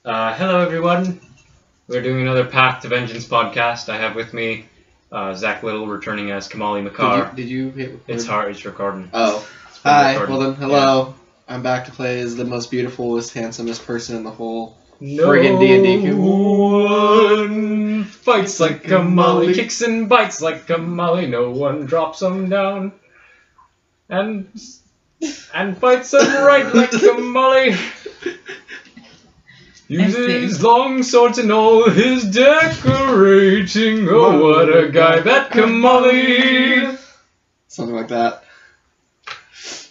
Hello everyone. We're doing another Path to Vengeance podcast. I have with me Zach Little returning as Komoli Makar. Did you hit record? It's hard. It's recording. Oh. Hi. Well then, hello. Yeah. I'm back to play as the most beautifulest, handsomest person in the whole friggin' D&D. No one fights like Komoli, kicks and bites like Komoli. No one drops them down and fights them right like Komoli. Uses long swords and all his decorating. Oh, what a guy, that Komoli! Something like that.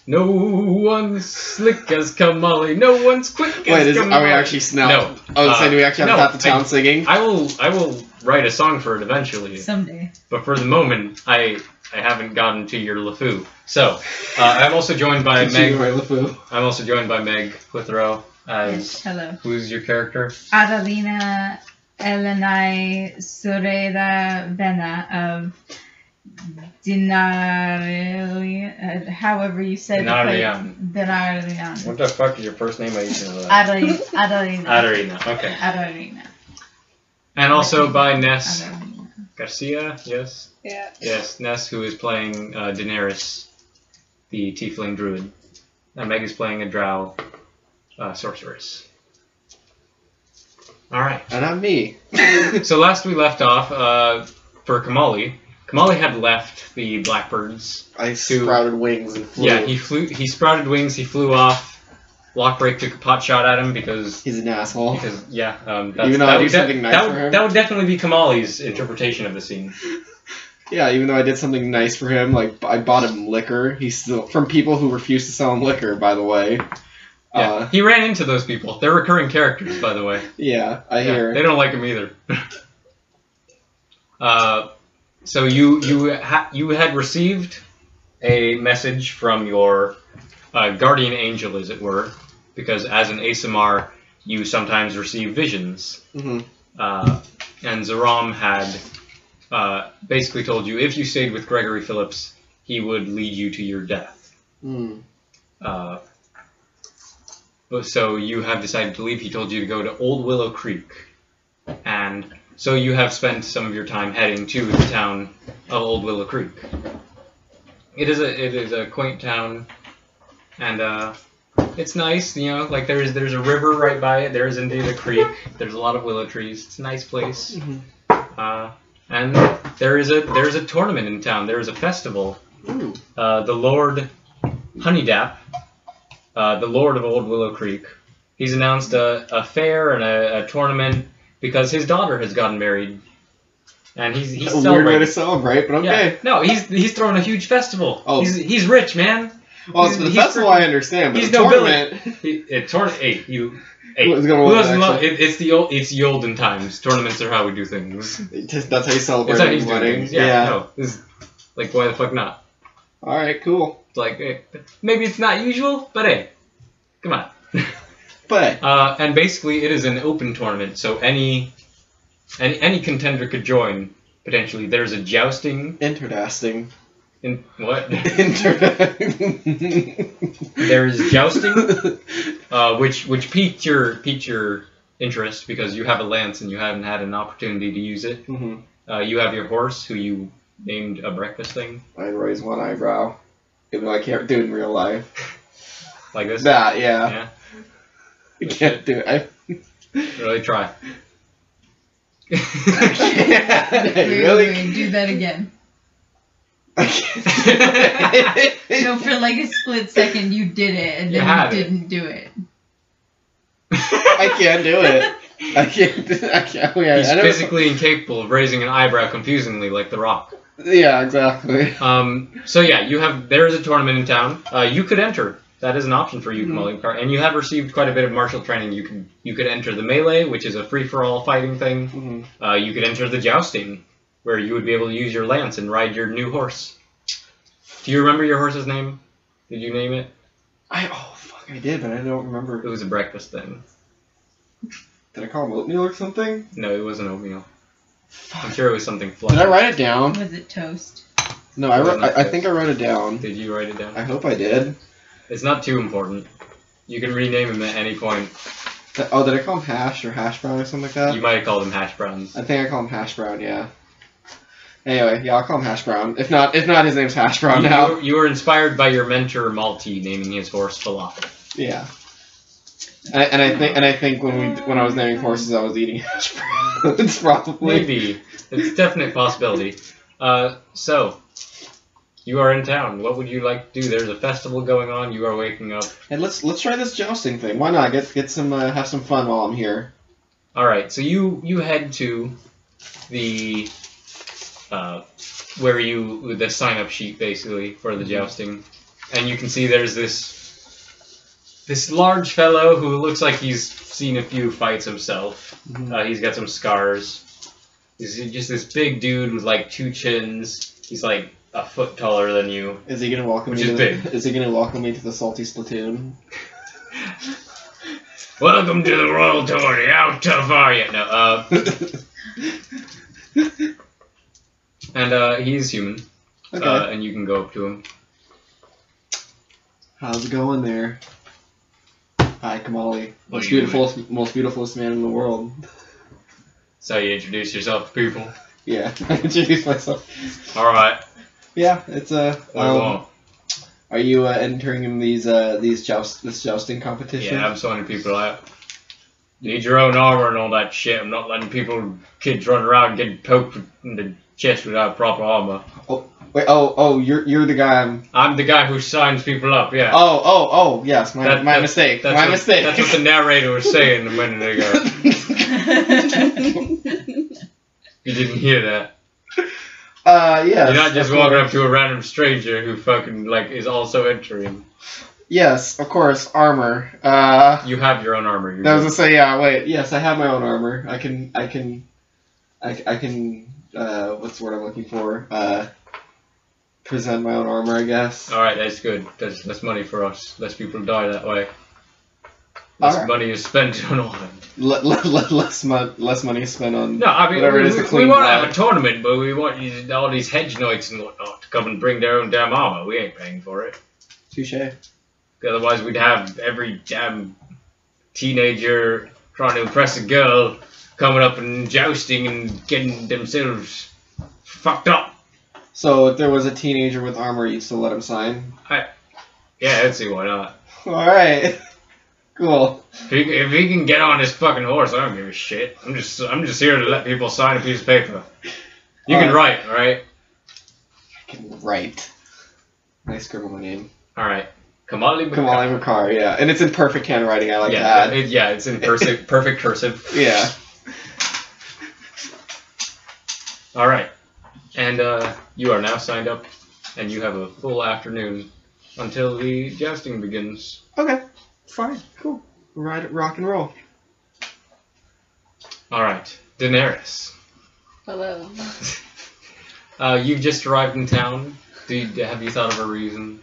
No one's slick as Komoli. No one's quick as Komoli. Are we actually now? No. Do we actually have half the town singing? I will write a song for it eventually. Someday. But for the moment, I haven't gotten to your LeFou. So, I'm also joined by Meg. I'm also joined by Meg Clitheroe. Hello. Who's your character? Adelina Elenai Soreda Vena of Dinarian, however you said Dinarian. What the fuck is your first name? I used to know that. Adelina. Adelina. Okay. Adelina. And also by Ness Adelina. Garcia. Yes. Yeah. Yes, Ness, who is playing Daenerys, the Tiefling Druid, and Meg is playing a Drow sorceress. Alright. And I'm me. So last we left off, for Komoli had left the Blackbirds. Sprouted wings and flew. Yeah, he sprouted wings, he flew off. Lockbreak took a pot shot at him because... He's an asshole. Because, yeah. Even though I did something nice for him? That would definitely be Komoli's interpretation of the scene. Yeah, even though I did something nice for him, like, I bought him liquor. He's still... From people who refuse to sell him liquor, by the way. Yeah, he ran into those people. They're recurring characters, by the way. Yeah, I hear. They don't like him either. So you had received a message from your guardian angel, as it were, because as an ASMR, you sometimes receive visions. Mm-hmm. And Zaram had basically told you if you stayed with Gregory Phillips, he would lead you to your death. Mm. So you have decided to leave. He told you to go to Old Willow Creek. And so you have spent some of your time heading to the town of Old Willow Creek. It is a quaint town, and it's nice, you know, like there's a river right by it. There is indeed a creek. There's a lot of willow trees. It's a nice place. Mm-hmm. And there is a tournament in town. There is a festival. Ooh. The Lord Honeydap, the Lord of Old Willow Creek, he's announced a fair and a tournament because his daughter has gotten married, and he's a weird way to celebrate, but okay. Yeah. No, he's throwing a huge festival. Oh. He's rich, man. Well, the festival I understand, but he's the tournament. It's the olden times. Tournaments are how we do things. That's how you celebrate weddings. Yeah. No, like, why the fuck not? All right, cool. It's like, maybe it's not usual, but hey, come on. But and basically, it is an open tournament, so any contender could join potentially. There's a jousting. Interdasting. In what? There is jousting, which piqued your interest because you have a lance and you haven't had an opportunity to use it. Mm-hmm. You have your horse, who you named a breakfast thing. I raise one eyebrow, even though I can't do it in real life. Like this? That, yeah. I can't do it. Really try. Really? Do that again. No, for like a split second you did it, and then you didn't do it. I can't do it. I can't. He's physically incapable of raising an eyebrow confusingly like The Rock. Yeah, exactly. So yeah, there is a tournament in town. You could enter. That is an option for you, Komoli, and you have received quite a bit of martial training. You could enter the melee, which is a free-for-all fighting thing. Mm-hmm. You could enter the jousting, where you would be able to use your lance and ride your new horse. Do you remember your horse's name? Did you name it? I did, but I don't remember. It was a breakfast thing. Did I call him oatmeal or something? No, it wasn't oatmeal. Fuck. I'm sure it was something fluffy. Did I write it down? Was it toast? No, I think I wrote it down. Did you write it down? I hope I did. It's not too important. You can rename him at any point. Oh, did I call him Hash or Hash Brown or something like that? You might have called him Hash Browns. I think I call him Hash Brown, yeah. Anyway, yeah, I'll call him Hash Brown. If not, his name's Hash Brown now. You were inspired by your mentor Malty naming his horse Falafel. Yeah. And I think when I was naming horses, I was eating hash browns, probably. Maybe. It's a definite possibility. So, you are in town. What would you like to do? There's a festival going on. You are waking up. And let's try this jousting thing. Why not? Get some have some fun while I'm here. All right. So you head to the where the sign up sheet basically for the jousting, and you can see there's this large fellow who looks like he's seen a few fights himself. He's got some scars. He's just this big dude with like 2 chins. He's like a foot taller than you. Is he gonna welcome me? Is he gonna welcome me to the salty splatoon? Welcome to the Royal Tourney. How tough are you? No. And he's human. Okay. And you can go up to him. How's it going there? Hi, Komoli. Most beautifulest man in the world. So you introduce yourself to people? Yeah, I introduce myself. Alright. Yeah, it's are you entering in this jousting competition? Yeah, I'm sorting people out. You need your own armor and all that shit. I'm not letting kids run around getting poked in the chest without proper armor. Oh, wait, you're the guy I'm the guy who signs people up, yeah. Oh, yes, my mistake. My mistake. That's what the narrator was saying a minute ago. You didn't hear that. Yeah. You're not just walking up to a random stranger who fucking, is also entering. Yes, of course, armor. You have your own armor. I was gonna say, yeah, wait, yes, I have my own armor. I can, what's the word I'm looking for? Present my own armor, I guess. Alright, that's good. That's less money for us. Less people die that way. Less money is spent on all less money is spent on whatever it is to clean we want blood. to have a tournament, but we want all these hedge knights and whatnot to come and bring their own damn armor. We ain't paying for it. Touche. Otherwise, we'd have every damn teenager trying to impress a girl coming up and jousting and getting themselves fucked up. So if there was a teenager with armor, you'd still let him sign? Yeah, I'd see why not. Alright. Cool. If he can get on his fucking horse, I don't give a shit. I'm just here to let people sign a piece of paper. You can write, alright? I can write. I scribble my name. Alright. Komoli Makar, yeah. And it's in perfect handwriting, I like that. It's in perfect cursive. Yeah. Alright. And you are now signed up, and you have a full afternoon until the jousting begins. Okay. Fine. Cool. Rock and roll. Alright. Daenerys. Hello. You've just arrived in town. Have you thought of a reason?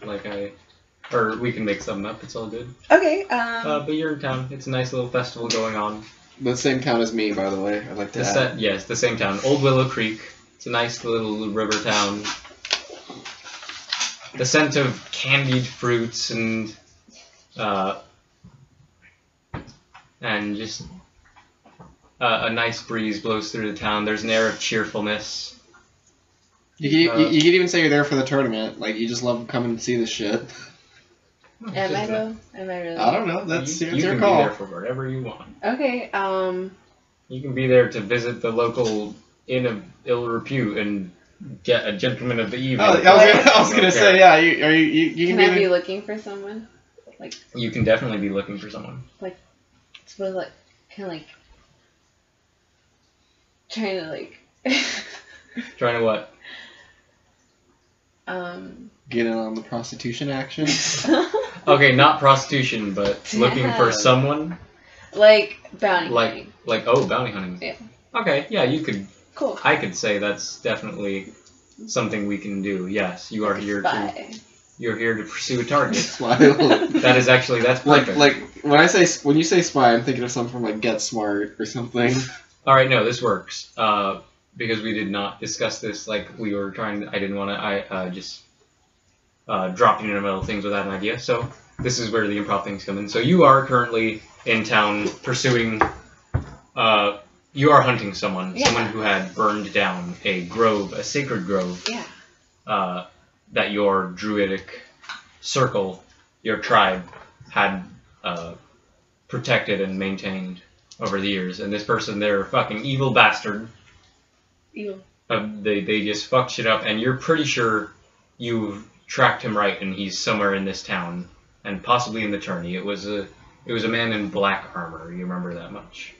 Or we can make something up, it's all good. Okay, but you're in town. It's a nice little festival going on. The same town as me, by the way. I'd like to add. Yes, the same town. Old Willow Creek. It's a nice little river town. The scent of candied fruits and just a nice breeze blows through the town. There's an air of cheerfulness. You could even say you're there for the tournament. Like, you just love coming to see this shit. Am I though? Am I really? I don't know. That's your call. You can be there for whatever you want. Okay. You can be there to visit the local inn of ill repute and get a gentleman of the evening. Oh, I was gonna say, yeah. You can I be looking for someone? You can definitely be looking for someone. Suppose trying to Trying to what? Get in on the prostitution action. Okay, not prostitution, but looking for someone. Bounty hunting. Bounty hunting. Yeah. Okay, yeah, you could. Cool. I could say that's definitely something we can do. Yes, you are here to. You're here to pursue a target. That's perfect. When you say spy, I'm thinking of something from Get Smart or something. All right, no, this works. Because we did not discuss this. We were trying. I didn't want to. dropping in the middle of things without an idea. So this is where the improv things come in. So you are currently in town pursuing. You are hunting someone who had burned down a grove, a sacred grove. Yeah. That your druidic circle, your tribe, had protected and maintained over the years. And this person, they're a fucking evil bastard. Evil. They just fucked shit up, and you're pretty sure you've tracked him right, and he's somewhere in this town, and possibly in the tourney. It was a man in black armor. You remember that much?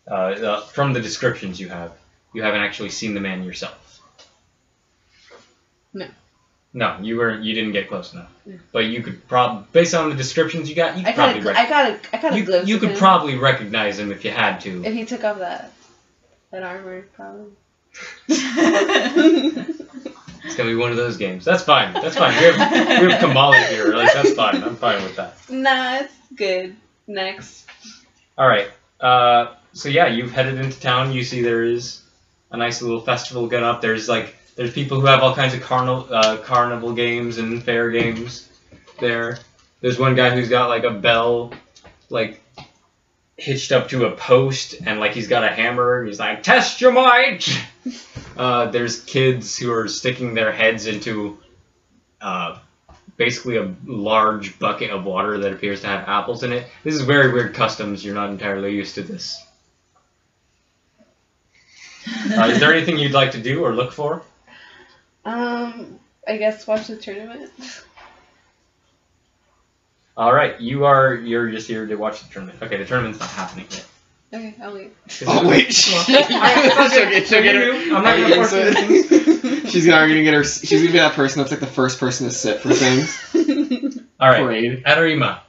From the descriptions you haven't actually seen the man yourself. No. No, you didn't get close enough. No. But you could based on the descriptions you got, you could probably you could probably recognize him if you had to. If he took off that armor, probably. It's gonna be one of those games. That's fine. That's fine. We have Komoli here. Like, that's fine. I'm fine with that. Nah, it's good. Next. All right. So yeah, you've headed into town. You see there is a nice little festival going up. There's people who have all kinds of carnival games and fair games there. There's one guy who's got like a bell, like hitched up to a post, and like he's got a hammer. And he's like, "Test your might." There's kids who are sticking their heads into basically a large bucket of water that appears to have apples in it. This is very weird customs. You're not entirely used to this. Is there anything you'd like to do or look for? I guess watch the tournament. All right, you're just here to watch the tournament. Okay, the tournament's not happening yet. Okay, I'll wait. Oh wait, she'll get her. I'm not gonna force anything. She's gonna get her. She's gonna be that person that's like the first person to sit for things. All right, Parade. Adarina.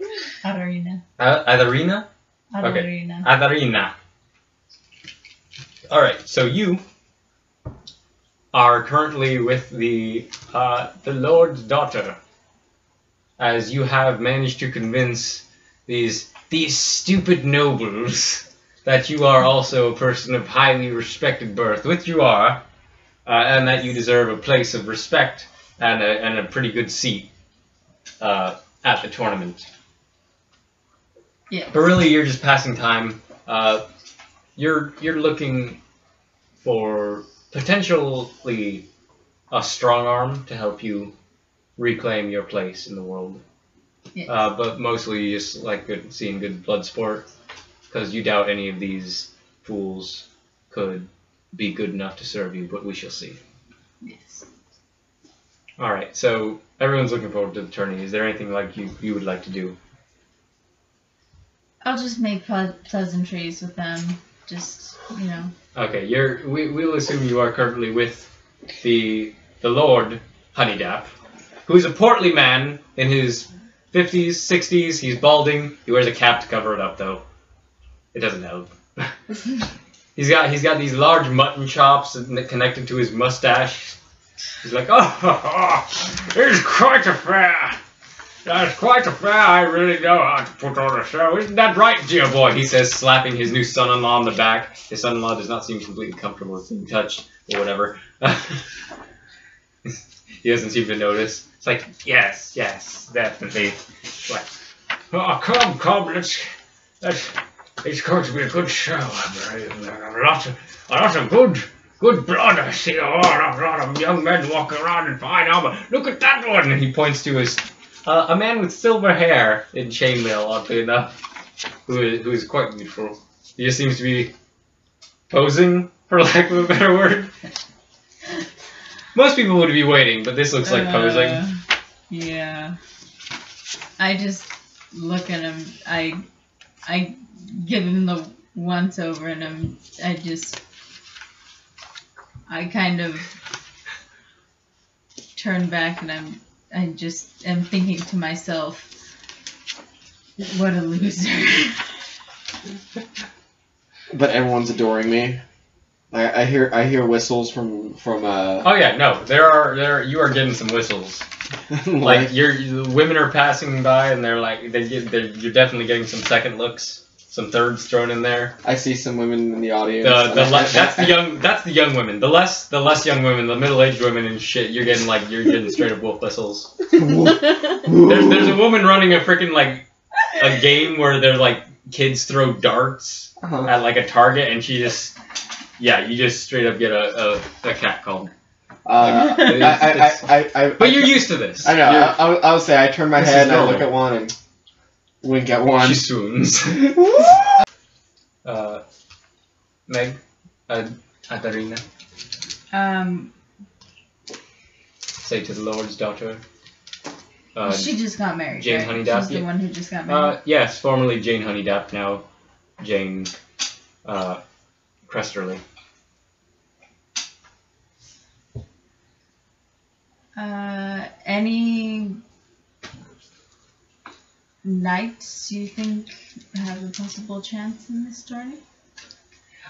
Adarina. Okay, Adarina. All right, so you are currently with the Lord's daughter, as you have managed to convince these stupid nobles that you are also a person of highly respected birth, which you are, and that you deserve a place of respect and a pretty good seat at the tournament. Yeah. But really, you're just passing time. You're looking for potentially a strong arm to help you reclaim your place in the world. Yes. But mostly you just like seeing good blood sport, because you doubt any of these fools could be good enough to serve you, but we shall see. Yes. Alright, so everyone's looking forward to the tourney. Is there anything like you would like to do? I'll just make pleasantries with them. Just, Okay, we'll assume you are currently with the Lord Honeydap, who's a portly man in his 50s, 60s. He's balding. He wears a cap to cover it up, though. It doesn't help. He's got these large mutton chops connected to his mustache. He's like, oh, it's quite a fair. That's quite a fair. I really know how to put on a show. Isn't that right, dear boy? He says, slapping his new son-in-law on the back. His son-in-law does not seem completely comfortable with being touched or whatever. He doesn't seem to notice. It's like, yes, definitely. Like, oh, come, it's going to be a good show. A lot of good blood. I see a lot of young men walking around in fine armor. Look at that one! And he points to his a man with silver hair in chainmail, oddly enough, who is quite beautiful. He just seems to be posing, for lack of a better word. Most people would be waiting, but this looks like posing. Yeah. I just look at him. I give him the once over, and I kind of turn back, and I just am thinking to myself, what a loser. But everyone's adoring me. I hear whistles from. Oh yeah, no, you are getting some whistles. Like the women are passing by, and they're like you're definitely getting some second looks. some thirds thrown in there. I see some women in the audience. That's the young women. The less young women, the middle-aged women and shit. You're getting straight up wolf whistles. There's a woman running a freaking a game where they're kids throw darts at a target, and you just straight up get a cat called. But you're used to this. I know. I would say I turn my head and I look at one and wink at one. She swoons. Meg, Adarina. Say to the Lord's daughter. She just got married. Jane right? Honeydap. She's the one who just got married. Yes, formerly Jane Honeydap, now Jane Cresterly. Any knights you think have a possible chance in this story?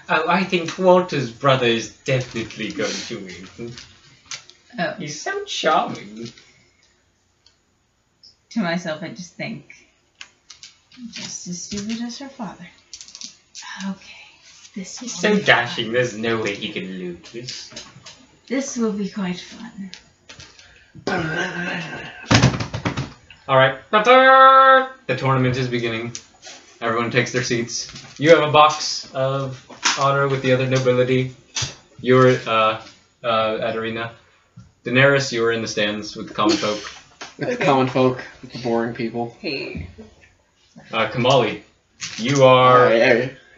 I think Walter's brother is definitely going to win. Oh. He's so charming. To myself, I just think, just as stupid as her father. Okay, this is so dashing. There's no way he can lose. This will be quite fun. Alright. The tournament is beginning. Everyone takes their seats. You have a box of honor with the other nobility. You're at arena. Daenerys, you were in the stands with the common folk. With the common folk, with the boring people. Hey. Komoli, you are...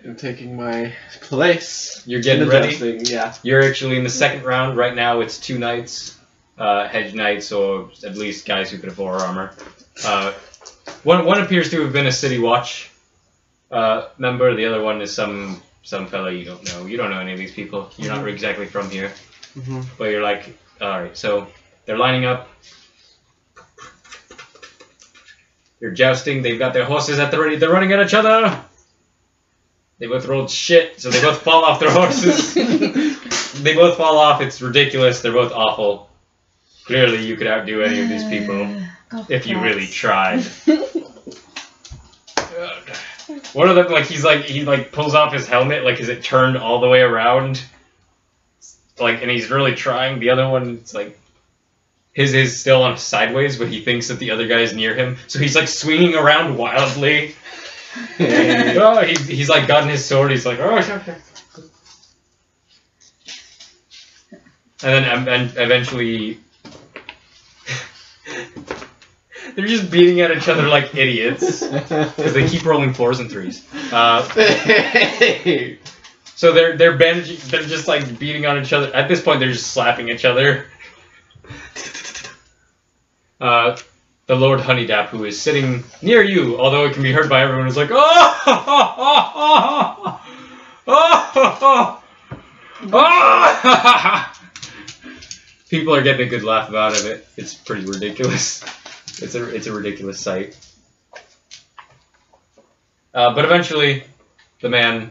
I'm taking my place. You're getting ready? Jousting, yeah. You're actually in the second round. Right now it's 2 knights. Hedge knights, or at least guys who could afford armor. One appears to have been a City Watch member. The other one is some fellow you don't know. You don't know any of these people. You're not exactly from here. But you're like, alright, so they're lining up. You're jousting. They've got their horses at the ready. They're running at each other. They both rolled shit, so they both fall off their horses. They both fall off. It's ridiculous. They're both awful. Clearly, you could outdo any of these people if you really tried. One of them, he pulls off his helmet, is it turned all the way around? And he's really trying. The other one, it's his is still on sideways, but he thinks that the other guy is near him, so he's swinging around wildly. And, he's gotten his sword. He's okay. And then eventually. They're just beating at each other like idiots because they keep rolling 4s and 3s. So they're just beating on each other. At this point, they're just slapping each other. The Lord Honeydap, who is sitting near you, although it can be heard by everyone, is like, People are getting a good laugh out of it. It's pretty ridiculous. It's a ridiculous sight. But eventually, the man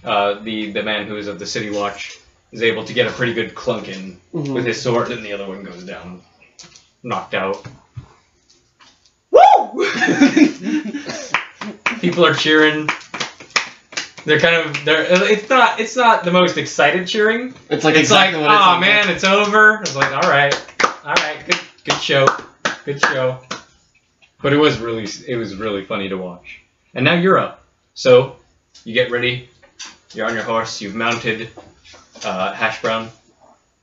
who is of the City Watch is able to get a pretty good clunk in with his sword, and the other one goes down, knocked out. Woo! People are cheering. It's not the most excited cheering. It's exactly what it's oh man, it's over. It's all right, good show. But it was really funny to watch. And now you're up. So you get ready. You're on your horse. You've mounted Hash Brown.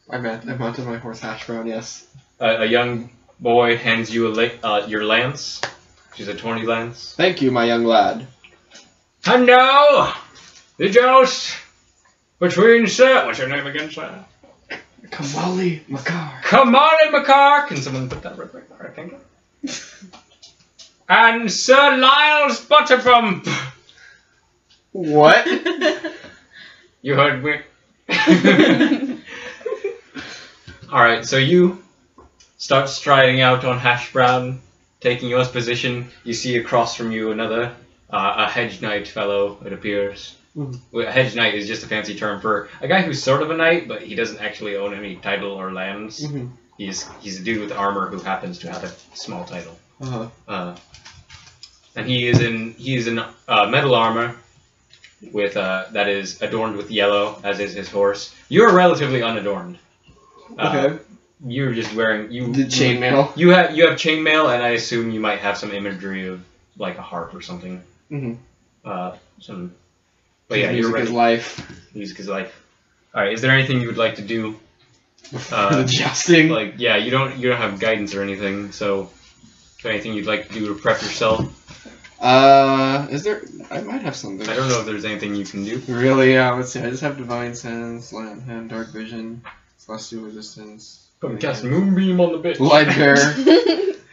I mounted my horse Hash Brown. Yes. A young boy hands you your lance. She's a tourney lance. Thank you, my young lad. And now the joust between Sir. What's your name again, sir? Komoli Makar. Komoli Makar. Can someone put that right there? I think. And Sir Lyle's Butterbump. What? You heard me. Alright, so you start striding out on Hash Brown, taking your position. You see across from you another, a hedge knight fellow, it appears. A hedge knight is just a fancy term for a guy who's sort of a knight, but he doesn't actually own any title or lands. He's a dude with armor who happens to have a small title. And he is in metal armor, with that is adorned with yellow, as is his horse. You're relatively unadorned. Okay. You're just wearing The chainmail. You have chainmail, and I assume you might have some imagery of like a heart or something. Mm-hmm. But yeah, you're ready. Music is life. Music is life. All right. Is there anything you would like to do? The jousting. Like yeah, you don't have guidance or anything. So, is there anything you'd like to do to prep yourself? Is there? I might have something. I don't know if there's anything you can do. Really? Yeah. Let's see. I just have Divine Sense, Light on Hand, Dark Vision, Celestial Resistance. Come cast Moonbeam on the bitch. Light Bear.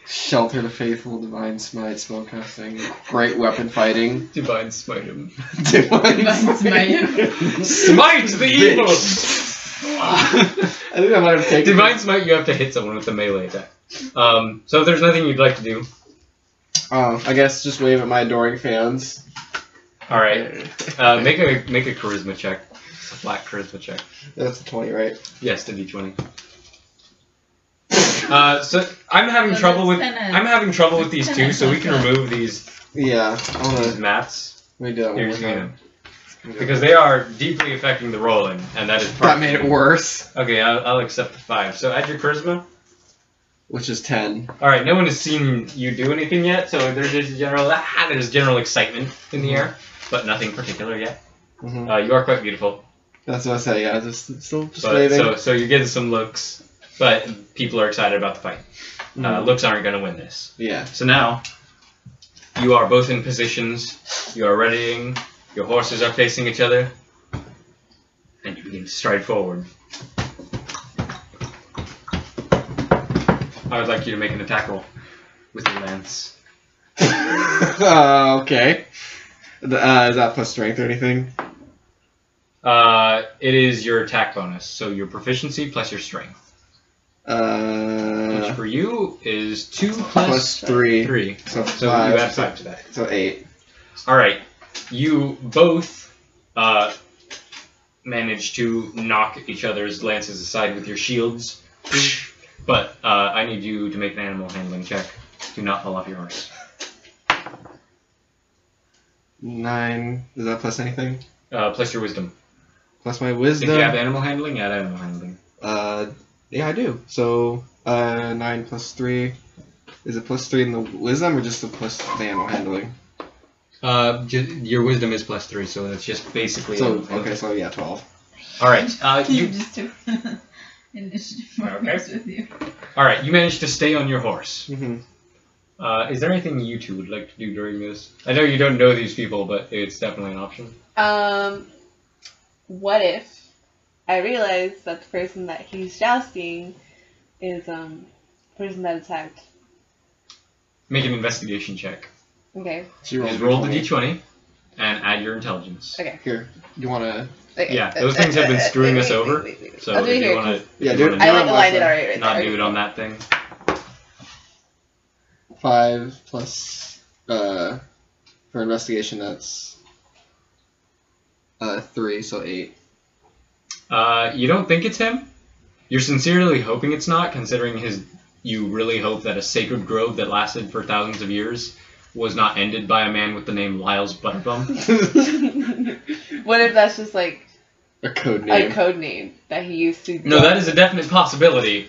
Shelter the Faithful, Divine Smite, Spellcasting, Great Weapon Fighting. Divine Smite him. Divine Smite him. Smite the evil! I think I might have taken Divine Smite, you have to hit someone with a melee attack. So if there's nothing you'd like to do. I guess just wave at my adoring fans. Alright. Make a charisma check. It's a flat charisma check. That's a 20, right? Yes, the d20. So I'm having trouble with these two, so we can remove these Yeah, these mats. Let me do that one more time. Because they are deeply affecting the rolling, and that is That made it worse. Okay, I'll accept the 5. So add your charisma. Which is 10. Alright, no one has seen you do anything yet, so there's just general excitement in the air, but nothing particular yet. Mm-hmm. You are quite beautiful. That's what I said, yeah, just But, waving. so you're getting some looks, but people are excited about the fight. Looks aren't going to win this. Yeah. So now, you are both in positions, you are readying, your horses are facing each other, and you begin to stride forward. I would like you to make an attack roll with your lance. Okay. Is that plus strength or anything? It is your attack bonus, so your proficiency plus your strength. Which for you is 2 plus 3. 3. So you 5. add 5 to that. So 8. Alright. You both manage to knock each other's lances aside with your shields. But I need you to make an animal handling check. Do not fall off your horse. 9. Is that plus anything? Plus your wisdom. Plus my wisdom. If you have animal handling, add animal handling. Yeah, I do. So 9 plus 3. Is it plus 3 in the wisdom or just the plus the animal handling? Your wisdom is plus 3, so it's just basically. So okay, so yeah, 12. All right. You just took initiative with you. All right. You managed to stay on your horse. Mm-hmm. Is there anything you two would like to do during this? I know you don't know these people, but it's definitely an option. What if I realize that the person that he's jousting is the person that attacked? Make an investigation check. Okay. Just roll the d20 and add your intelligence. Okay. Here, you wanna? Okay. Yeah, those things have been screwing us over. So I'll do if it you here, want to, Yeah, do it. I aligned it already right not there. do it on that thing. 5 plus for investigation. That's 3, so 8. You don't think it's him? You're sincerely hoping it's not, considering you really hope that a sacred grove that lasted for thousands of years was not ended by a man with the name Lyle's Butterbum. What if that's just like A code name. a code name that he used to? No, that is a definite possibility.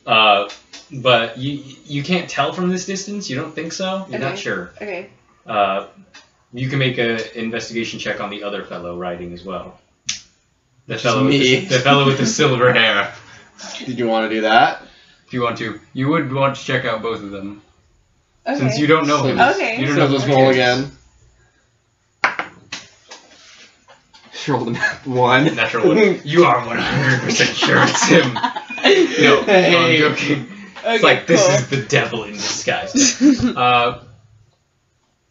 But you can't tell from this distance. You don't think so? You're not sure. Okay. You can make an investigation check on the other fellow riding as well. The Which fellow is the fellow with the silver hair. Did you want to do that? If you want to, you would want to check out both of them. Okay. Since you don't know him. Okay. You don't So know let's who roll he is. again. Rolled a 1. Natural 1. You are 100% sure it's him. No, Hey. I'm joking. It's Okay, like, this cool. is the devil in disguise.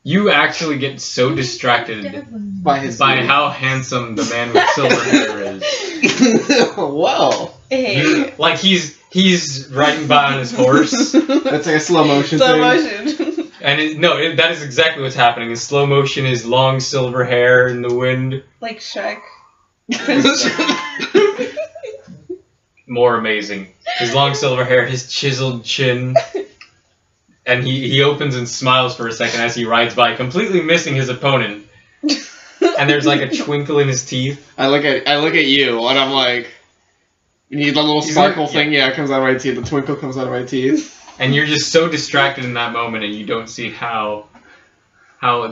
You actually get so distracted by how handsome the man with silver hair is. Whoa. Hey. Like, he's riding by on his horse. That's like a slow motion Slow thing. motion. And that is exactly what's happening. In slow motion, his long silver hair in the wind. Like Shrek. More amazing. His long silver hair, his chiseled chin. And he opens and smiles for a second as he rides by, completely missing his opponent. and there's like a twinkle in his teeth. I look at you, and I'm like, you need the little sparkle thing. Yeah, it comes out of my teeth. The twinkle comes out of my teeth. And you're just so distracted in that moment, and you don't see how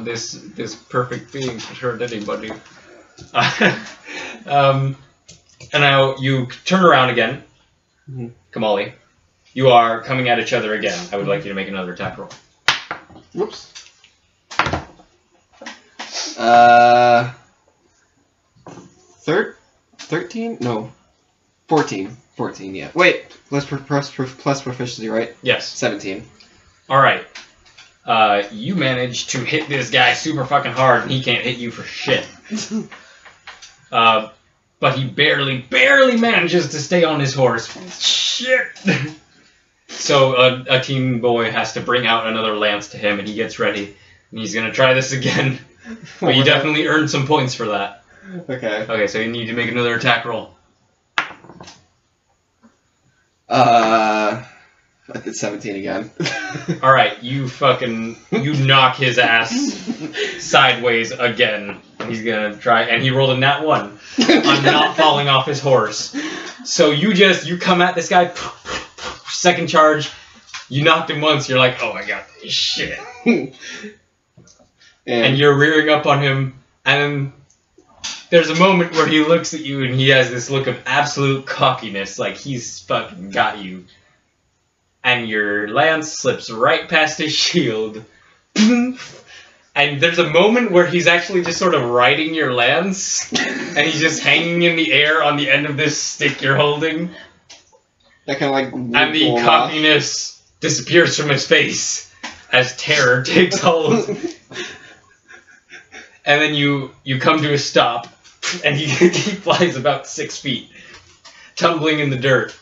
this perfect being could hurt anybody. And now you turn around again, Komoli. You are coming at each other again. I would like you to make another attack roll. Whoops. 13? No. 14. 14, yeah. Wait, plus proficiency, right? Yes. 17. Alright. You managed to hit this guy super fucking hard, and he can't hit you for shit. But he barely manages to stay on his horse. Shit! So a teen boy has to bring out another lance to him, and he gets ready. And he's gonna try this again. But you definitely earned some points for that. Okay. Okay, so you need to make another attack roll. I did 17 again. Alright, you knock his ass sideways again. And he's gonna try, and he rolled a nat 1 on not falling off his horse. So you come at this guy, second charge, you knocked him once, you're like, oh I got this shit. And you're rearing up on him, and then there's a moment where he looks at you and he has this look of absolute cockiness, like he's fucking got you. And your lance slips right past his shield. And there's a moment where he's actually just sort of riding your lance, and he's just hanging in the air on the end of this stick you're holding. That kind of like... And the cockiness disappears from his face as terror takes hold. And then you come to a stop, and he flies about 6 feet, tumbling in the dirt.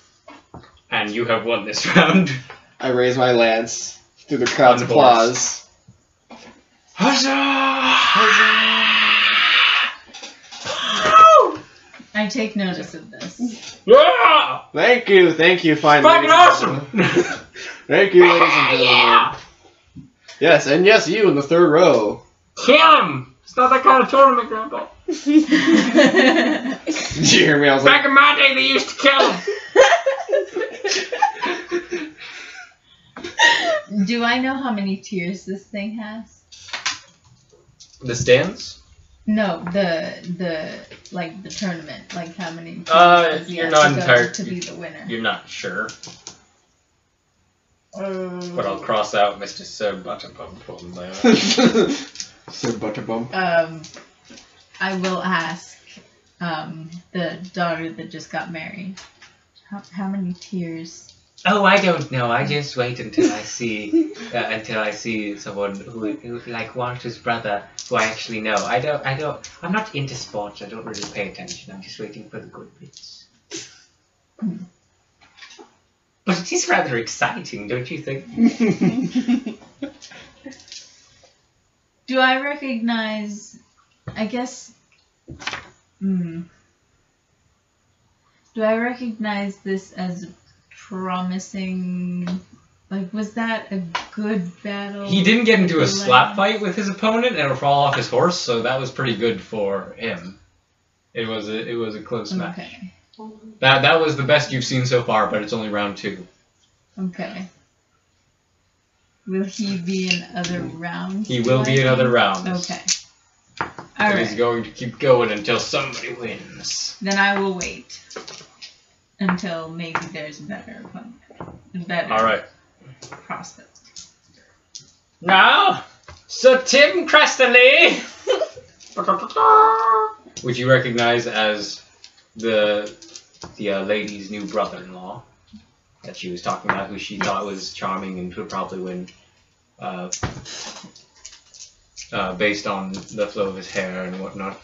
And you have won this round. I raise my lance through the crowd's applause. Huzzah! I take notice of this. Yeah! Thank you, fine fucking awesome! Thank you, ladies and gentlemen. Yes, and yes, you in the third row. Kill him! It's not that kind of tournament, Grandpa. Did you hear me? I was Back in my day, they used to kill him. Do I know how many tiers this thing has? The stands? No, the tournament. Like how many tiers does he you're have not to entirely go to be the winner? You're not sure. But I'll cross out Mr. Sir Butterbump from there. Sir Butterbump. I will ask the daughter that just got married. How many tiers? Oh, I don't know. I just wait until I see someone who like Walter's brother, who I actually know. I'm not into sports. I don't really pay attention. I'm just waiting for the good bits. But it is rather exciting, don't you think? Do I recognize? I guess. Do I recognize this as promising? Like, was that a good battle? He didn't get into a slap fight with his opponent and fall off his horse, so that was pretty good for him. It was a close match. Okay. That was the best you've seen so far, but it's only round 2. Okay. Will he be in other rounds? He will be in other rounds. Okay. Alright. He's going to keep going until somebody wins. Then I will wait until maybe there's a better opponent. Alright. Prospect. Now, Sir Tim Crestley, which you recognize as the lady's new brother-in-law that she was talking about, who she thought was charming and would probably win, based on the flow of his hair and whatnot.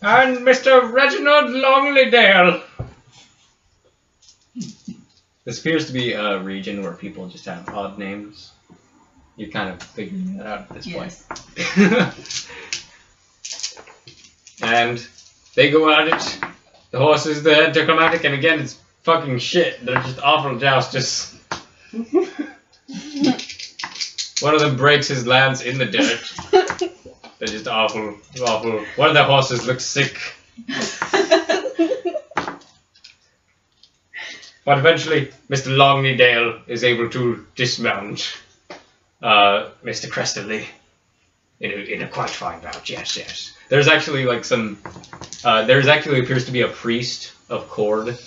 And Mr. Reginald Longlydale. This appears to be a region where people just have odd names. You're kind of figuring that out at this point. And they go at it. The horse is the anticlimactic, and again, it's fucking shit. They're just awful jousters. One of them breaks his lance in the dirt. They're just awful, awful. One of the horses looks sick. But eventually, Mr. Longlydale is able to dismount Mr. Cresterly in a quite fine bout. Yes, yes. There's actually like some. There's actually appears to be a priest of Cord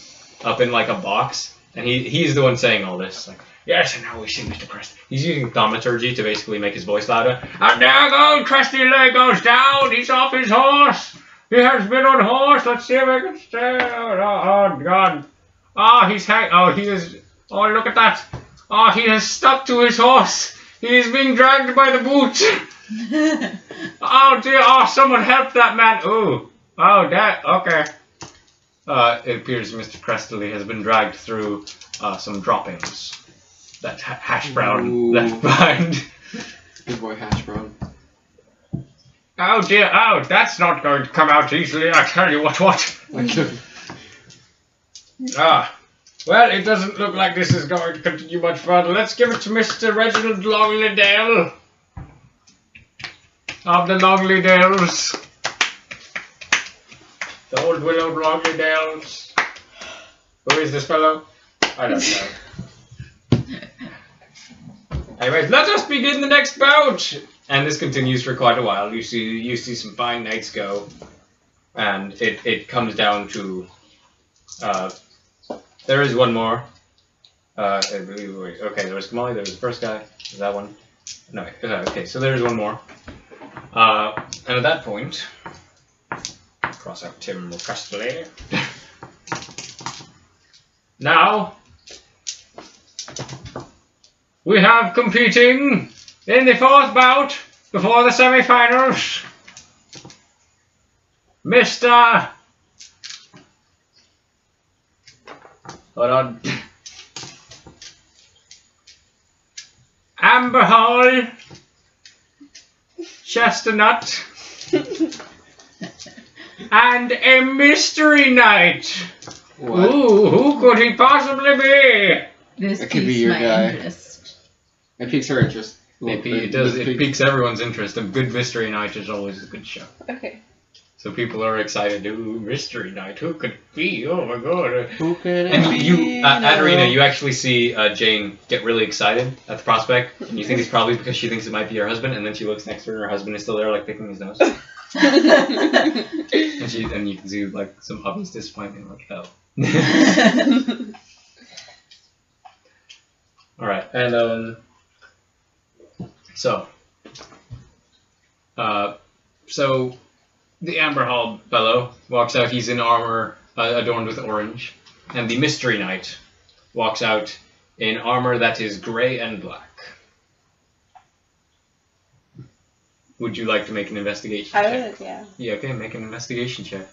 up in like a box, and he's the one saying all this. Like, yes, and now we see Mr. Crest. He's using thaumaturgy to basically make his voice louder. And there goes Cresterly goes down. He's off his horse. He has been on horse. Let's see if I can stay. Oh God. Oh, he is. Oh, look at that. Oh, he has stuck to his horse. He is being dragged by the boot. Oh dear. Oh, someone help that man. Oh, that. Okay. It appears Mr. Cresterly has been dragged through some droppings that Hash Brown left behind. Good boy, Hash Brown. Oh dear. Oh, that's not going to come out easily. I tell you what. Well, it doesn't look like this is going to continue much further. Let's give it to Mr. Reginald Longlydale of the Longlydales. The old Willow Longlydales. Who is this fellow? I don't know. Anyways, let us begin the next bout! And this continues for quite a while. You see some fine knights go. And it comes down to... there is one more. I believe. Okay, there was Komoli. There was the first guy. Is that one? No. Okay, so there is one more. And at that point, cross out Tim Cresterly. Now we have competing in the fourth bout before the semi-finals, Mr. Hold on. Amber Hall, Chestnut, and a mystery knight. What? Ooh, who could he possibly be? This That could be piques your my guy. interest. It piques her interest. It piques everyone's interest. A good mystery night is always a good show. Okay. So people are excited. Ooh, mystery night. Who could it be? Oh my god. Who could it And be? you, at Arena, you actually see Jane get really excited at the prospect, and you think it's probably because she thinks it might be her husband, and then she looks next to her, and her husband is still there, like picking his nose. And you can see like some obvious disappointment, like oh. All right, and so the Amber Hall fellow walks out. He's in armor adorned with orange, and the Mystery Knight walks out in armor that is gray and black. Would you like to make an investigation check? I would, yeah. Yeah, okay, make an investigation check.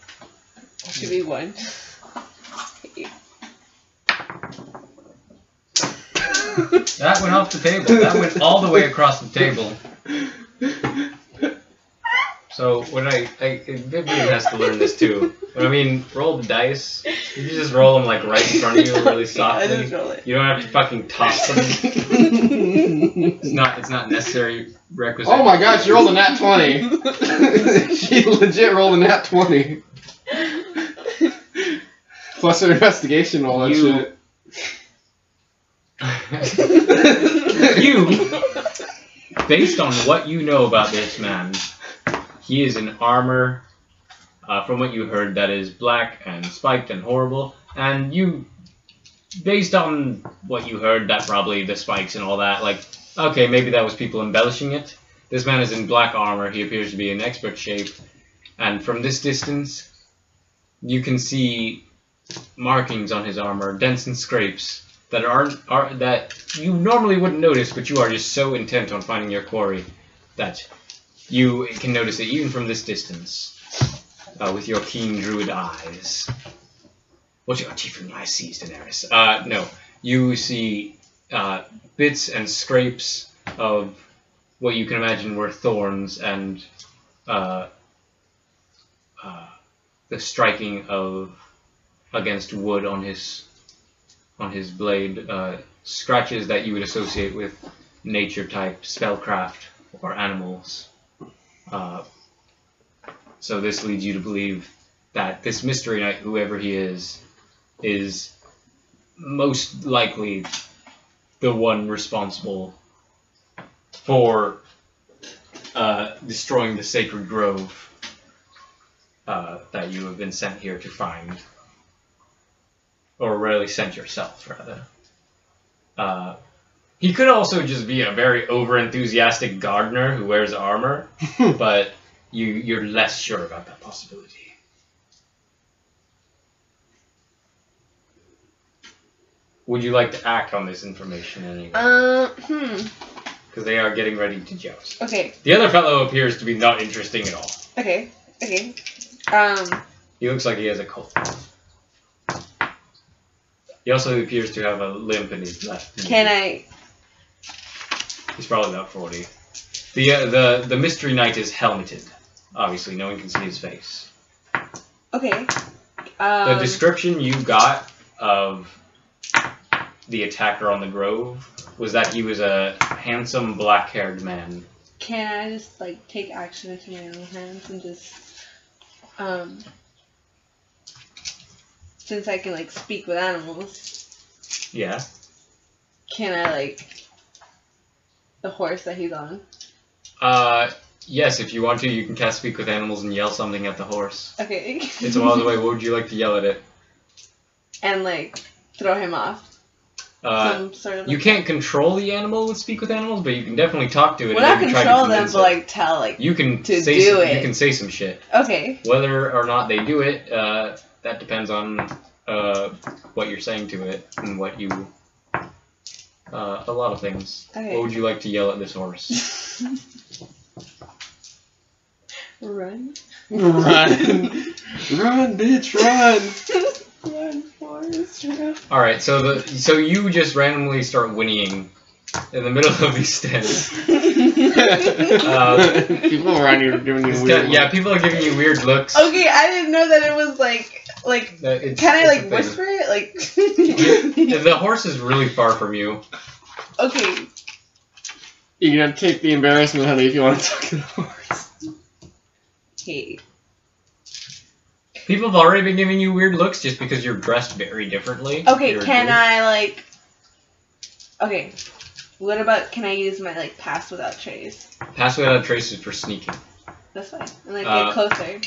Should be one. That went off the table. That went all the way across the table. So when Vivian has to learn this too. When I mean, roll the dice. You just roll them like right in front of you, really softly. I just roll it. You don't have to fucking toss them. It's not necessary requisite. Oh my god, she rolled a nat 20. She legit rolled a nat 20. Plus her investigation and all that shit. You, based on what you know about this man, he is in armor, from what you heard, that is black and spiked and horrible, and you, based on what you heard, that probably the spikes and all that, like, okay, maybe that was people embellishing it. This man is in black armor, he appears to be in expert shape, and from this distance, you can see markings on his armor, dents and scrapes, that that you normally wouldn't notice, but you are just so intent on finding your quarry that you can notice it even from this distance, with your keen druid eyes. What your tiefling eyes sees, Daenerys? No, you see bits and scrapes of what you can imagine were thorns and the striking of against wood on his blade, scratches that you would associate with nature type spellcraft or animals So this leads you to believe that this Mystery Knight, whoever he is most likely the one responsible for destroying the sacred grove that you have been sent here to find. Or really sent yourself, rather. He could also just be a very over-enthusiastic gardener who wears armor, but you're less sure about that possibility. Would you like to act on this information in any way? Because they are getting ready to joust. Okay. The other fellow appears to be not interesting at all. Okay. He looks like he has a cold. He also appears to have a limp in his left knee. Can I... He's probably about 40. The Mystery Knight is helmeted. Obviously, no one can see his face. Okay. The description you got of the attacker on the grove was that he was a handsome, black-haired man. Can I just, like, take action into my own hands and just, since I can, like, speak with animals. Yeah. Can I, like, the horse that he's on? Yes, if you want to, you can cast Speak with Animals and yell something at the horse. Okay. It's a while away. What would you like to yell at it? And, like, throw him off. Some sort of... You can't control the animal with Speak with Animals, but you can definitely talk to it. Well, not control them, but, like, tell, like, you can to say do it. You can say some shit. Okay. Whether or not they do it, that depends on what you're saying to it and what you... a lot of things. Okay. What would you like to yell at this horse? Run. Run, bitch, run! Run, Forrest, run. Alright, so you just randomly start whinnying in the middle of these stands. People around you are giving you weird Yeah, people are giving you weird looks. Okay, I didn't know that it was like can I like whisper it? Like the horse is really far from you. Okay. You're gonna take the embarrassment, honey, if you want to talk to the horse. Okay. People have already been giving you weird looks just because you're dressed very differently. Okay, can I like... Okay, what about, can I use my like pass without trace? Pass without a trace is for sneaking. That's fine. And like get closer.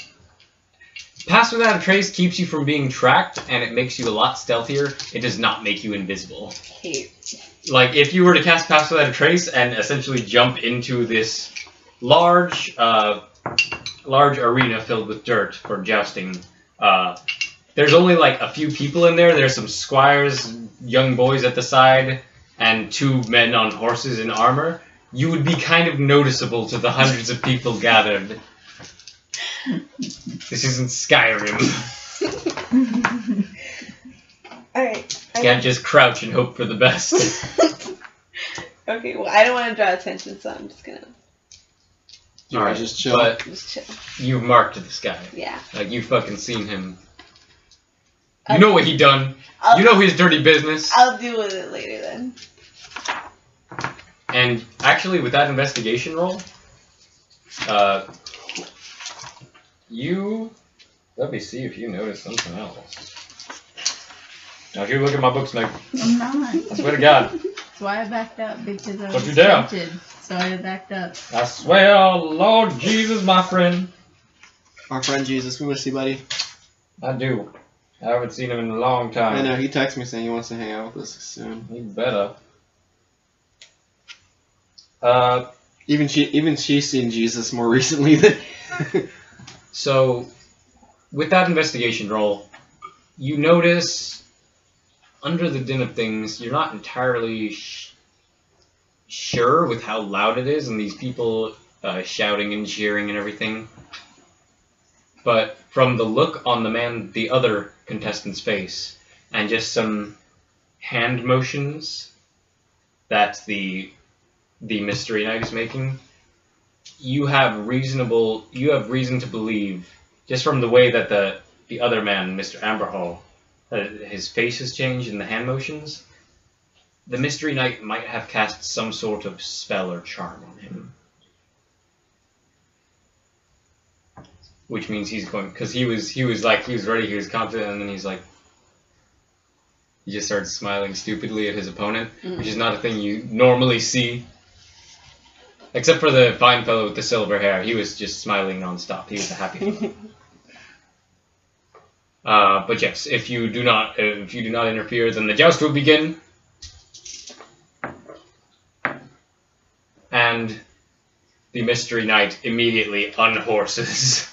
Pass without a trace keeps you from being tracked, and it makes you a lot stealthier. It does not make you invisible. Okay. Like, if you were to cast Pass without a trace and essentially jump into this large arena filled with dirt for jousting, there's only like a few people in there. There's some squires, young boys at the side, and 2 men on horses in armor. You would be kind of noticeable to the hundreds of people gathered. This isn't Skyrim. Alright. You can't just crouch and hope for the best. Okay, well, I don't want to draw attention, so I'm just gonna... Alright, just chill. But just chill. you've marked this guy. Yeah. Like, you've fucking seen him. You know what he done. You know his dirty business. I'll deal with it later then. And actually, with that investigation roll, let me see if you notice something else. Now, if you look at my books, Meg. I'm not. I swear to God. That's why I backed up, because I Don't was you dare. tempted. So I backed up. I swear, Lord Jesus, my friend. Our friend Jesus, we miss you, buddy. I do. I haven't seen him in a long time. I know, he texted me saying he wants to hang out with us soon. He better. Even she's seen Jesus more recently than... So, with that investigation roll, you notice, under the din of things, you're not entirely sure with how loud it is, and these people shouting and cheering and everything. But from the look on the other contestant's face, and just some hand motions that the Mystery Knight is making, you have reason to believe, just from the way that the other man, Mr. Amberhall, his face has changed in the hand motions, the Mystery Knight might have cast some sort of spell or charm on him. which means he's going, because he was ready, he was confident, and then he's like, he just starts smiling stupidly at his opponent, which is not a thing you normally see. Except for the fine fellow with the silver hair, he was just smiling nonstop. He was a happy fellow. But yes, if you do not interfere, then the joust will begin. And the Mystery Knight immediately unhorses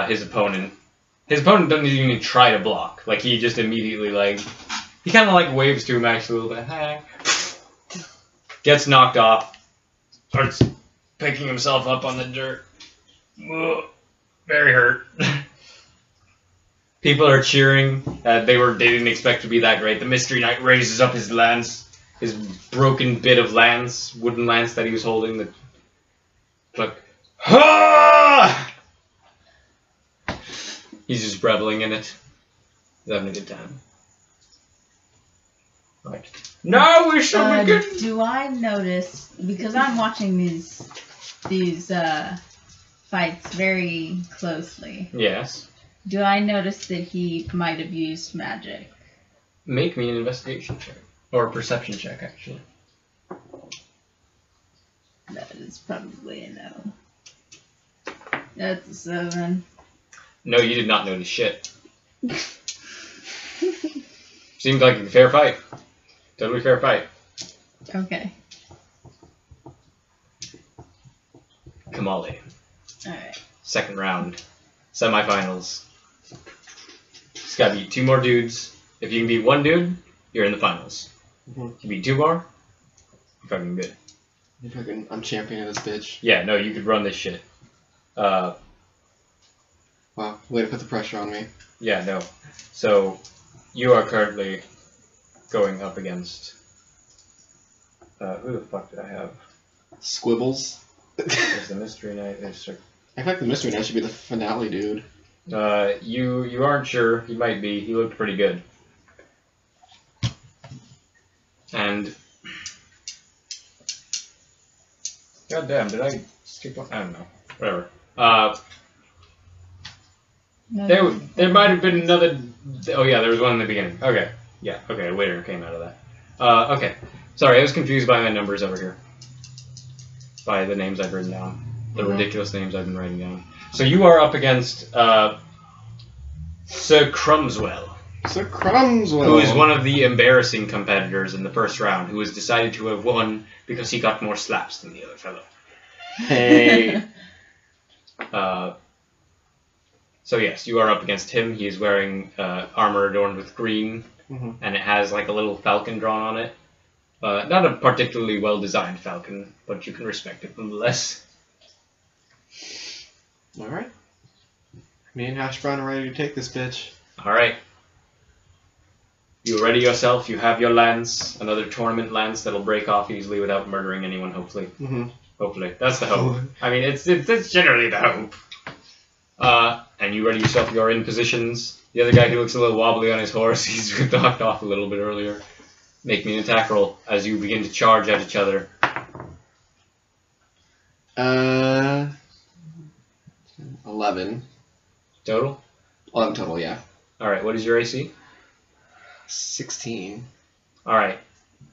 his opponent. His opponent doesn't even try to block. Like, he just immediately, like, he kind of, like, waves to him actually a little bit. Hey. Gets knocked off. Starts picking himself up on the dirt. Ugh. Very hurt. People are cheering. They didn't expect to be that great. The Mystery Knight raises up his lance. His broken bit of lance, wooden lance that he was holding. Like, ha! He's just reveling in it. He's having a good time. Right. Now we shall begin! Do I notice, because I'm watching these fights very closely. Yes. Do I notice that he might have used magic? Make me an investigation check. Or a perception check, actually. That is probably a no. That's a 7. No, you did not notice shit. Seemed like a fair fight. Totally fair fight. Okay. Komoli. Alright. Second round. Semifinals. Just gotta beat 2 more dudes. If you can beat 1 dude, you're in the finals. If you beat 2 more, you're fucking good. I'm champion of this bitch. Yeah, no, you could run this shit. Wow, way to put the pressure on me. Yeah, no. So, you are currently going up against... who the fuck did I have? Squibbles. There's the Mystery Knight. I feel like the Mystery Knight should be the finale, dude. You aren't sure. He might be. He looked pretty good. And... God damn, did I skip one? I don't know. Whatever. There might have been another... Oh yeah, there was one in the beginning. Okay. Yeah, okay, a winner came out of that. Okay. Sorry, I was confused by my numbers over here. By the names I've written down. The ridiculous names I've been writing down. So you are up against Sir Crumswell. Sir Crumswell! Who is one of the embarrassing competitors in the first round, who was decided to have won because he got more slaps than the other fellow. Hey! So yes, you are up against him. He is wearing armor adorned with green, and it has like a little falcon drawn on it. Not a particularly well-designed falcon, but you can respect it nonetheless. Alright. Me and Hash Brown are ready to take this bitch. Alright. You ready yourself? You have your lance, another tournament lance that'll break off easily without murdering anyone, hopefully. Hopefully. That's the hope. I mean, it's generally the hope. And you ready yourself? You're in positions. The other guy who looks a little wobbly on his horse, he's knocked off a little bit earlier. Make me an attack roll as you begin to charge at each other. 11. Total? 11 total, yeah. Alright, what is your AC? 16. Alright.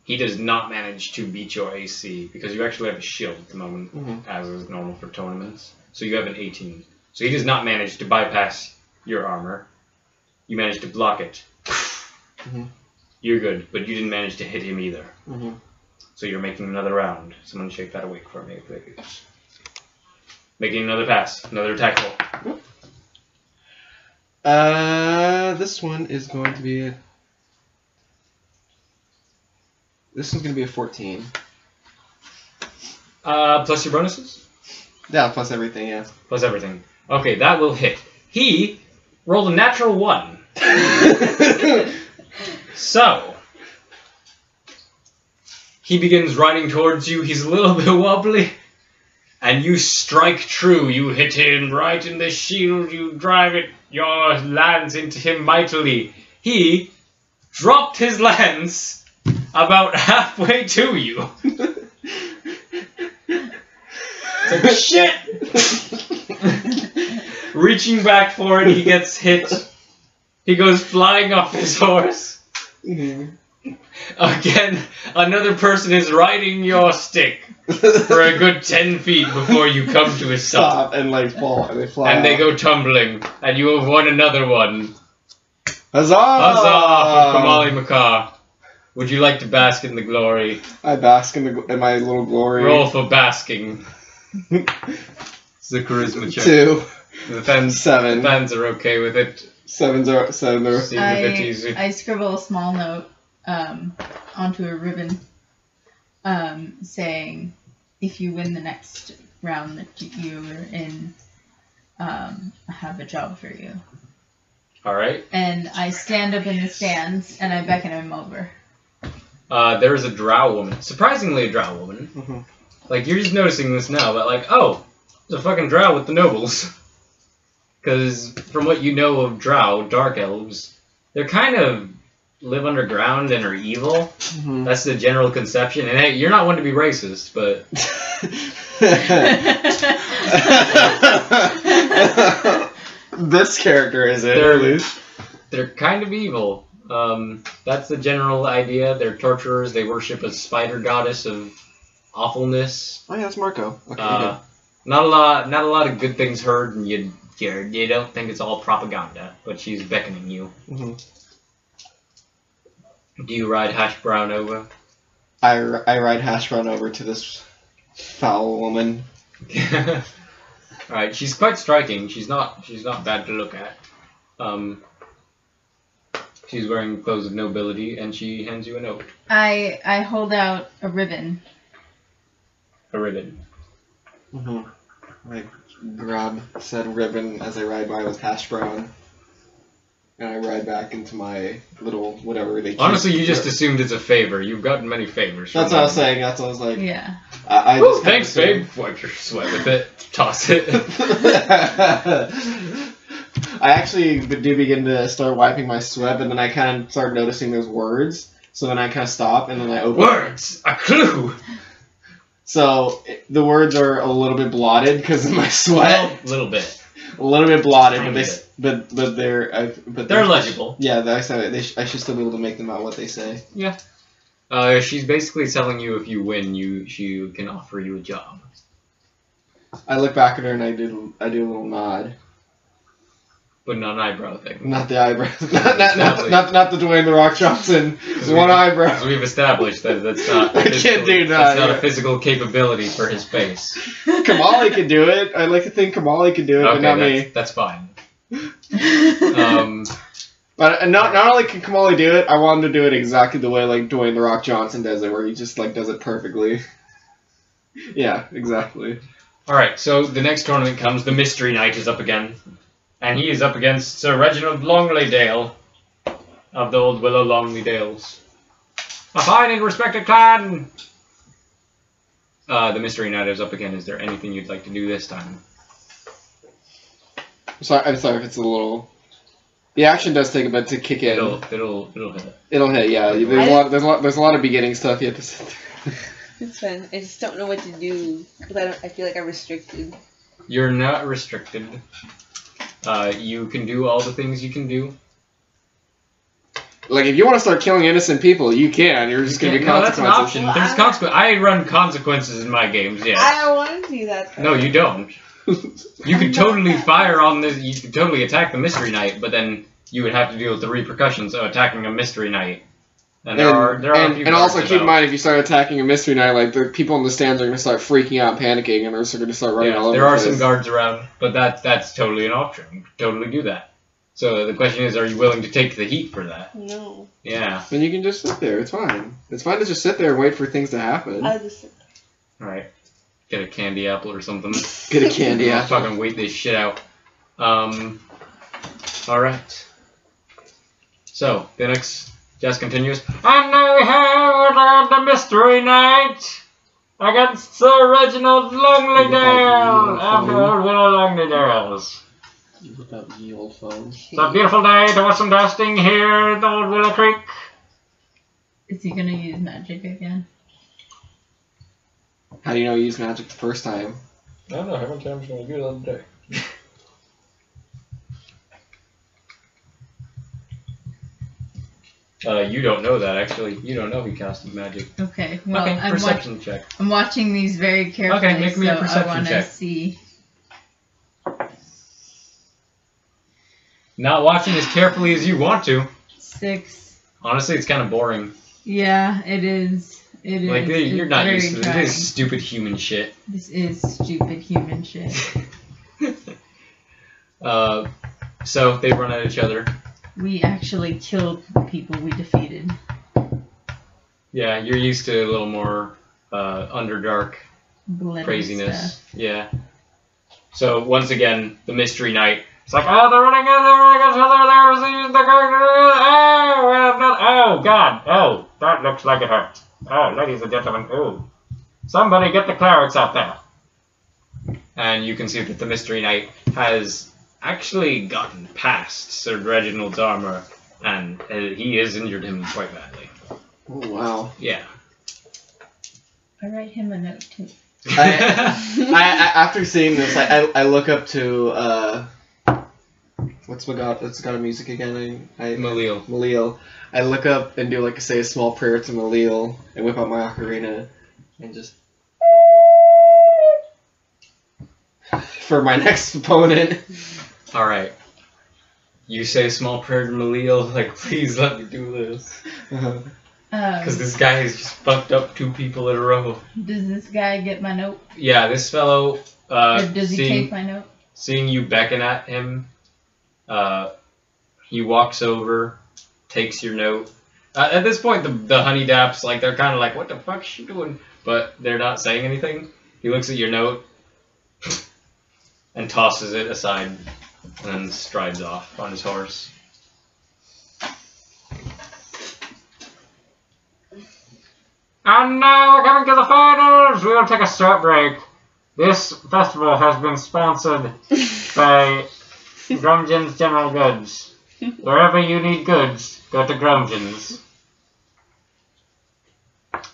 He does not manage to beat your AC, because you actually have a shield at the moment, as is normal for tournaments. So you have an 18. So he does not manage to bypass your armor. You managed to block it. You're good, but you didn't manage to hit him either. So you're making another round. Someone shake that awake for me, please. Making another pass, another attack roll. This one is going to be This one's going to be a 14. Plus your bonuses? Yeah, plus everything, yeah. Plus everything. Okay, that will hit. He rolled a natural 1. So, he begins riding towards you. He's a little bit wobbly. And you strike true. You hit him right in the shield. You drive your lance into him mightily. He dropped his lance about halfway to you. It's like, shit! Reaching back for it, he gets hit. He goes flying off his horse. Mm-hmm. Again, another person is riding your stick for a good 10 feet before you come to a stop. And like fall, and they fly. And they out. go tumbling, and you have won another one. Huzzah! Huzzah for Komoli Macaw. Would you like to bask in the glory? I bask in my little glory. Roll for basking. It's the charisma check. 2. The fans, 7. The fans are okay with it. 7's are. Even if it's easy. I scribble a small note onto a ribbon saying, if you win the next round that you are in, I have a job for you. Alright. And I stand up in the stands and I beckon him over. There is a drow woman. Surprisingly a drow woman. Mm-hmm. Like, you're just noticing this now, but like, oh, there's a fucking drow with the nobles. Because from what you know of drow, dark elves, they're kind of live underground and are evil. Mm-hmm. That's the general conception. And hey, you're not one to be racist, but... This character is it. They're kind of evil. That's the general idea. They're torturers. They worship a spider goddess of awfulness. Oh yeah, that's Marco. Okay. Not a lot of good things heard, and you don't think it's all propaganda. But she's beckoning you. Mm-hmm. Do you ride Hash Brown over? I ride Hash Brown over to this foul woman. Alright, she's quite striking. She's not bad to look at. She's wearing clothes of nobility, and she hands you a note. I hold out a ribbon. A ribbon. Mm-hmm. I grab said ribbon as I ride by with Hash Brown. And I ride back into my little whatever they keep. Honestly, you just assumed it's a favor. You've gotten many favors. That's what I was saying. That's what I was like. Yeah. I Woo, just thanks, babe. Wipe your sweat with it. Toss it. I actually do begin to start wiping my sweat, but then I kind of start noticing those words. So then I kind of stop, and then I open. Words! A clue! So the words are a little bit blotted because of my sweat. Well, a little bit. A little bit blotted, Tiny but they're legible. Yeah, I should still be able to make them out what they say. Yeah. She's basically telling you if you win, she can offer you a job. I look back at her and I do a little nod. But not an eyebrow thing. Not the eyebrows. not the Dwayne The Rock Johnson. One eyebrow. Because we've established that that's not. I can't do that. That's not a physical capability for his face. Komoli can do it. I like to think Komoli can do it, but not me. That's fine. But not only can Komoli do it, I want him to do it exactly the way like Dwayne The Rock Johnson does it, where he just like does it perfectly. Yeah, exactly. All right. So the next tournament comes. The Mystery Knight is up again. And he is up against Sir Reginald Longlydale of the Old Willow Longlydales. A fine and respected clan! The Mystery Knight is up again. Is there anything you'd like to do this time? I'm sorry if it's a little... The action does take a bit to kick in. It'll hit. It'll hit, yeah. There's a lot of beginning stuff you have to sit through. It's fun. I just don't know what to do because I feel like I'm restricted. You're not restricted. You can do all the things you can do. Like, if you want to start killing innocent people, you can. You're just going to be consequences. No, that's an option. There's consequences. I run consequences in my games, yeah. I don't want to do that, though. No, you don't. You could totally fire on this. You could totally attack the Mystery Knight, but then you would have to deal with the repercussions of attacking a Mystery Knight. And and also keep in mind, if you start attacking a Mystery Knight, like the people in the stands are going to start freaking out, panicking, and they're just going to start running all over. There are some guards around, but that's totally an option. You can totally do that. So the question is, are you willing to take the heat for that? No. Yeah. Then you can just sit there. It's fine. It's fine to just sit there and wait for things to happen. I'll just sit there. All right. Get a candy apple or something. Get a candy apple. Fucking wait this shit out. All right. So the next just continues. And they have the Mystery Knight against Sir Reginald Longlydale of the Old Willow Longlydales. Look up ye old phone. It's a beautiful day to watch some jousting here at the Old Willow Creek. Is he gonna use magic again? How do you know he used magic the first time? I don't know how many times I'm going to do that today. You don't know that, actually. You don't know he casted magic. Okay, well, Okay, perception check. I'm watching these very carefully, Okay, make me a so I perception want to check. see. Not watching as carefully as you want to. 6. Honestly, it's kind of boring. Yeah, it is. It is. Like, you're It's not very used to trying. this. This is stupid human shit. This is stupid human shit. So, they run at each other. We actually killed the people we defeated. Yeah, you're used to a little more Underdark Bloody craziness. stuff. Yeah. So, once again, the Mystery Knight. It's like, oh, they're running each other. Oh, God. Oh, that looks like it hurts. Oh, ladies and gentlemen. Ooh. Somebody get the clerics out there. And you can see that the Mystery Knight has actually gotten past Sir Reginald's armor, and he has injured him quite badly. Oh, wow. Yeah. I write him a note too. I after seeing this, I look up to what's got a music again? Malil. Malil. I look up and do like say a small prayer to Malil and whip out my ocarina and just for my next opponent. All right. You say small prayer to Malil, like, please let me do this. Because this guy has just fucked up 2 people in a row. Does this guy get my note? Yeah, this fellow, Or does he take my note? seeing you beckon at him, he walks over, takes your note. At this point, the honey daps, like, they're kind of like, what the fuck is she doing? But they're not saying anything. He looks at your note and tosses it aside and then strides off on his horse. And now we're coming to the finals! We will take a short break. This festival has been sponsored by Grumgin's General Goods. Wherever you need goods, go to Grumgin's.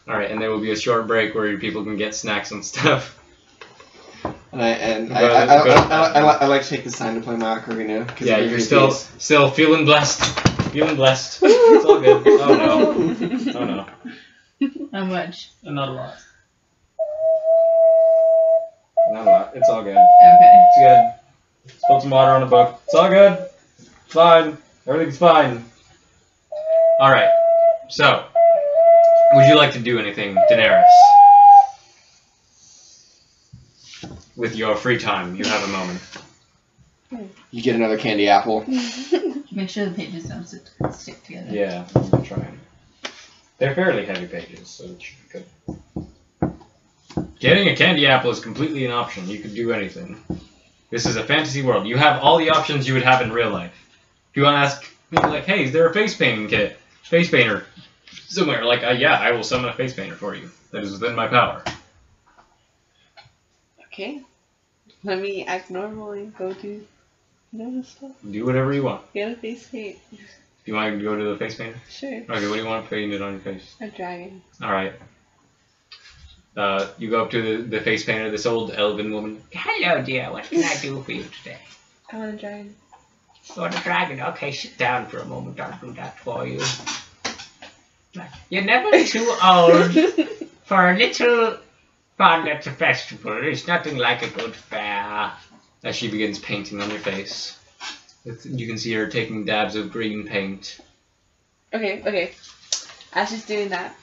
Alright, and there will be a short break where people can get snacks and stuff. And I like to take this time to play my ocarina. Yeah, you're still feeling blessed. Feeling blessed. It's all good. Oh no. Oh no. How much? Not a lot. Not a lot. It's all good. Okay. It's good. Spilled some water on a book. It's all good. It's fine. Everything's fine. Alright. So, would you like to do anything, Daenerys? With your free time, you have a moment. You get another candy apple. Make sure the pages don't stick together. Yeah, I'm trying. They're fairly heavy pages, so it should be good. Getting a candy apple is completely an option. You could do anything. This is a fantasy world. You have all the options you would have in real life. If you want to ask me, like, hey, is there a face painting kit? Face painter somewhere? Like, yeah, I will summon a face painter for you. That is within my power. Okay. Let me act normal and go do normal stuff. Do whatever you want. Get a face paint. Do you want to go to the face painter? Sure. Okay, what do you want painted on your face? A dragon. Alright. You go up to the face painter, this old elven woman. Hello, dear. What can I do for you today? I want a dragon. You want a dragon? Okay, sit down for a moment. I'll do that for you. You're never too old for a little fun at the festival. There's nothing like a good fair. As she begins painting on your face. You can see her taking dabs of green paint. Okay. As she's doing that,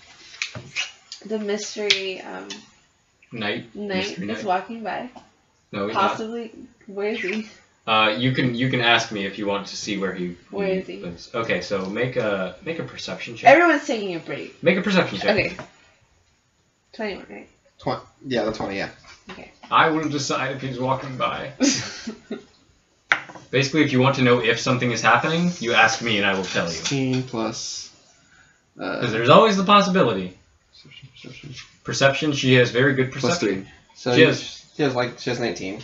the mystery Mystery knight Knight. is walking by. No, he's Possibly. Where is he? not. You can ask me if you want to see where he. Where is he? Lives. Okay, so make a perception check. Everyone's taking a break. Make a perception check. Okay. 21, right? Yeah, the 20, yeah. Okay. I will decide if he's walking by. Basically, if you want to know if something is happening, you ask me and I will tell you. 16 plus. Because there's always the possibility. Perception, she has very good Plus perception. 3. So She she has 19.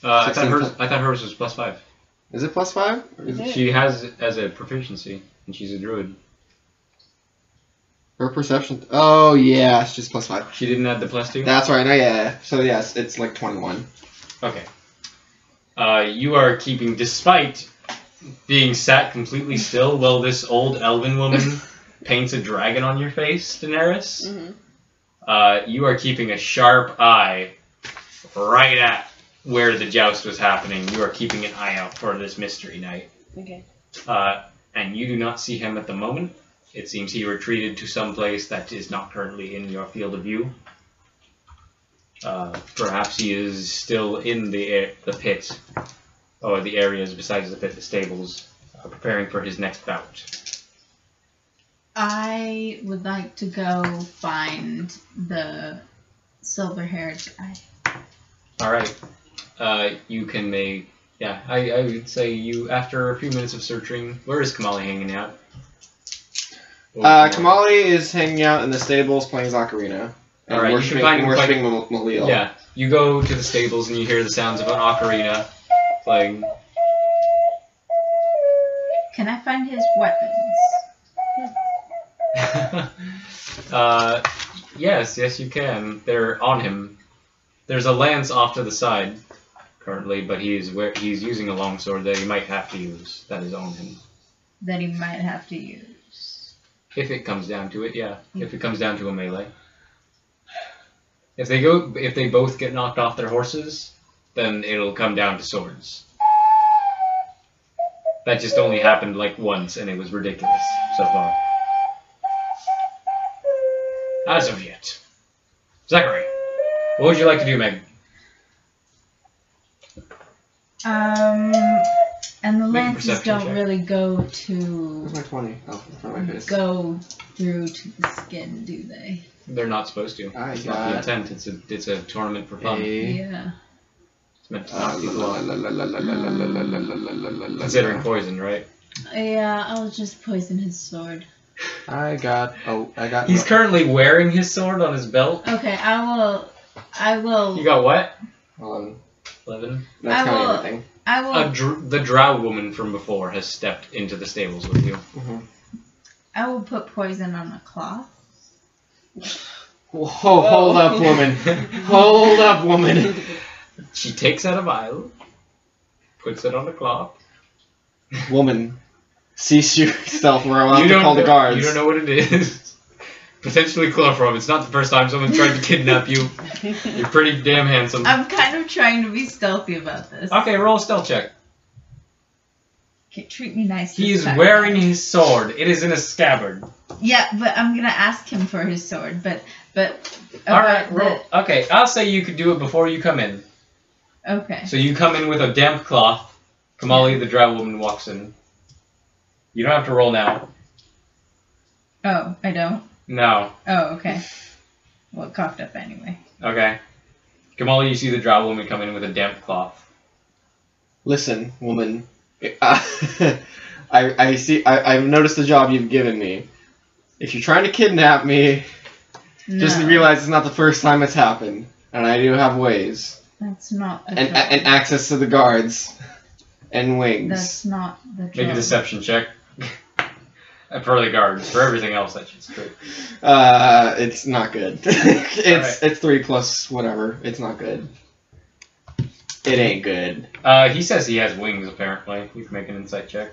I thought hers was plus 5. Is it plus 5? Is it? She has it as a proficiency, and she's a druid. Her perception. Oh yeah, it's just +5. She didn't add the +2? That's right. No, yeah. So yes, it's like 21. Okay. You are keeping, despite being sat completely still while this old elven woman paints a dragon on your face, Daenerys. You are keeping a sharp eye right at where the joust was happening. You are keeping an eye out for this mystery knight. Okay. And you do not see him at the moment. It seems he retreated to some place that is not currently in your field of view. Perhaps he is still in the pit, or the areas besides the pit, the stables, preparing for his next bout. I would like to go find the silver-haired guy. Alright. You can make... Yeah, I would say you, after a few minutes of searching... Where is Komoli hanging out? Komoli is hanging out in the stables playing Ocarina. And Alright, you can find him worshipping Malil. Yeah, you go to the stables and you hear the sounds of an ocarina playing. Can I find his weapons? Yes, you can. They're on him. There's a lance off to the side currently, but he's using a longsword that he might have to use. That is on him. That he might have to use. If it comes down to it, yeah. If it comes down to a melee. If they both get knocked off their horses, then it'll come down to swords. That just only happened like once, and it was ridiculous so far. As of yet. Zachary, what would you like to do, Meg? And the Make a lances perception don't check. really go to... Where's my 20? Oh, in front of my face. Go through to the skin, do they? They're not supposed to. I It's not the got intent. It's a tournament for fun. Yeah. It's meant to knock people off. Considering poison, right? Yeah, I'll just poison his sword. I got. He's currently wearing his sword on his belt. Okay, I will... You got what? 11. 11. That's I counting will- everything. I will... The drow woman from before has stepped into the stables with you. I will put poison on a cloth. Whoa, hold up, woman. Hold up, woman. She takes out a vial, puts it on the cloth. Woman, cease yourself or I'll have to call the guards. You don't know what it is. Potentially chloroform. It's not the first time someone tried to kidnap you. You're pretty damn handsome. I'm kind of trying to be stealthy about this. Okay, roll a stealth check. Okay, treat me nice. He this is time. wearing his sword. It is in a scabbard. Yeah, but I'm gonna ask him for his sword. But. Alright, roll. Okay, I'll say you could do it before you come in. Okay. So you come in with a damp cloth. Komoli, the drow woman, walks in. You don't have to roll now. Oh, I don't. No. Oh, okay. Well, it coughed up anyway. Okay. Komoli, you see the drow woman come in with a damp cloth. Listen, woman. I see. I've noticed the job you've given me. If you're trying to kidnap me, just No, realize it's not the first time it's happened, and I do have ways that's not the and job. access to the guards and wings. That's not the job. Make a deception check. For the guards. For everything else, that shit's true. It's not good. It's 3 plus whatever. It's not good. It ain't good. He says he has wings, apparently. You can make an insight check.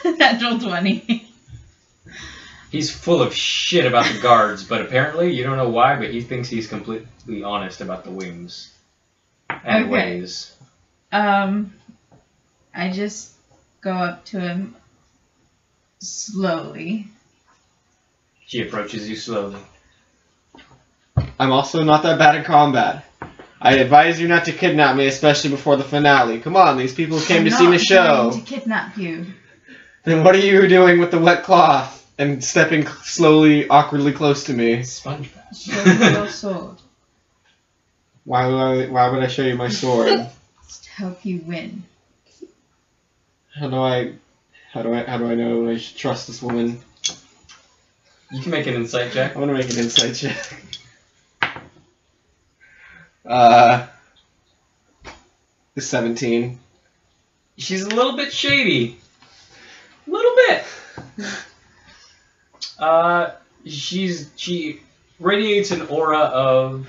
Natural 20. He's full of shit about the guards, but apparently, you don't know why, but he thinks he's completely honest about the wings. And Okay. ways. I just go up to him slowly. She approaches you slowly. I'm also not that bad at combat. I advise you not to kidnap me, especially before the finale. Come on, these people came to see the show. I'm going to kidnap you. Then what are you doing with the wet cloth and stepping slowly, awkwardly close to me? Sponge bath. Show me your sword. Why would I show you my sword? Just to help you win. How do I know I should trust this woman? You can make an insight check. I'm gonna make an insight check. 17. She's a little bit shady. She radiates an aura of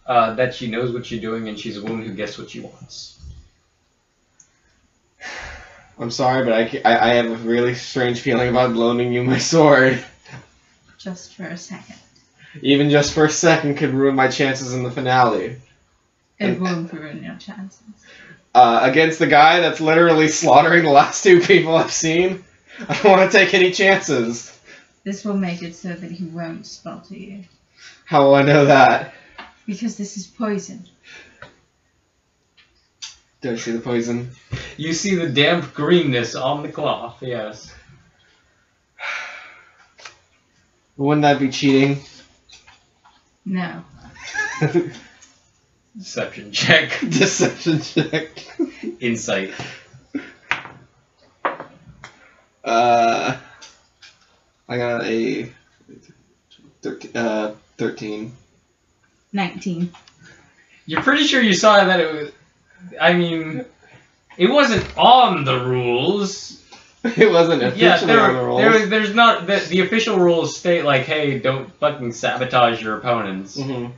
that she knows what you're doing, and she's a woman who gets what she wants. I'm sorry, but I have a really strange feeling about loaning you my sword. Just for a second. Even just for a second could ruin my chances in the finale. It won't ruin your chances. Against the guy that's literally slaughtering the last two people I've seen, I don't want to take any chances. This will make it so that he won't slaughter you. How will I know that? Because this is poison. Do I see the poison? You see the damp greenness on the cloth, yes. Wouldn't that be cheating? No. Deception check. Deception check. Insight. I got a 13. 19. You're pretty sure you saw that it was... I mean, it wasn't on the rules. It wasn't officially on the rules. There's not... The official rules state, like, hey, don't fucking sabotage your opponents. Mm-hmm.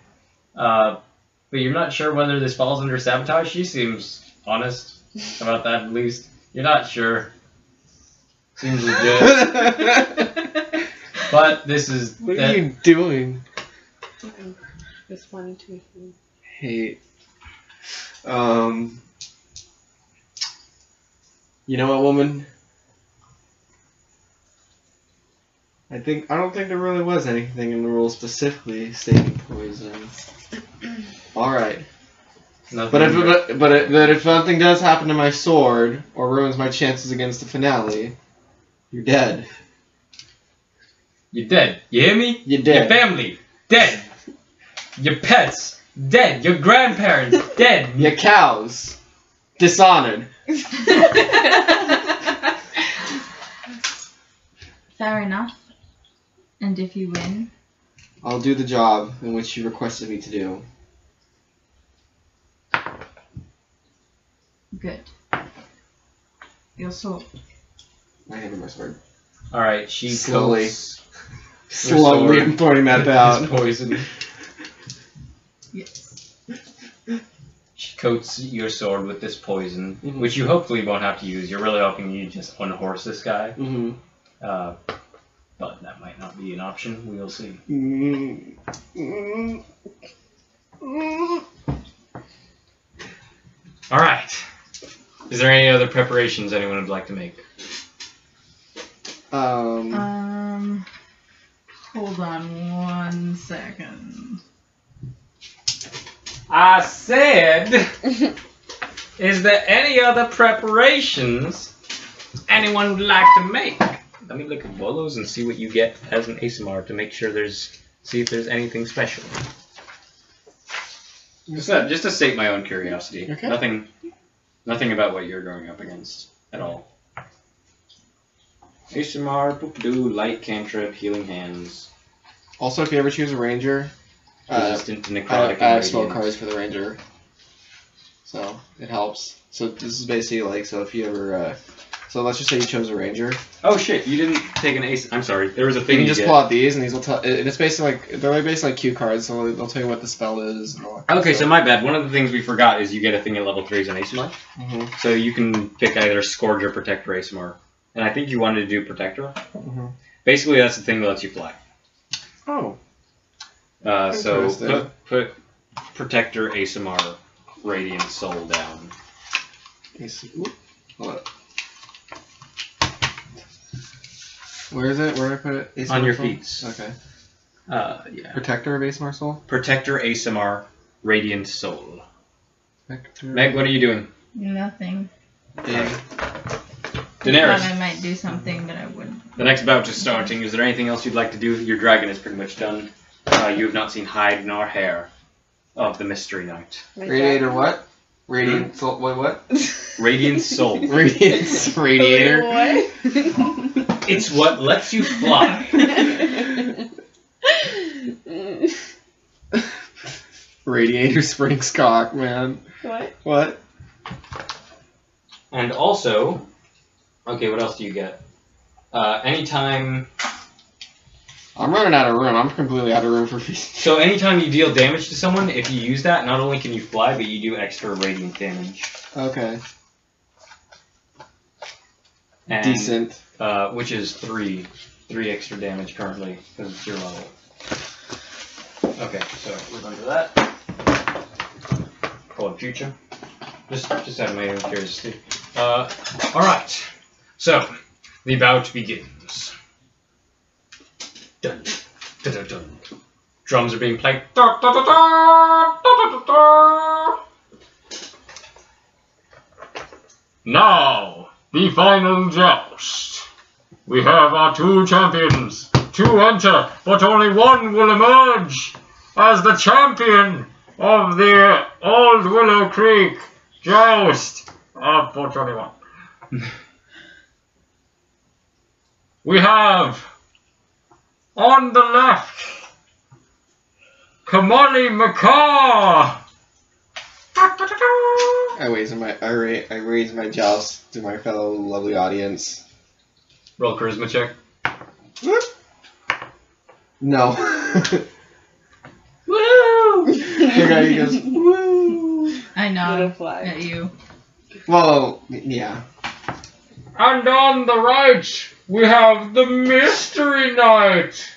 But you're not sure whether this falls under sabotage? She seems honest about that, at least. You're not sure. Seems legit. But this is... What are you doing? Just wanted to make you... Hate. You know what, woman? I don't think there really was anything in the rules specifically stating poison. Alright. But if something does happen to my sword, or ruins my chances against the finale, you're dead. You're dead. You hear me? You're dead. Your family, dead. Your pets, dead. Your grandparents, dead. Your cows, dishonored. Fair enough. And if you win? I'll do the job in which you requested me to do. Good. Your sword. I have my sword. Alright, she Slowly. coats Slowly I'm pointing that out. this poison. Yes. She coats your sword with this poison, Mm-hmm. which you hopefully won't have to use. You're really hoping you just unhorse this guy. Mm-hmm. But that might not be an option. We'll see. Alright. Is there any other preparations anyone would like to make? Hold on 1 second. I said, is there any other preparations anyone would like to make? Let me look at Bolos and see what you get as an ASMR to make sure see if there's anything special. Just to sate my own curiosity. Okay. Nothing about what you're going up against at all. ASMR, boop-a-doo, light cantrip, healing hands. Also, if you ever choose a ranger, Resistant to I necrotic have and spell radiant. cards for the ranger, so it helps. So this is basically like, so if you ever, so let's just say you chose a ranger. Oh shit! You didn't take an ace. I'm sorry. There was a You thing can you just get. pull out these, and these will tell. And it's basically like they're basically like cue cards, so they'll tell you what the spell is. And all that Okay, so my bad. One of the things we forgot is you get a thing at level 3 as an ASMR. Mm-hmm. So you can pick either Scourge or Protector ASMR. And I think you wanted to do Protector. Mm-hmm. Basically, that's the thing that lets you fly. Oh. So Interesting. put Protector ASMR Radiant Soul down. Hold up. Where is it? Where do I put it? ASMR On your soul? feet. Okay. Yeah. Protector of ASMR Soul? Protector ASMR Radiant Soul. Protector. Meg, what are you doing? Nothing. Yeah. I Daenerys. thought I might do something, but I wouldn't. The next bout is starting. Is there anything else you'd like to do? Your dragon is pretty much done. You have not seen hide nor hair of the Mystery Knight. Radiator what? Radiant soul. Wait, what? Radiant Soul. Radiance radiator. What? It's what lets you fly. Radiator springs cock, man. What? What? And also, okay, what else do you get? Anytime. I'm running out of room. I'm completely out of room for feast. So anytime you deal damage to someone, if you use that, not only can you fly, but you do extra radiant damage. Okay. And, Decent. Which is 3 extra damage currently because it's your level. Okay, so we're going to do that. Call it future. Just out of my own curiosity. Alright. So, the bout begins. Dun, dun, dun, dun. Drums are being played. Da, da, da, da, da, da, da. Now, the final joust. We have our 2 champions. 2 enter, but only one will emerge as the champion of the Old Willow Creek Joust of 421. We have on the left Komoli Macaw. I raise my joust to my fellow lovely audience. Roll charisma check. No. Woo! The guy who goes, woo. I know. Little fly. At you. Well, yeah. And on the right, we have the Mystery Knight.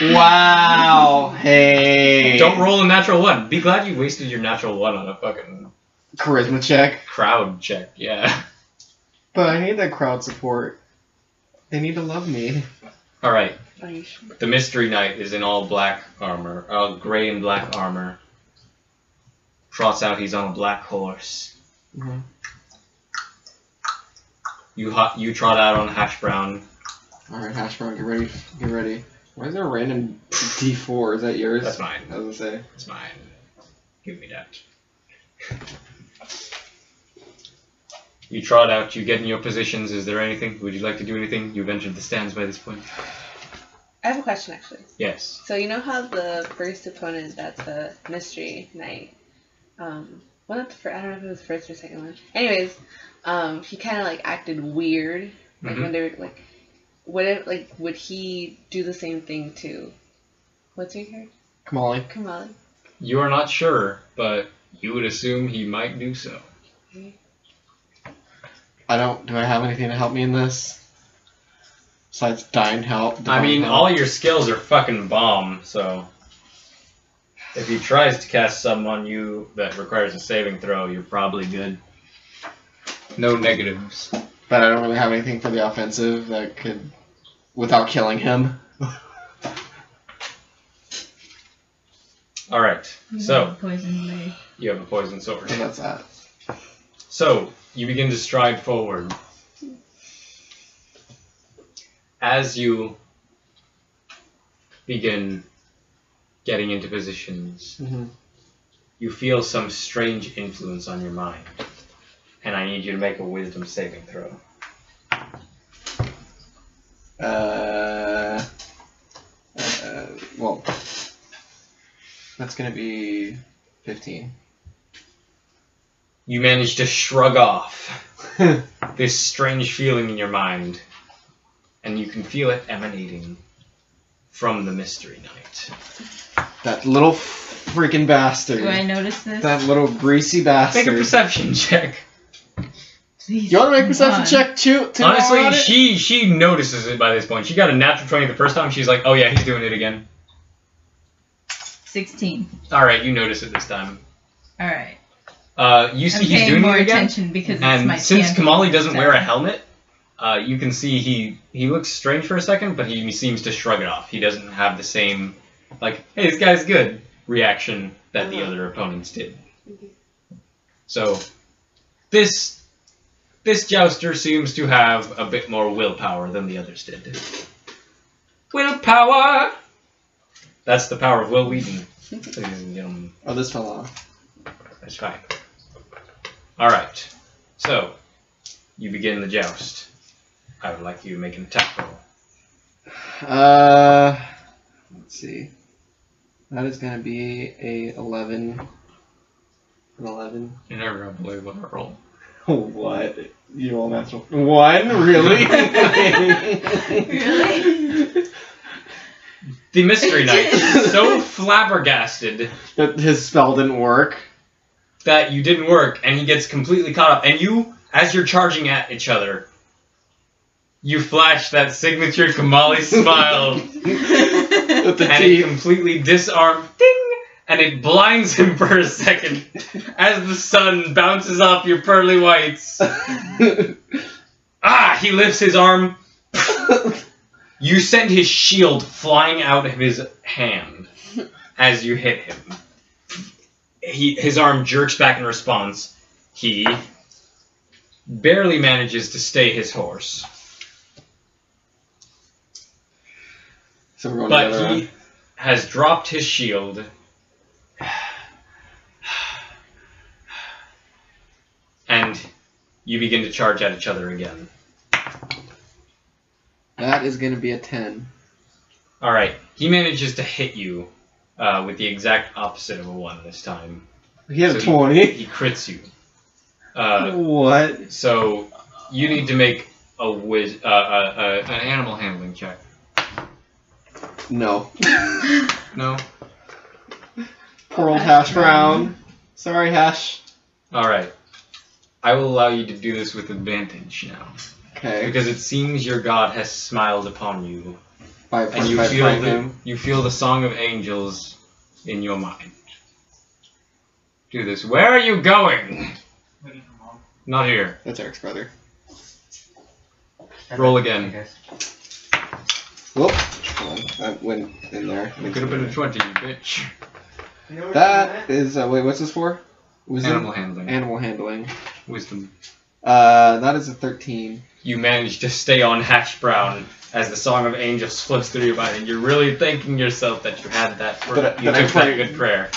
Wow. Hey. Don't roll a natural 1. Be glad you wasted your natural 1 on a fucking Charisma check. crowd check. Yeah. But I need that crowd support. They need to love me. All right. Are you sure? The Mystery Knight is in all black armor, gray and black armor. Trots out. He's on a black horse. Mm-hmm. You trot out on Hash Brown. All right, Hash Brown, get ready. Get ready. Why is there a random D4? Is that yours? That's mine. I was gonna say. It's mine. Give me that. You trot out. You get in your positions. Is there anything? Would you like to do anything? You've entered the stands by this point. I have a question actually. Yes. So you know how the first opponent, that's the Mystery Knight, well, not the first, I don't know if it was the first or second one. Anyways, he kind of like acted weird, like when they were like, would he do the same thing to, what's your character? Komoli. Komoli. You are not sure, but you would assume he might do so. Okay. Do I have anything to help me in this? Besides divine help? I mean, all your skills are fucking bomb, so if he tries to cast something on you that requires a saving throw, you're probably good. No negatives. But I don't really have anything for the offensive that could, without killing him. Alright, so Poison blade. you have a poison sword. So that's that. So, you begin to stride forward. As you begin getting into positions, you feel some strange influence on your mind. And I need you to make a wisdom saving throw. Well, that's gonna be 15. You manage to shrug off this strange feeling in your mind, and you can feel it emanating from the Mystery Knight. That little freaking bastard. Do I notice this? That little greasy bastard. Make a perception check. Please. You want to make a perception check too? Honestly, she notices it by this point. She got a natural 20 the first time. She's like, oh yeah, he's doing it again. 16. Alright, you notice it this time. Alright. You see I'm he's paying doing more it again. attention because it's And my since champion. Komoli doesn't wear a Sorry. helmet, you can see he looks strange for a second, but he seems to shrug it off. He doesn't have the same, like, hey, this guy's good reaction that the other opponents did. So, this jouster seems to have a bit more willpower than the others did. Willpower! That's the power of Will Wheaton. Ladies and gentlemen. Oh, this fell off. That's fine. Alright. So, you begin the joust. I would like you to make an attack roll. Let's see. That is gonna be a 11. An 11. You're never gonna believe what I rolled. What? You all natural. One? Really? Really? The Mystery Knight is so flabbergasted That his spell didn't work. that you didn't work, and he gets completely caught up. And you, as you're charging at each other, you flash that signature Komoli smile, With the and it teeth. completely disarms, ding, and it blinds him for a second as the sun bounces off your pearly whites. Ah! He lifts his arm. You send his shield flying out of his hand as you hit him. His arm jerks back in response. He barely manages to stay his horse. So we're going But together, he has dropped his shield. And you begin to charge at each other again. That is going to be a 10. Alright, he manages to hit you with the exact opposite of a 1 this time. He had a So 20. He crits you. What? So you need to make an animal handling check. No. No? Poor old Hash Brown. Sorry, Hash. Alright. I will allow you to do this with advantage now. Okay. Because it seems your god has smiled upon you. And Him. you feel the song of angels in your mind. Do this. Where are you going? Not here. That's Eric's brother. Roll again. Whoop. Hold on. That went in there. It could have been a 20, you bitch. That is, wait, what's this for? Wisdom? Animal handling. Animal handling. Wisdom. That is a 13. You manage to stay on Hash Brown as the song of angels flows through your mind, and you're really thanking yourself that you had that That I took that prayed. good prayer.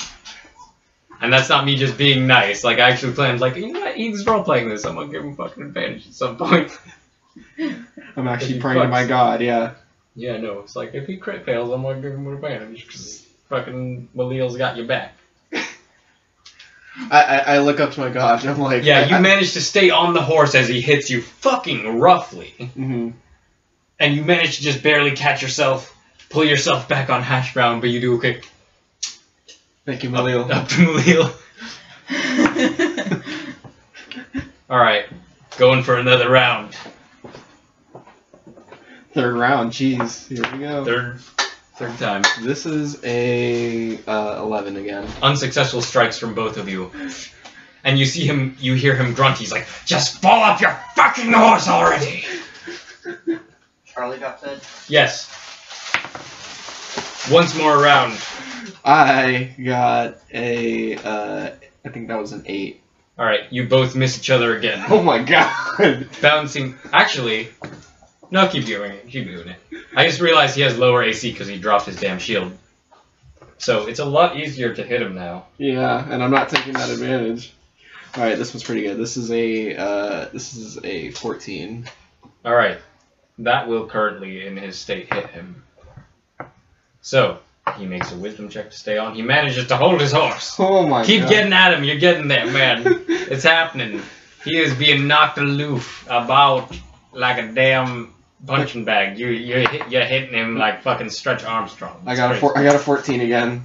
And that's not me just being nice. Like, I actually planned, like, you know what, he's role-playing this, I'm gonna give him fucking advantage at some point. I'm actually If he praying to fucks. my god, yeah. Yeah, no, it's like, if he crit fails, I'm gonna give him an advantage, because fucking Malil's got your back. I look up to my god and I'm like... Yeah, you manage to stay on the horse as he hits you fucking roughly. Mm-hmm. And you manage to just barely catch yourself, pull yourself back on Hash Brown, but you do a quick Thank you, Malil. up to Malil. Alright, going for another round. Third round, jeez. Here we go. Third time. This is a 11 again. Unsuccessful strikes from both of you. And you hear him grunt, he's like, just fall off your fucking horse already! Charlie got fed. Yes. Once more around. I got a, I think that was an 8. Alright, you both miss each other again. Oh my god! Bouncing. Actually, no, keep doing it. Keep doing it. I just realized he has lower AC because he dropped his damn shield. So it's a lot easier to hit him now. Yeah, and I'm not taking that advantage. Alright, this one's pretty good. This is a 14. Alright. That will currently, in his state, hit him. So, he makes a wisdom check to stay on. He manages to hold his horse. Oh my Keep god. getting at him. You're getting there, man. It's happening. He is being knocked aloof about like a damn punching bag. You're hitting him like fucking Stretch Armstrong. I got a 14 again.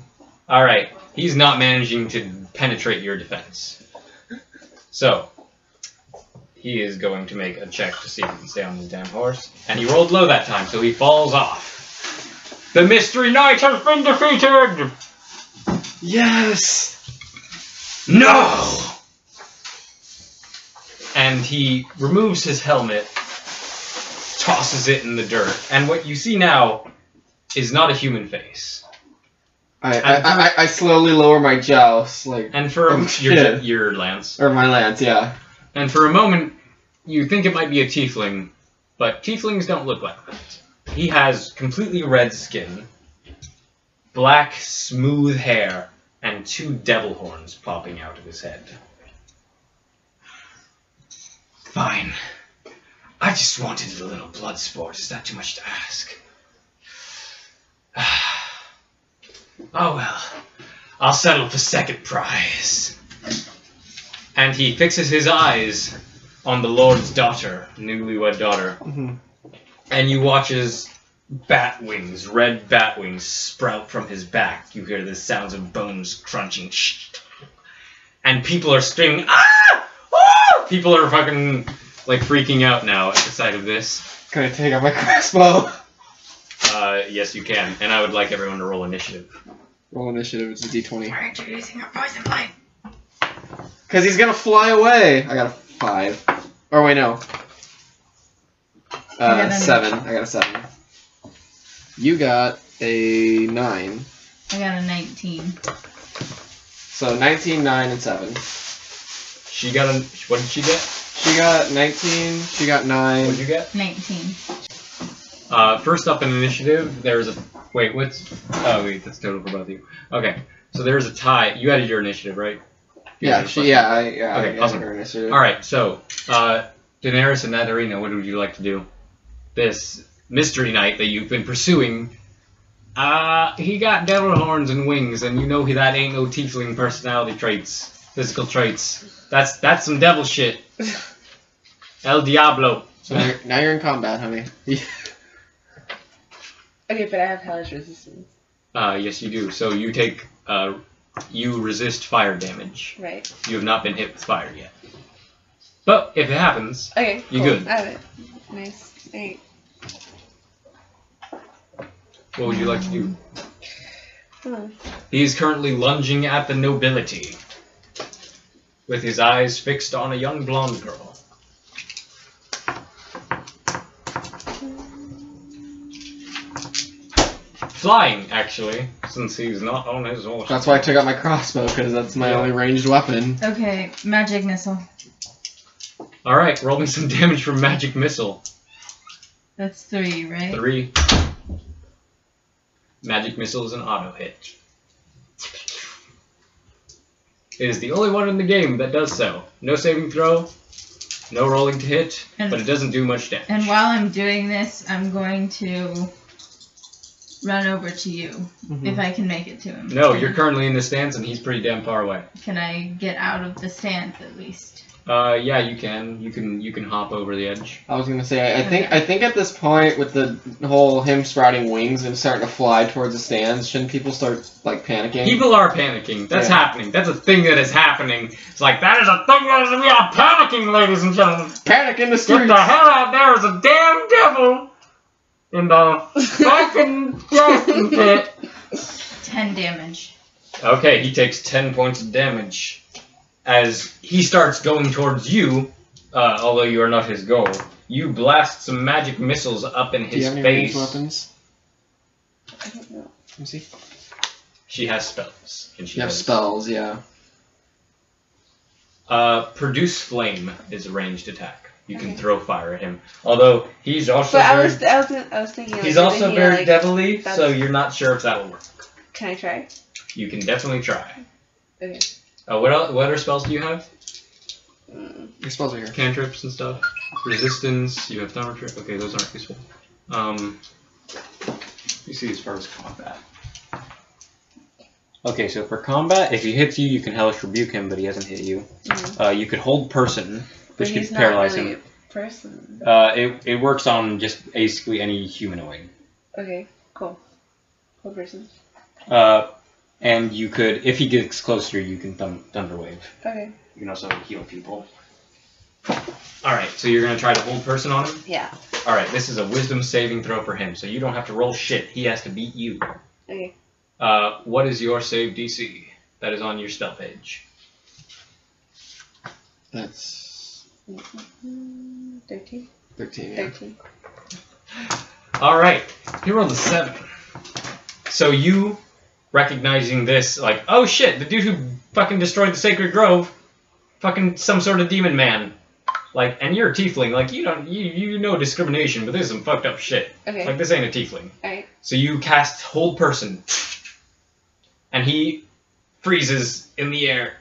Alright, he's not managing to penetrate your defense. So, he is going to make a check to see if he can stay on his damn horse. And he rolled low that time, so he falls off. The Mystery Knight has been defeated! Yes! No! And he removes his helmet, tosses it in the dirt, and what you see now is not a human face. I slowly lower my joust, like, And for your lance. or my lance, yeah. And for a moment, you think it might be a tiefling, but tieflings don't look like that. He has completely red skin, black, smooth hair, and 2 devil horns popping out of his head. Fine. I just wanted a little blood sport. Is that too much to ask? Oh well. I'll settle for second prize. And he fixes his eyes on the Lord's daughter, newlywed daughter. Mm-hmm. And you watch as bat wings, red bat wings, sprout from his back. You hear the sounds of bones crunching. And people are screaming, ah! Ah! People are fucking, like, freaking out now at the sight of this. Can I take out my crossbow? Yes, you can. And I would like everyone to roll initiative. Roll initiative, it's a d20. We're introducing our poison blade. Because he's gonna fly away! I got a 5. Or wait, no. 7. I got a 7. You got a 9. I got a 19. So 19, 9, and 7. She got a... What did she get? She got 19, she got 9. What did you get? 19. First up in initiative, there's a... Wait, what's... Oh, wait, that's total for both of you. Okay, so there's a tie. You added your initiative, right? Yeah, Okay, I awesome. her initiative. Alright, so, Daenerys and Nadarina, what would you like to do? This mystery knight that you've been pursuing, he got devil horns and wings, and you know that ain't no tiefling personality traits, physical traits. That's some devil shit. El Diablo. So now you're in combat, honey. Okay, but I have hellish resistance. Yes, you do. So you take, you resist fire damage. Right. You have not been hit with fire yet. But if it happens, Okay, you cool. good. I have it. Nice. Alright. What would you like to do? Oh. He is currently lunging at the nobility, with his eyes fixed on a young blonde girl. Flying, actually, since he's not on his horse. That's why I took out my crossbow, because that's my only ranged weapon. Okay, magic missile. Alright, roll me some damage from magic missile. That's 3, right? 3. Magic missile is an auto hit. It is the only one in the game that does so. No saving throw, no rolling to hit, but it doesn't do much damage. And while I'm doing this, I'm going to run over to you, if I can make it to him. No, you're currently in the stance and he's pretty damn far away. Can I get out of the stance at least? Yeah, you can. You can hop over the edge. I was gonna say, I think at this point, with the whole him sprouting wings and starting to fly towards the stands, shouldn't people start like panicking? People are panicking. That's happening. That's a thing that is happening. It's like, that is a thing that is, we are panicking, ladies and gentlemen. Panic in the streets! Get the hell out, there is a damn devil in the fucking Jousting pit. 10 damage. Okay, he takes 10 points of damage. As he starts going towards you, although you are not his goal, you blast some magic missiles up in his Do you have any face. ranged weapons? I don't know. Let me see. She has spells. And she You have has spells, yeah. Produce Flame is a ranged attack. You can Okay. throw fire at him. Although he's also But very, I was thinking. he's like, also thinking, very like, devilly, so that's- you're not sure if that'll work. Can I try? You can definitely try. Okay. What other spells do you have? Your spells are here. Cantrips and stuff. Resistance. You have Thaumaturgy. Okay, those aren't useful. You see as far as combat. Okay, so for combat, if he hits you, you can Hellish Rebuke him, but he hasn't hit you. You could Hold Person, But which he's could not paralyze really him. a person. It works on just basically any humanoid. Okay. Cool. Cool person. And you could, if he gets closer, you can Thunder Wave. Okay. You can also heal people. Alright, so you're going to try to Hold Person on him? Yeah. Alright, this is a Wisdom saving throw for him, so you don't have to roll shit. He has to beat you. Okay. What is your save DC? That is on your spell page. That's 13. 13, yeah. 13. Alright, he rolled a 7. So you, recognizing this, like, oh shit, the dude who fucking destroyed the Sacred Grove, fucking some sort of demon man. Like, and you're a tiefling, like, you know discrimination, but this is some fucked up shit. Okay. Like, this ain't a tiefling. Alright. So you cast Hold Person, and he freezes in the air,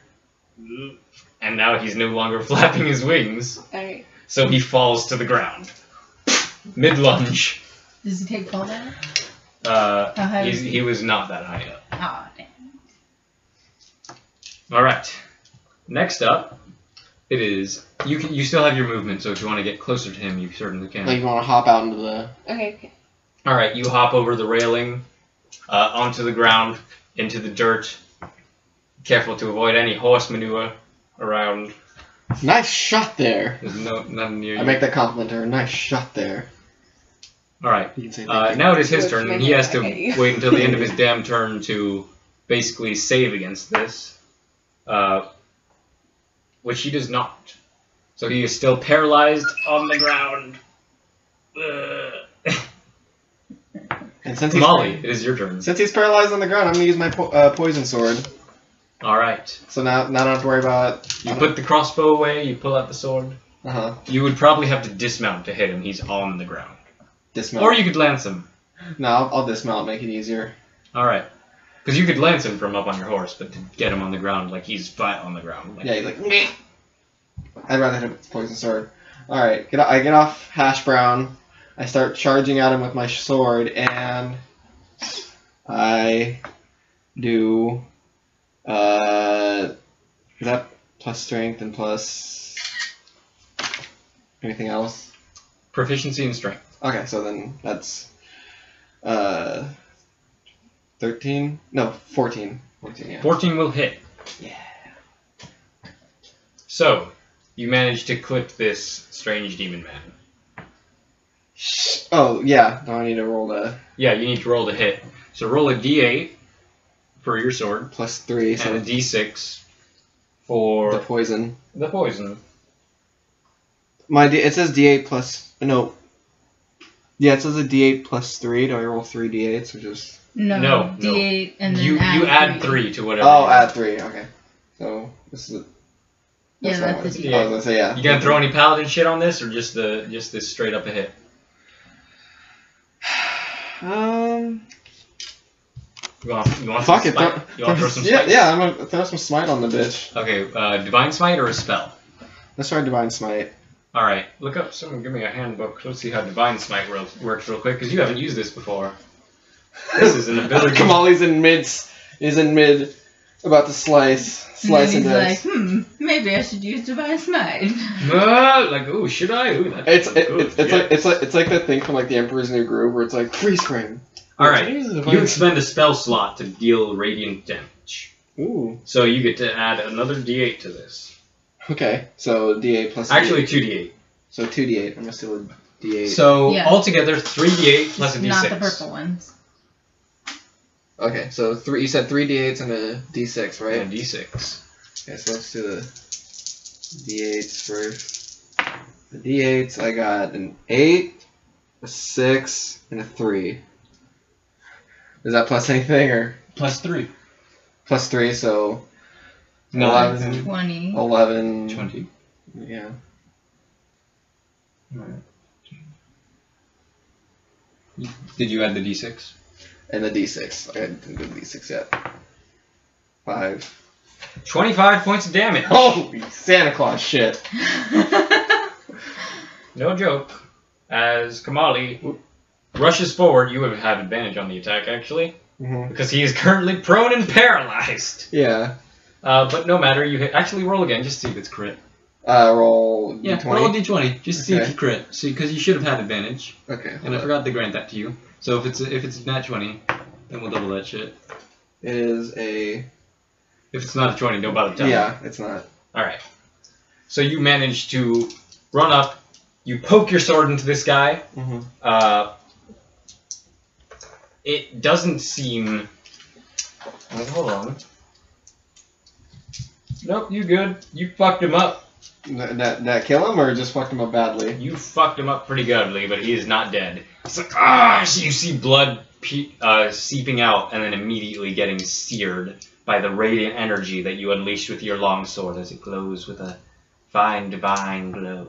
and now he's no longer flapping his wings, Alright. so he falls to the ground. Mid-lunge. Does he take fall damage? How high is He was not that high up. Aw, damn. Alright. Next up, it is You still have your movement, so if you want to get closer to him, you certainly can. Like you want to hop out into the. Okay. All right, you hop over the railing, onto the ground, into the dirt. Careful to avoid any horse manure around. Nice shot there. There's none near you. I make that compliment to her. Nice shot there. All right. You can say thank you. Now it is his Which turn, and meant he has I to hate you. wait until the end of his damn turn to basically save against this, which he does not. So he is still paralyzed on the ground. And since Komoli, it is your turn. Since he's paralyzed on the ground, I'm gonna use my poison sword. All right. So now I don't have to worry about. You put the crossbow away. You pull out the sword. You would probably have to dismount to hit him. He's on the ground. Dismount. Or you could lance him. No, I'll dismount. Make it easier. All right. Because you could lance him from up on your horse, but to get him on the ground, like he's flat on the ground. Like, Yeah, he's like. Meh. I'd rather hit him with poison sword. All right, I get off Hash Brown. I start charging at him with my sword, and I do. Is that plus strength and plus anything else? proficiency in strength. Okay, so then that's 13? No, 14. 14, yeah. 14 will hit. Yeah. So, you manage to clip this strange demon man. Oh, yeah. Now I need to roll the Yeah, you need to roll to hit. So roll a d8 for your sword, plus 3, so and a d6 for the poison. the poison. It says D8 plus no. Yeah, it says a D8 plus 3. Do I roll 3 D8s or just? No, D8 and then You add 3. 3 to whatever. Oh, add 3. Okay. So this is. Yeah, not that's what a it is. I was gonna say yeah. You gonna throw any paladin shit on this, or just this straight up a hit? You want Fuck some it. smite? You want to throw some smite? Yeah. I'm gonna throw some smite on the bitch. Okay, divine smite or a spell? Let's try divine smite. All right, look up. Someone give me a handbook. Let's see how divine smite works real quick, because you haven't used this before. This is an ability. Komali's in mid. Is in mid. About to slice And then and he's dice. like, maybe I should use Divine Smite. Like, ooh, should I? Ooh, that's good. It's like that thing from like the Emperor's New Groove where it's like freeze frame. All right, you expend a spell slot to deal radiant damage. Ooh. So you get to add another d8 to this. Okay, so D8 plus. Actually, 2d8. So 2D8. I'm gonna steal a D8. So Yeah. altogether, 3d8 plus a d6. Not the purple ones. Okay, so three. You said 3 D8s and a D6, right? And a d6. Okay, so let's do the D8s first. The D8s, I got an 8, a 6, and a 3. Is that plus anything or Plus 3. plus 3? So 9. 11, 20. 11, 20. Yeah. Did you add the d6? And the D6. I didn't do the D6 yet. 5. 25 points of damage. Holy Santa Claus shit. No joke. As Komoli rushes forward, you have had advantage on the attack, actually, Mm-hmm. because he is currently prone and paralyzed. Yeah. But no matter, you actually roll again just to see if it's crit. Roll Yeah, D20. roll a d20 just to see if Okay. you crit. See, because you should have had advantage, Okay. and I forgot to grant that to you. So if it's nat 20, then we'll double that shit. It is a. If it's not a 20, don't bother telling me. Yeah, it's not. Alright. So you manage to run up, you poke your sword into this guy. Mm-hmm. It doesn't seem... Hold on. Nope, you good. You fucked him up. That kill him or just fucked him up badly? You fucked him up pretty godly, but he is not dead. It's like, ah! So you see blood seeping out and then immediately getting seared by the radiant energy that you unleashed with your long sword as it glows with a fine divine glow.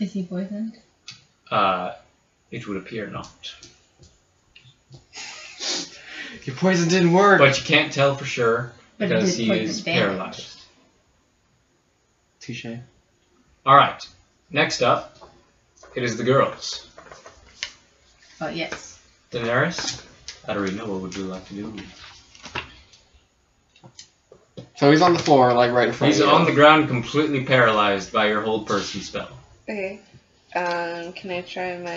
Is he poisoned? It would appear not. Your poison didn't work. But you can't tell for sure But it because did he poison is damage. paralyzed. Touche. Alright, next up, it is the girls. Oh, yes. Daenerys, Adarina, what would you like to do? So he's on the floor, like right in front He's of you. on the ground, completely paralyzed by your hold person spell. Okay. Can I try my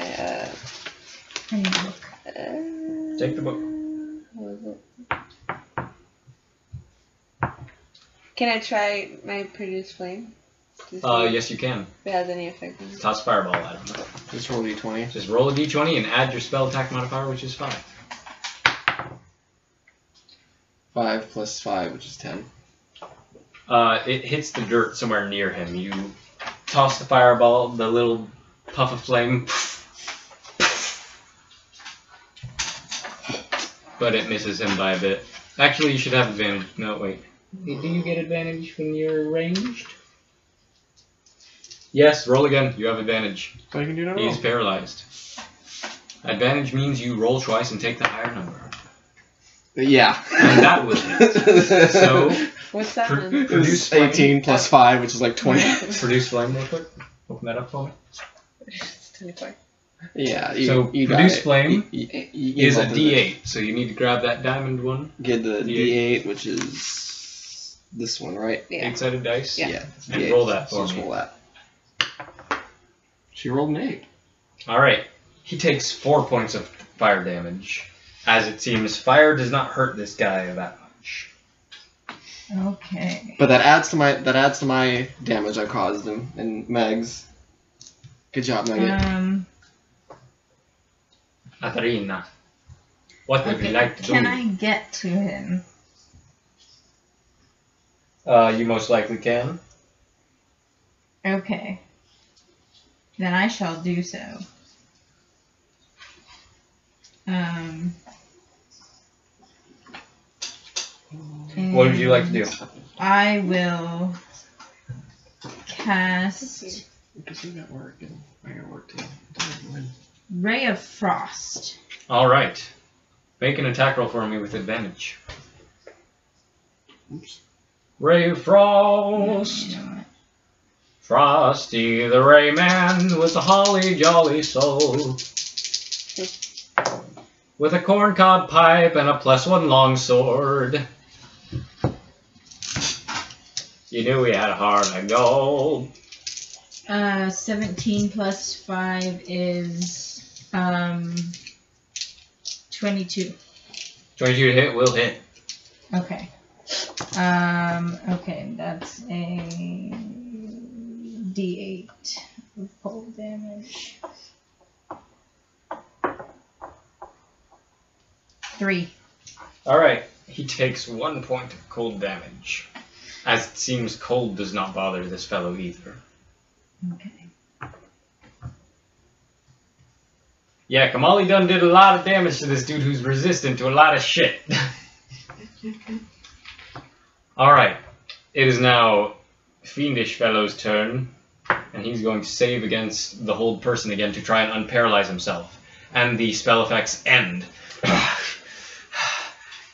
I need a book. Take the book. What was it? Can I try my produce flame? To see Yes, you can. if it has any effect on me? Toss fireball at him. Just roll d20. Just roll a d20 and add your spell attack modifier, which is 5. 5 plus 5, which is 10. It hits the dirt somewhere near him. You toss the fireball, the little puff of flame, but it misses him by a bit. Actually, you should have advantage. No, wait. Do you get advantage when you're ranged? Yes, roll again. You have advantage. So you can do that. He's paralyzed. Advantage means you roll twice and take the higher number. Yeah. And that was it. So, What's that one? produce It's 18 plus 5, which is like 20. Produce flame real quick. Open that up for me. It's 24. Yeah. So, you got produce it. flame You is a multiple it. D8, so you need to grab that diamond one. Get the D8. D8, which is this one, right? Yeah. 8-sided dice. Yeah. And D8. roll that for Just me. roll that. She rolled an 8. Alright. He takes 4 points of fire damage. As it seems, fire does not hurt this guy that much. Okay. But that adds to my damage I caused him and Meg's. Good job, Megan. Atarina, what would you Okay, like to do? can I get to him? You most likely can. Okay. Then I shall do so. What would you like to do? I will cast Because you got work and I got work too. Win. Ray of Frost. Alright. Make an attack roll for me with advantage. Oops. Ray of Frost! You know what? Frosty the Rayman with a holly jolly soul. With a corncob pipe and a +1 longsword. You knew we had a heart of gold. 17 plus 5 is 22. 22 to hit will hit. Okay. Okay, that's a D8 of cold damage. 3. Alright, he takes 1 point of cold damage. As it seems, cold does not bother this fellow either. Okay. Yeah, Komoli done did a lot of damage to this dude who's resistant to a lot of shit. Alright, it is now Fiendish Fellow's turn, and he's going to save against the hold person again to try and unparalyze himself. And the spell effects end.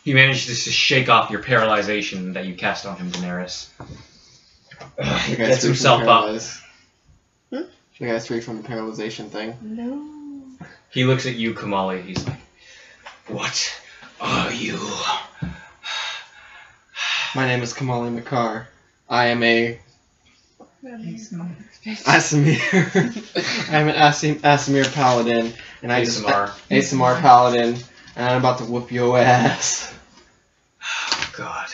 He manages to shake off your paralyzation that you cast on him, Daenerys. He gets himself up. The guy's free from the paralyzation thing. No. He looks at you, Komoli. He's like, "What are you?" My name is Komoli Makar. I am a ASMR. Asimir. I'm an Asimir paladin, and I ASMR. just ASMR paladin, and I'm about to whoop your ass. Oh, God.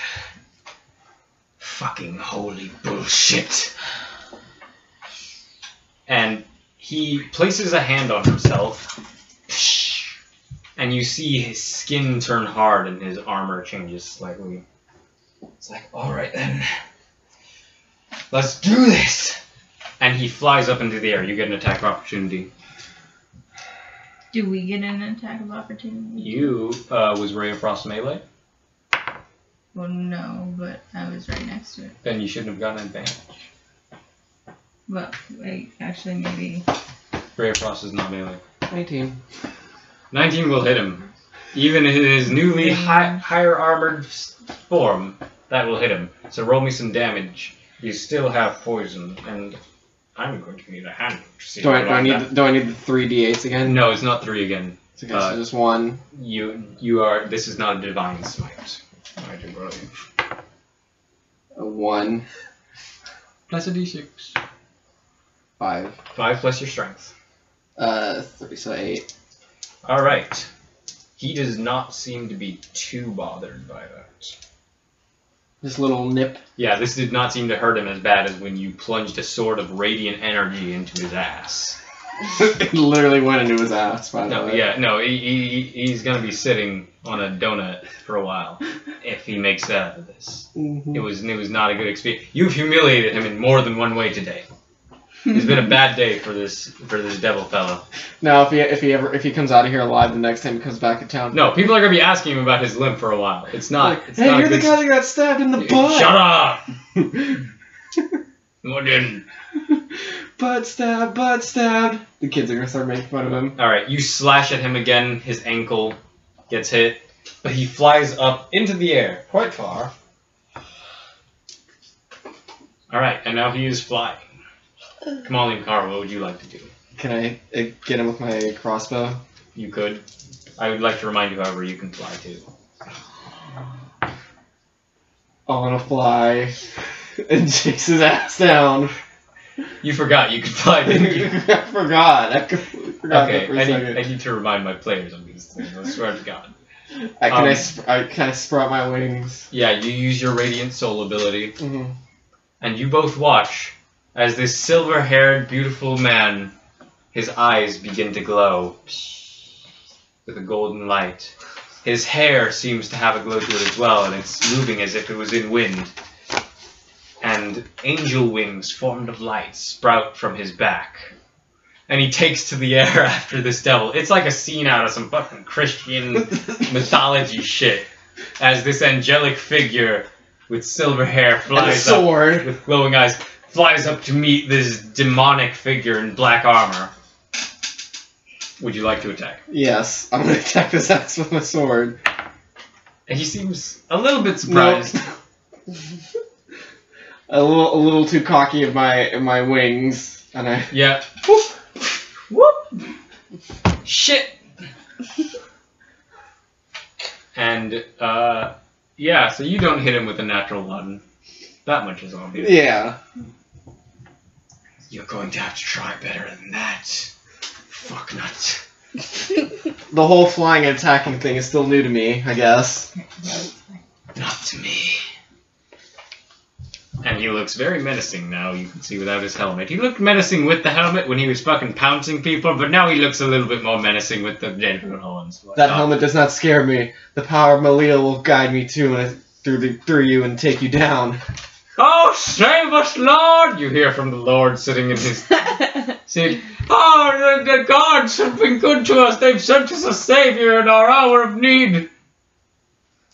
Fucking holy bullshit. And he places a hand on himself, and you see his skin turn hard and his armor changes slightly. It's like, alright then. Let's do this! And he flies up into the air. You get an attack of opportunity. Do we get an attack of opportunity? You, was Ray of Frost melee? Well, no, but I was right next to it. Then you shouldn't have gotten advantage. Well, wait, actually, maybe. Ray of Frost is not melee. 19. 19 will hit him. Even in his newly higher armored form, that will hit him. So roll me some damage. You still have poison, and I'm going to need a hand to see. Do I need the 3 d8s again? No, it's not 3 again. So just 1. You are. This is not a divine smite. I do believe. 1. Plus a d6. 5. 5 plus your strength. 3, so 8. Alright. He does not seem to be too bothered by that. This little nip. Yeah, this did not seem to hurt him as bad as when you plunged a sword of radiant energy into his ass. It literally went into his ass, by the way. Yeah, no, he's gonna be sitting on a donut for a while if he makes it out of this. Mm-hmm. It was not a good experience. You've humiliated him in more than one way today. It's been a bad day for this devil fellow. Now, if he comes out of here alive the next time he comes back to town. No, people are gonna be asking him about his limp for a while. It's not. Like, It's hey, not you're a the good... guy that got stabbed in the butt. Shut up! What didn't? Butt stab, butt stab. The kids are gonna start making fun of him. All right, you slash at him again. His ankle gets hit, but he flies up into the air, quite far. All right, and now he is flying. Komoli and Kara, what would you like to do? Can I get him with my crossbow? You could. I would like to remind you, however, you can fly too. I wanna fly and chase his ass down. You forgot you could fly, didn't you? I forgot. I completely forgot that for a second. I need to remind my players of these things. I swear to God. Can I sprout my wings? Yeah, you use your Radiant Soul ability, Mm-hmm. and you both watch as this silver-haired, beautiful man, his eyes begin to glow with a golden light. His hair seems to have a glow to it as well, and it's moving as if it was in wind. And angel wings formed of light sprout from his back. And he takes to the air after this devil. It's like a scene out of some fucking Christian mythology shit. As this angelic figure with silver hair flies and a sword up with glowing eyes, flies up to meet this demonic figure in black armor. Would you like to attack? Yes, I'm gonna attack this ass with my sword. And he seems a little bit surprised. Nope. a little too cocky of my wings, and I. Yeah. Whoop. Whoop. Shit. And yeah. So you don't hit him with a natural 1. That much is obvious. Yeah. You're going to have to try better than that. Fuck nuts. The whole flying and attacking thing is still new to me, I guess. Not to me. And he looks very menacing now, you can see, without his helmet. He looked menacing with the helmet when he was fucking pouncing people, but now he looks a little bit more menacing with the genuine horns. That helmet does not scare me. The power of Malil will guide me through you and take you down. Oh, save us, Lord! You hear from the Lord sitting in his seat. Oh, the gods have been good to us. They've sent us a savior in our hour of need.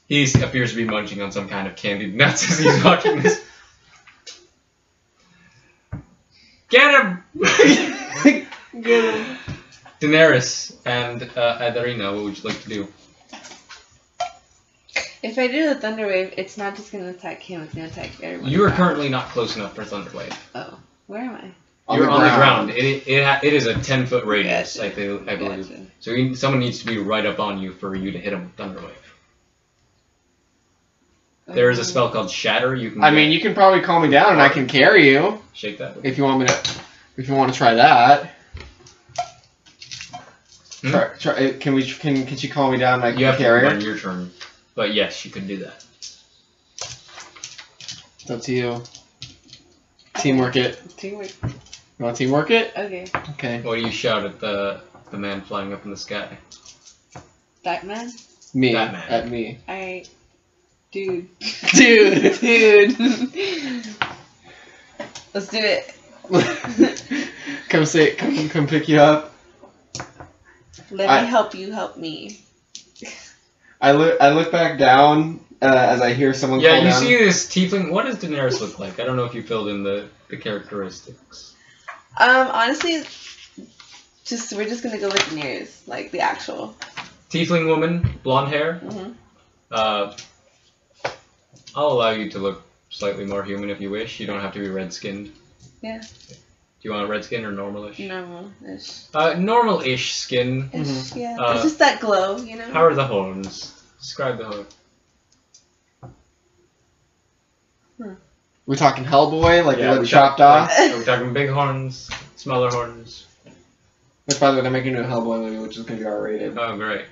He appears to be munching on some kind of candied nuts as he's watching this. Get him! Get him. Daenerys and Adarina, what would you like to do? If I do the Thunder Wave, it's not just going to attack him, it's going to attack everyone. You are currently not close enough for Thunder Wave. Oh, where am I? You're on the ground. It is a 10-foot radius, Gotcha. I believe. Gotcha. So someone needs to be right up on you for you to hit him with Thunder Wave. There is a spell called Shatter. You can. I mean, you can probably calm me down and I can carry you. Shake that. If you want me to, if you want to try that. Try, can she calm me down and I can You have to carry her? run your turn. But yes, you can do that. It's up to you. Teamwork it. Teamwork. You want to teamwork it? Okay. Okay. What do you shout at the man flying up in the sky? Batman? Me. Batman. At me. Alright. Dude. Dude. Let's do it. Come pick you up. Let me help you help me. I look back down as I hear someone call Yeah, you down. see this tiefling. What does Daenerys look like? I don't know if you filled in the characteristics. Honestly, we're just gonna go with Daenerys, like the actual. Tiefling woman, blonde hair. Mm-hmm. I'll allow you to look slightly more human if you wish. You don't have to be red-skinned. Yeah. Do you want red skin or normal-ish? Normal-ish. Normal-ish skin. Ish, yeah. Uh, it's just that glow, you know? How are the horns? Describe the horn. We're talking Hellboy, like Yeah, the we chopped talk- off. Are we talking big horns, smaller horns? Which, by the way, they're making a new Hellboy movie, which is gonna be R-rated. Oh, great.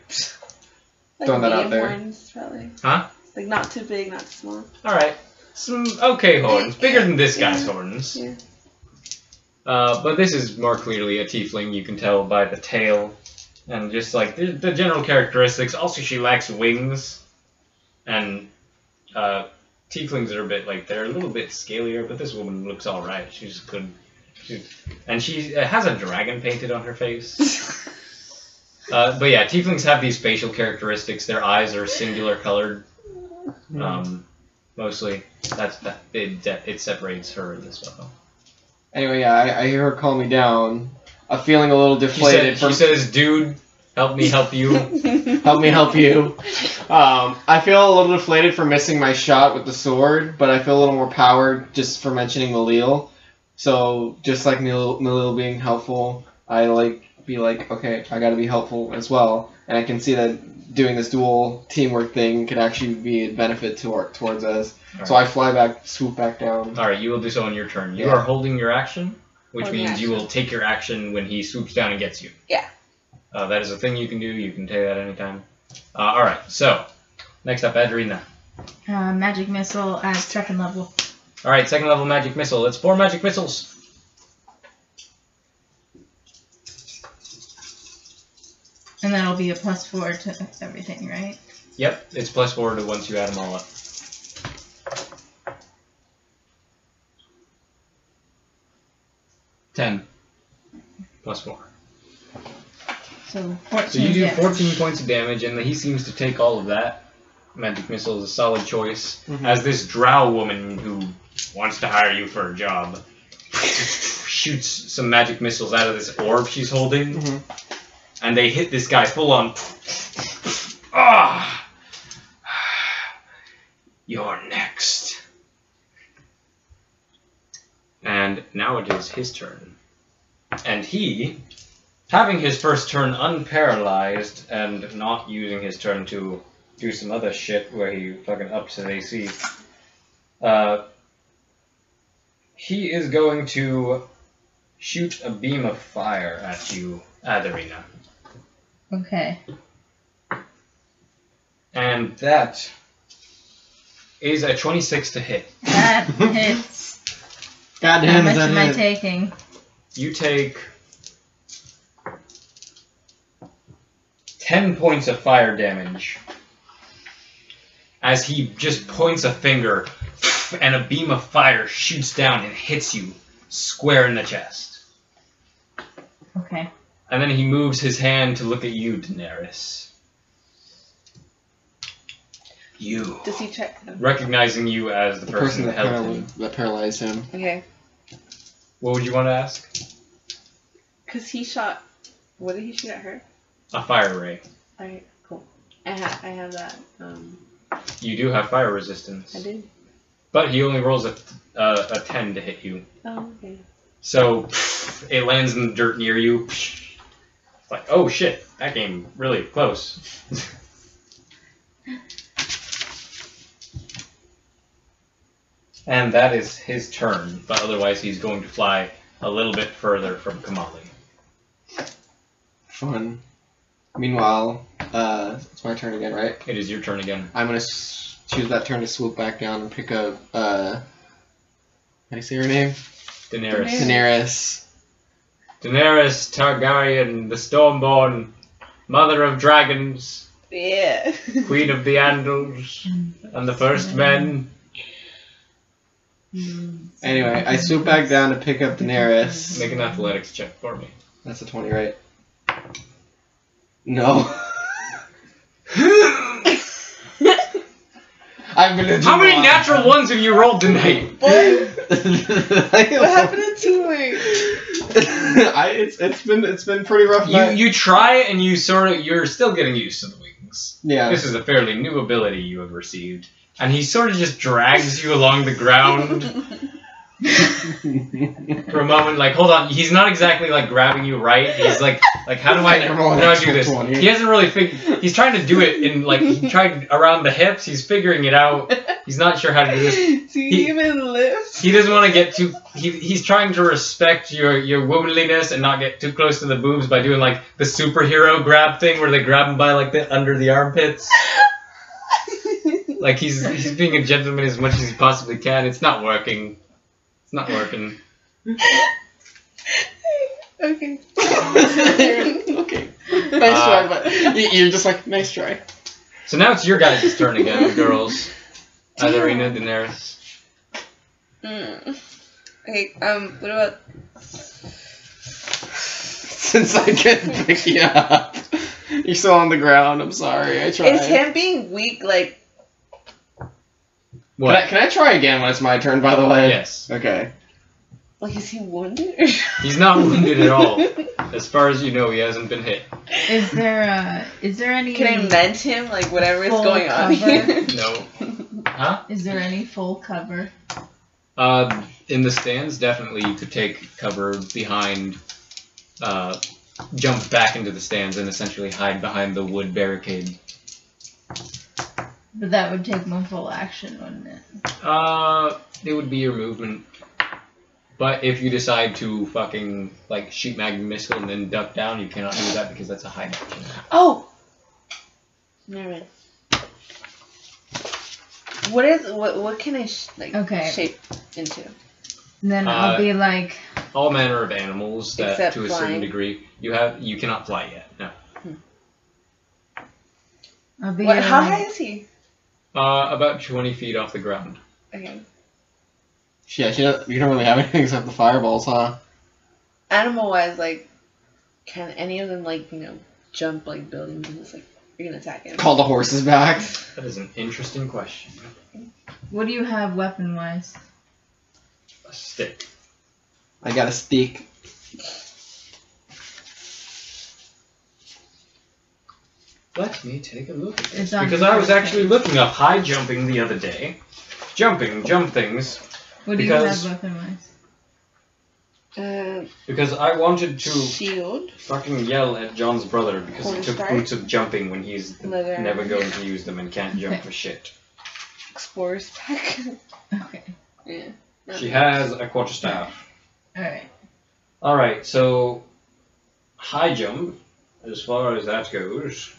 Like Throwing that out medium there. horns, probably. Huh? Like not too big, not too small. Alright. Some okay horns. Bigger than this guy's horns. Yeah. But this is more clearly a tiefling, you can tell by the tail. And just like the general characteristics. Also, she lacks wings. And tieflings are a bit like, they're a little bit scalier, but this woman looks alright. She's good. And she has a dragon painted on her face. But yeah, tieflings have these facial characteristics. Their eyes are singular colored. Mostly. It separates her as well. Anyway, yeah, I hear her call me down. I'm feeling a little deflated. She says, dude, help me help you. Help me help you. I feel a little deflated for missing my shot with the sword, but I feel a little more powered just for mentioning Malil. So, just like Malil being helpful, I be like, okay, I gotta be helpful as well. And I can see that doing this dual teamwork thing could actually be a benefit towards us. All so right. I fly back, swoop back down. Alright, you will do so on your turn. You Yeah. are holding your action, which Holding means you action. will take your action when he swoops down and gets you. Yeah. That is a thing you can do. You can take that anytime. Alright, so, next up, Adrina. Magic missile at 2nd level. Alright, 2nd level magic missile. That's 4 magic missiles. And that'll be a +4 to everything, right? Yep, it's +4 to once you add them all up. +10. +4. So 14 So you do damage. 14 points of damage, and he seems to take all of that. Magic missile is a solid choice. As this drow woman who wants to hire you for a job shoots some magic missiles out of this orb she's holding, and they hit this guy full on. Ah! You're next. And now it is his turn. And he, having his first turn unparalyzed and not using his turn to do some other shit where he fucking ups his AC, he is going to shoot a beam of fire at you, Adarina. Okay. And that is a 26 to hit. That hits. God How damn, much is that am I it? taking? You take 10 points of fire damage as he just points a finger and a beam of fire shoots down and hits you square in the chest. Okay. And then he moves his hand to look at you, Daenerys. You. Does he check? Recognizing you as the The person person who that, helped him. that paralyzed him. Okay. What would you want to ask? Because he shot. What did he shoot at her? A fire ray. Alright, cool. I have that. You do have fire resistance. I did. But he only rolls a 10 to hit you. Oh, okay. So it lands in the dirt near you. It's like, oh shit, that came really close. And that is his turn, but otherwise he's going to fly a little bit further from Komoli. Fun. Meanwhile, it's my turn again, right? It is your turn again. I'm gonna choose that turn to swoop back down and pick up, how do you say her name? Daenerys. Daenerys. Daenerys Targaryen, the Stormborn, Mother of Dragons, Yeah. Queen of the Andals, and the First Men. Anyway, I swoop back down to pick up Daenerys. Make an athletics check for me. That's a 20, right? No. I'm gonna do How many one. natural ones have you rolled tonight? What happened to teamwork? It's been pretty rough. night. You try and you're still getting used to the wings. Yeah. This is a fairly new ability you have received. And he sort of just drags you along the ground for a moment, like, hold on, he's not exactly like grabbing you right, he's like Like, how do I do this? 20. He hasn't really figured. He's trying to do it in, like, he tried around the hips. He's figuring it out. He's not sure how to do this. Do you even lift? He doesn't want to get too. He's trying to respect your womanliness and not get too close to the boobs by doing, like, the superhero grab thing where they grab him by, like, the under the armpits. Like, he's being a gentleman as much as he possibly can. It's not working. It's not working. Okay. Okay. Nice try, but you're just like, nice try. So now it's your guys' turn again, girls. Azarina, Daenerys. Okay, what about... Since I can't pick you up. You're still on the ground, I'm sorry, I tried. Is him being weak, like... What? Can I try again when it's my turn, by the way? Yes. Okay. Like, is he wounded? He's not wounded at all. As far as you know, he hasn't been hit. Is there any? Can I mend him, like, whatever is full going on cover? here? No. Huh? Is there any full cover? In the stands, definitely you could take cover behind, jump back into the stands and essentially hide behind the wood barricade. But that would take my full action, wouldn't it? It would be your movement. But if you decide to fucking, like, shoot magnum missile and then duck down, you cannot do that because that's a hide action. Oh! Never mind. What can I, shape into? And then I'll be like... All manner of animals that, Except to a flying. certain degree, you cannot fly yet, no. I'll be How high is he? About 20 feet off the ground. Okay. Yeah, you don't really have anything except the fireballs, huh? Animal-wise, like, can any of them, like, jump, like, buildings and just, like, you're gonna attack him? Call the horses back. That is an interesting question. What do you have weapon-wise? A stick. I got a stick. Let me take a look at this. It's on Because I was your actually looking up high jumping the other day. Jump things. What do Because- you have weapon-wise? Because I wanted to Shield. fucking yell at John's brother because he took Quarterstaff? boots of jumping when he's Leather never armor. going to use them and can't jump Okay. for shit. Explorer's pack. Okay. Yeah. She has a quarterstaff. Alright. Alright, so high jump, as far as that goes,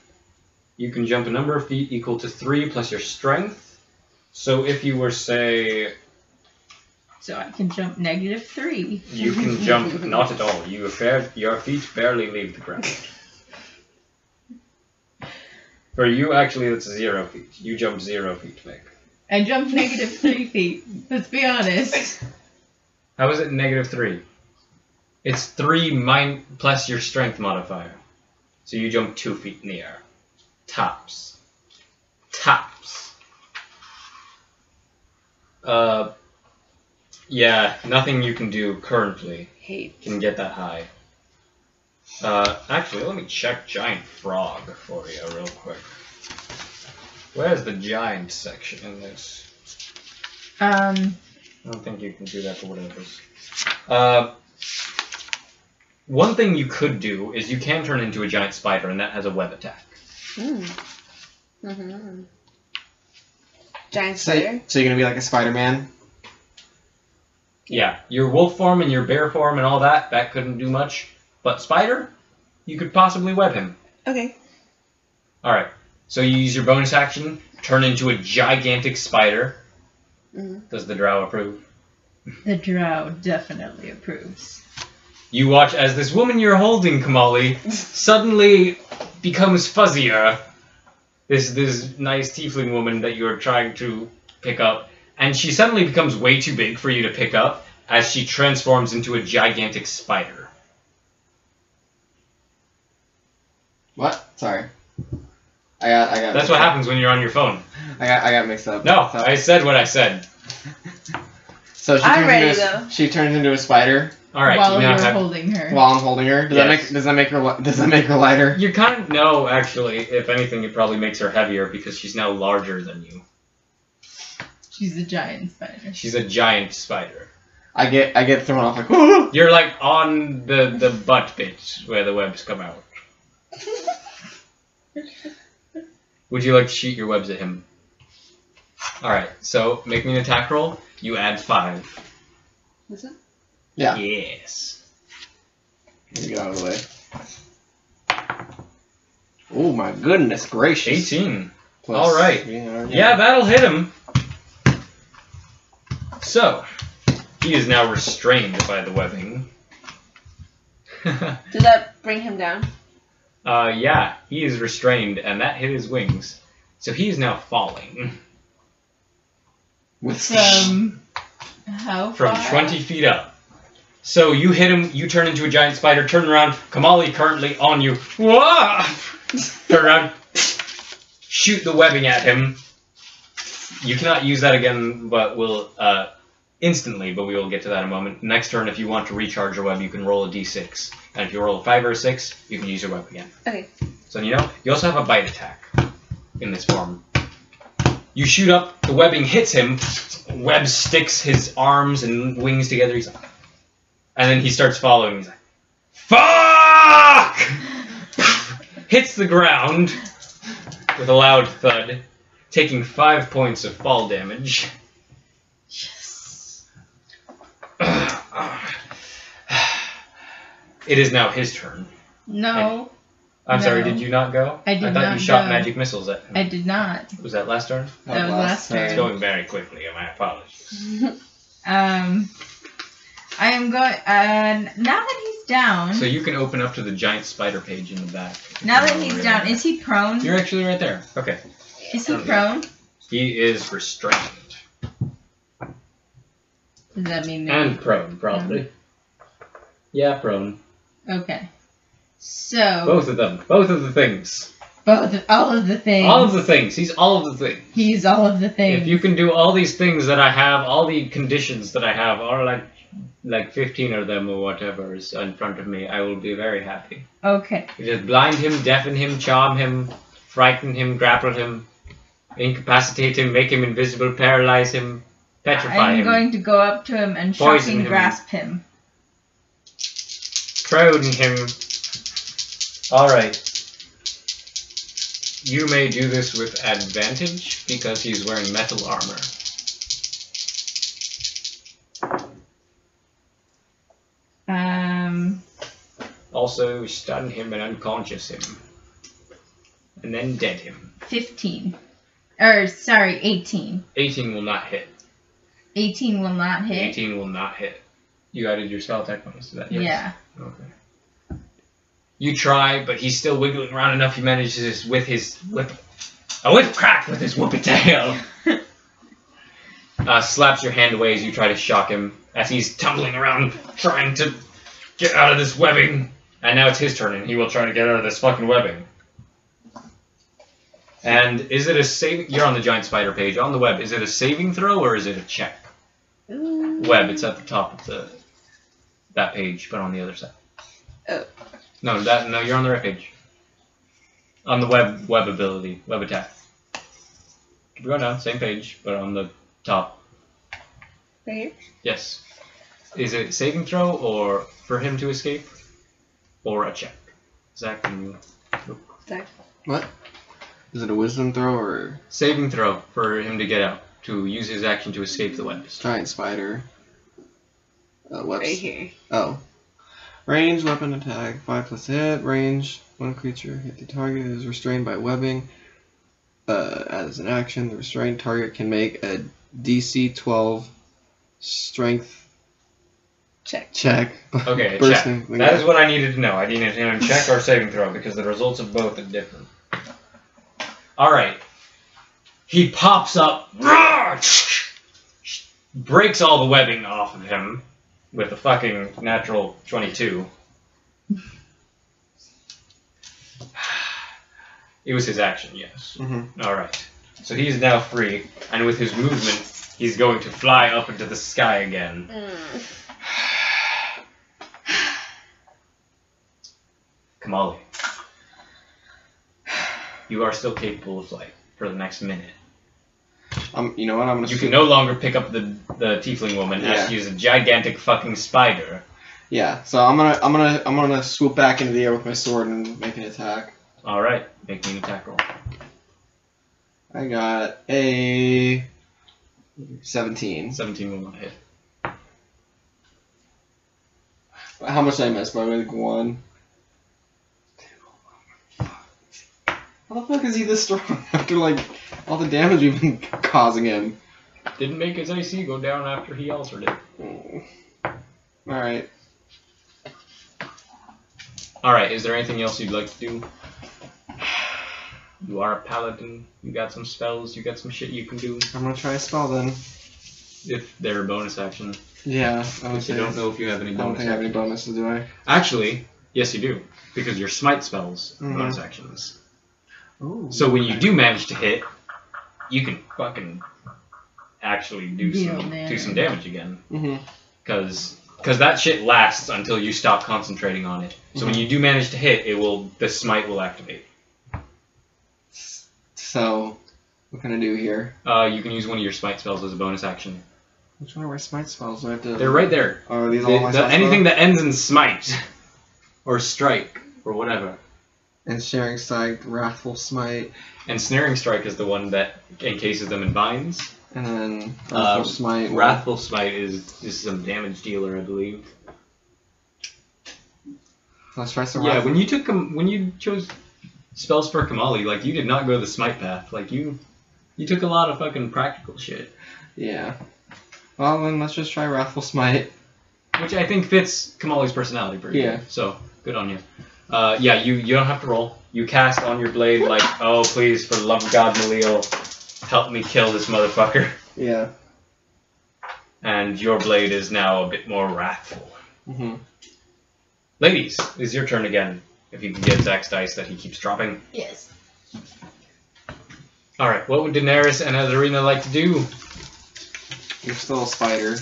you can jump a number of feet equal to 3 plus your strength. So if you were, say, So I can jump -3. you can jump not at all. Your feet barely leave the ground. For you, actually, it's 0 feet. You jump 0 feet, Mick. I jumped -3 feet. Let's be honest. How is it -3? It's 3 plus your strength modifier. So you jump 2 feet in the air. Tops. Yeah, nothing you can do currently Hate. can get that high. Actually, let me check Giant Frog for you real quick. Where's the giant section in this? I don't think you can do that for whatever's. One thing you could do is you can turn into a giant spider, and that has a web attack. Giant spider. So you're gonna be like a Spider-Man? Yeah, your wolf form and your bear form and all that couldn't do much. But spider, you could possibly web him. Okay. Alright, so you use your bonus action, turn into a gigantic spider. Does the drow approve? The drow definitely approves. You watch as this woman you're holding, Komoli, suddenly becomes fuzzier. This nice tiefling woman that you're trying to pick up, and she suddenly becomes way too big for you to pick up as she transforms into a gigantic spider. What? Sorry. I got. That's what happens when you're on your phone. I got mixed up. No, So, I said what I said. so she I'm turns ready, into though. she turns into a spider Alright, While you now you're have... holding her. while I'm holding her. Yes. Does that make her lighter? You kind of... No, actually, if anything, it probably makes her heavier because she's now larger than you. She's a giant spider. She's a giant spider. I get thrown off like, woo! You're like on the butt bit where the webs come out. Would you like to shoot your webs at him? Alright, so make me an attack roll. You add 5. Is it? Yeah. Yes. Let me get out of the way. Oh my goodness gracious. 18. Plus Alright. 3, Yeah, that'll hit him. So, he is now restrained by the webbing. Did that bring him down? Yeah, he is restrained, and that hit his wings. So he is now falling. From how far? From 20 feet up. So you hit him, you turn into a giant spider, turn around, Komoli currently on you. Whoa! Turn around, shoot the webbing at him. You cannot use that again, but we'll, instantly, but we will get to that in a moment. Next turn, if you want to recharge your web, you can roll a d6. And if you roll a 5 or a 6, you can use your web again. Okay. So you know, you also have a bite attack in this form. You shoot up, the webbing hits him, web sticks his arms and wings together, he's like, and then he starts following, he's like, fuck! Hits the ground with a loud thud, taking 5 points of fall damage. Yes. It is now his turn. No. I'm sorry, No. did you not go? I did thought not you shot go. magic missiles at him. I did not. Was that last turn? That was last It's turn. going very quickly, my apologies. I am going. Now that he's down. So you can open up to the giant spider page in the back. Now that he's down, is he prone? You're actually right there. Okay. Is he prone? He is restrained. Does that mean that? And prone, probably. Yeah, prone. Okay. So. Both of them. Both of the things. All of the things. All of the things. He's all of the things. He's all of the things. If you can do all these things that I have, all the conditions that I have, or like 15 of them or whatever is in front of me, I will be very happy. Okay. You just blind him, deafen him, charm him, frighten him, grapple him, incapacitate him, make him invisible, paralyze him, petrify him. I'm going to go up to him and Poison shocking him. grasp him. Prone him. Alright. You may do this with advantage because he's wearing metal armor. Also, stun him and unconscious him. And then dead him. 15. Or, sorry, 18. 18 will not hit. 18 will not hit? 18 will not hit. You added your spell attack bonus to that, yes? Yeah. Okay. You try, but he's still wiggling around enough. He manages with his whip. A whip crack with his whoopee tail. Slaps your hand away as you try to shock him. As he's tumbling around trying to get out of this webbing. And now it's his turn, and he will try to get out of this fucking webbing. And is it a saving... You're on the giant spider page. On the web, is it a saving throw or is it a check? Web, it's at the top of that page, but on the other side. Oh. No, you're on the right page. On the web ability, web attack. Keep going down, same page, but on the top. Right here? Yes. Is it saving throw or for him to escape? Or a check? Zach, can you look? Zach. What? Is it a wisdom throw or Saving throw for him to get out, to use his action to escape the webs. giant spider? Webs. Right here. Oh. Range, weapon attack, 5 plus hit. Range, one creature hit the target is restrained by webbing. As an action, the restrained target can make a DC 12 strength check. Okay, check. Bursting. That is what I needed to know. I needed to know check or saving throw because the results of both are different. Alright. He pops up, breaks all the webbing off of him with a fucking natural 22. It was his action, yes. Mm-hmm. Alright. So he's now free, and with his movement, he's going to fly up into the sky again. Komoli. You are still capable of flight for the next minute. You know what? I'm gonna. You can no longer pick up the tiefling woman as she is a gigantic fucking spider. Yeah. So I'm gonna swoop back into the air with my sword and make an attack. All right, make me an attack roll. I got a 17. 17 will not hit. How much did I miss? By like 1. How the fuck is he this strong after like all the damage we've been causing him? Didn't make his AC go down after he altered it. Alright. Alright, is there anything else you'd like to do? You are a paladin, you got some spells, you got some shit you can do. I'm gonna try a spell then. If they're a bonus action. Yeah, I Which I don't know if you have any bonus I don't think I have any bonuses, do I? Actually, yes you do. Because your smite spells are bonus actions. Ooh, So when you do manage to hit, you can fucking actually do some damage again. Mm-hmm. Because that shit lasts until you stop concentrating on it. So when you do manage to hit, the smite will activate. So, what can I do here? You can use one of your smite spells as a bonus action. Which one are my smite spells? Do I have to... They're right there. Are these all my smite anything spells? that ends in smite, or strike, or whatever. And Sharing Strike, Wrathful Smite, And snaring strike is the one that encases them in binds. and then Wrathful Smite. Wrathful smite is some damage dealer, I believe. Let's try some Yeah, Wrathful. when you chose spells for Komoli, like you did not go the smite path. Like you took a lot of fucking practical shit. Yeah. Well, then let's just try Wrathful Smite. Which I think fits Komoli's personality pretty Yeah. good. So, good on you. Yeah, you don't have to roll. You cast on your blade like, oh, please, for the love of God, Malil, help me kill this motherfucker. Yeah. And your blade is now a bit more wrathful. Mm-hmm. Ladies, it's your turn again. If you can get Zach's dice that he keeps dropping. Yes. Alright, what would Daenerys and Azarina like to do? You're still a spider.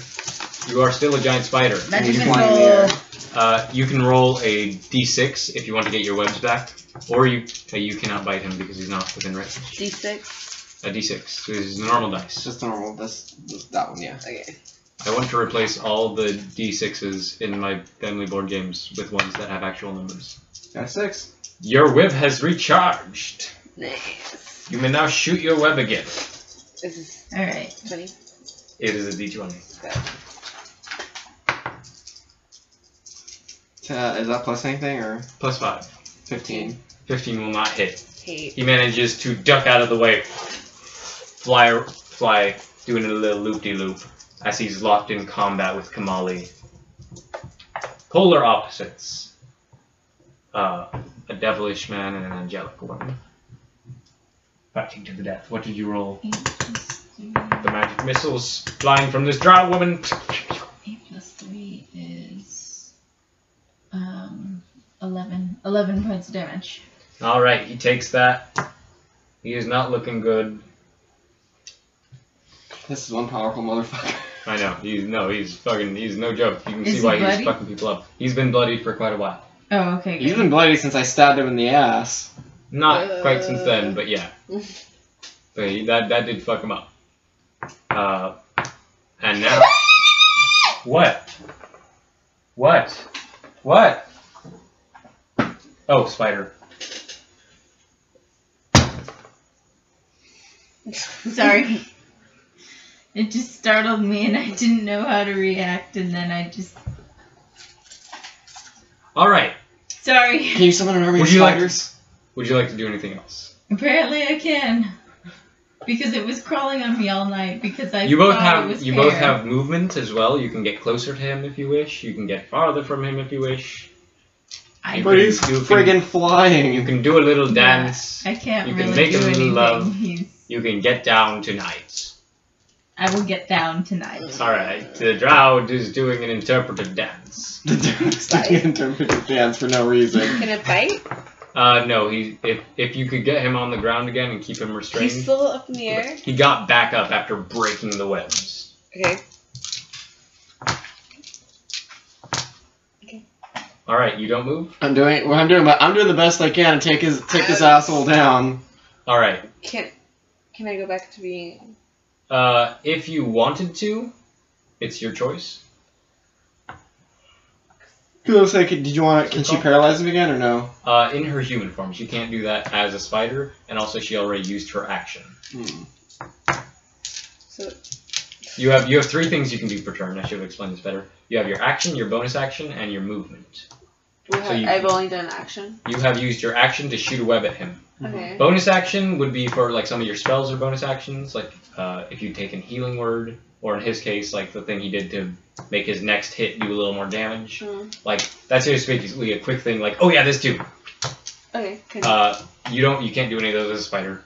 You are still a giant spider. Magic You fly in the missile. air. You can roll a d6 if you want to get your webs back. Or you cannot bite him because he's not within range. D6. A d6. So this is a normal It's dice. just a normal. That one, yeah. Okay. I want to replace all the d6s in my family board games with ones that have actual numbers. Got a 6. Your web has recharged. Nice. You may now shoot your web again. This is Alright. 20. It is a d20. Is that plus anything or Plus 5. 15? 15 will not hit. Hate. He manages to duck out of the way, fly, doing a little loop-de-loop as he's locked in combat with Komoli. Polar opposites. A devilish man and an angelic woman. Fighting to the death. What did you roll? 8 plus 3. The magic missiles flying from this drow woman. 8 plus 3 is 11. 11 points of damage. Alright, he takes that. He is not looking good. This is one powerful motherfucker. I know. He's no joke. You can Is see he why bloody? he's fucking people up. He's been bloodied for quite a while. Oh, okay. He's Good. been bloody since I stabbed him in the ass. Not quite since then, but yeah. But that did fuck him up. And now... What? What? What? Oh, spider. Sorry. It just startled me and I didn't know how to react and then I just... Alright. Sorry. Can you summon an army of Would you like- spiders? Would you like to do anything else? Apparently I can. Because it was crawling on me all night because I You both thought it was both hair. have movement as well. You can get closer to him if you wish. You can get farther from him if you wish. But he's friggin' flying. You can do a little Yeah, dance. I can't You can really make do a little anything. love. You can get down tonight. I will get down tonight. Alright, the drow is doing an interpretive dance. The dude's doing an interpretive dance for no reason. Can it bite? No, if you could get him on the ground again and keep him restrained. He's still up in the air? He got back up after breaking the webs. Okay. Alright, you don't move? I'm doing the best I can to take this asshole down. Alright. Can I go back to being... If you wanted to, it's your choice. Did you want? Can she paralyze him again or no? In her human form, she can't do that as a spider, and also she already used her action. So You have 3 things you can do per turn. I should have explained this better. You have your action, your bonus action, and your movement. I've only done action. You have used your action to shoot a web at him. Okay. Bonus action would be for like some of your spells or bonus actions, like if you take a healing word, or in his case, like the thing he did to make his next hit do a little more damage. Like that's just basically a quick thing. Like, oh yeah, this too. Okay. You can't do any of those as a spider.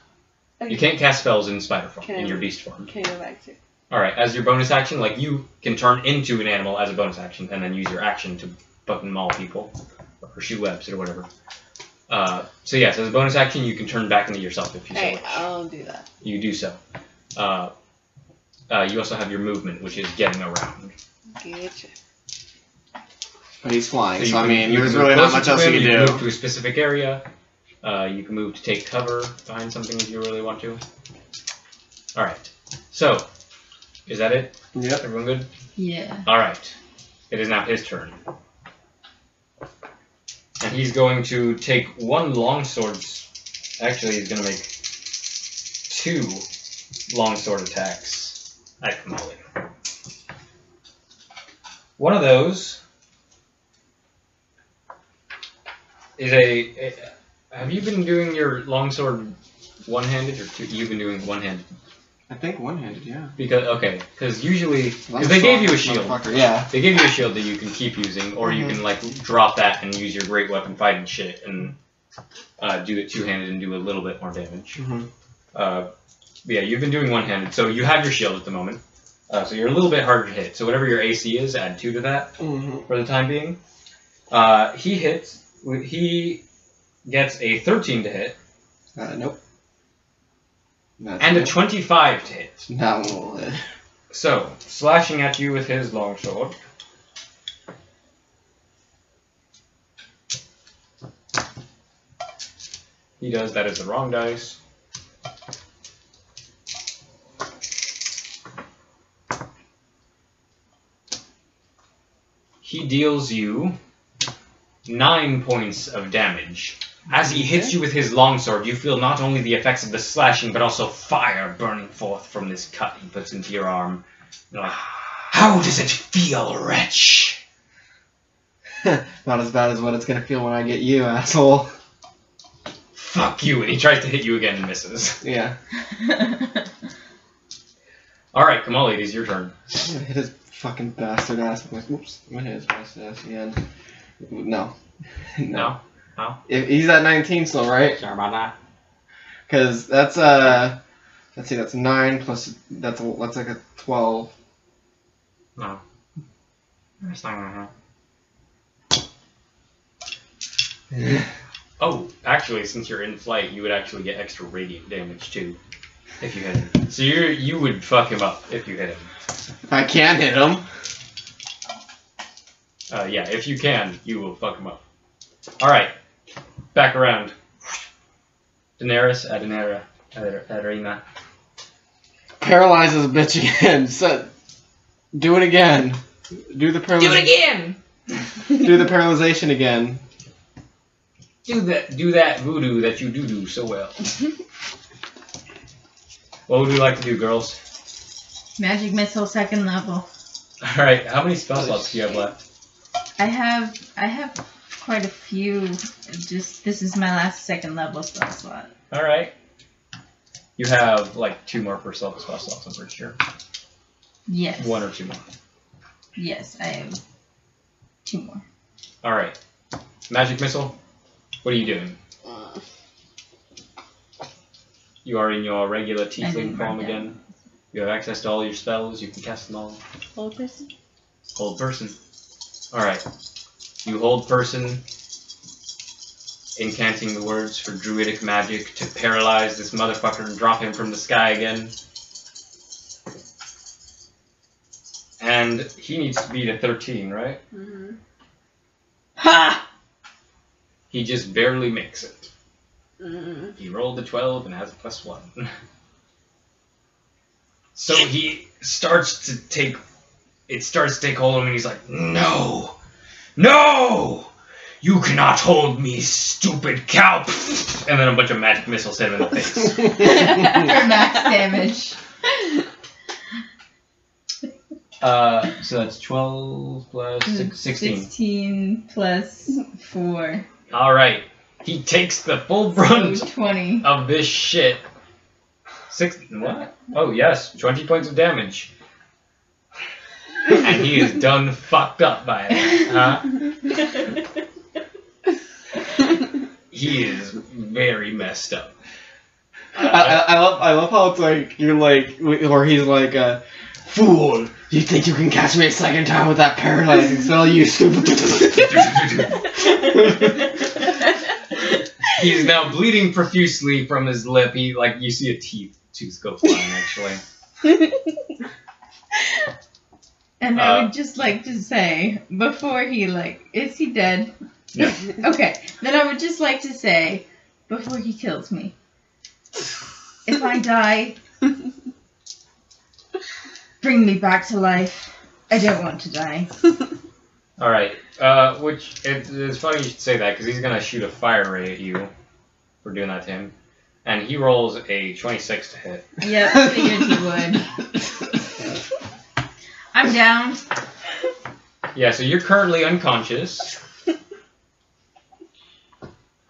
Okay. You can't cast spells in spider form, in your beast form. Can I go back to? Alright, as your bonus action, like you can turn into an animal as a bonus action, and then use your action to fucking maul people, or shoot webs, or whatever. So yes, as a bonus action, you can turn back into yourself if you so wish. I'll do that. You do so. You also have your movement, which is getting around. Getcha. But he's flying, So so I mean, you there's can really move not closer much to else you him, can you do. can move to a specific area. You can move to take cover behind something if you really want to. Alright. So, is that it? Yep. Everyone good? Yeah. Alright. It is now his turn. And he's going to take 1 longsword. Actually, he's going to make 2 longsword attacks at Komoli. One of those is a. Have you been doing your longsword one-handed or two? You've been doing one-handed. I think one-handed, yeah. Because usually, because they gave you a shield. Yeah. They give you a shield that you can keep using, or you can like drop that and use your great weapon fighting shit and do it two-handed and do a little bit more damage. Yeah, you've been doing one-handed, so you have your shield at the moment. So you're a little bit harder to hit. So whatever your AC is, add 2 to that for the time being. He hits. He gets a 13 to hit. Nope. And a 25 to hit. That one will hit. So, slashing at you with his longsword. He does. That is the wrong dice. He deals you 9 points of damage. As he hits you with his longsword, you feel not only the effects of the slashing, but also fire burning forth from this cut he puts into your arm. You're like, how does it feel, wretch? Not as bad as what it's gonna feel when I get you, asshole. Fuck you, and he tries to hit you again and misses. Yeah. Alright, Komoli, it is your turn. I'm gonna hit his fucking bastard ass with my... Whoops. I'm gonna hit his bastard ass again. No. No? No? He's at 19 still, right? Sorry about that. Because that's, let's see, that's 9 plus, that's like a 12. No. That's not gonna happen. Oh, actually, since you're in flight, you would actually get extra radiant damage, too. If you hit him. So you would fuck him up if you hit him. I can hit him. Yeah, if you can, you will fuck him up. Alright. Back around. Daenerys, Adarina. Paralyzes a bitch again. So, do it again. Do the Do it again! Do the paralyzation again. Do that voodoo that you do so well. What would you like to do, girls? Magic missile 2nd level. Alright, how many spell slots do you have left? I have quite a few. Just this is my last 2nd level spell slot. Alright. You have like 2 more per spell slots, I'm pretty sure. Yes. 1 or 2 more. Yes, I have 2 more. Alright. Magic missile, what are you doing? You are in your regular tiefling form again. You have access to all your spells, you can cast them all. Hold person? Hold person. Alright. You hold person, incanting the words for druidic magic to paralyze this motherfucker and drop him from the sky again. And he needs to beat a 13, right? Mm-hmm. Ha! He just barely makes it. Mm-hmm. He rolled a 12 and has a +1. So he starts to take hold of him, and he's like, "No, no, you cannot hold me, stupid cow!" And then a bunch of magic missiles hit him in the face. For max damage. So that's 12 plus 16. 16 plus 4. All right, he takes the full brunt 20. of this shit. What? Oh yes, 20 points of damage. And he is done fucked up by it. Huh? He is very messed up. I love how it's like you're like, or he's like, fool! You think you can catch me a second time with that paralyzing spell, you stupid? He's now bleeding profusely from his lip. He you see a tooth go flying actually. And I would just like to say, before he is he dead? No. Okay, then I would just like to say, before he kills me, if I die, bring me back to life. I don't want to die. All right. Which it's funny you should say that because he's gonna shoot a fire ray at you for doing that to him, and he rolls a 26 to hit. Yep, figured he would. I'm down. Yeah. So you're currently unconscious.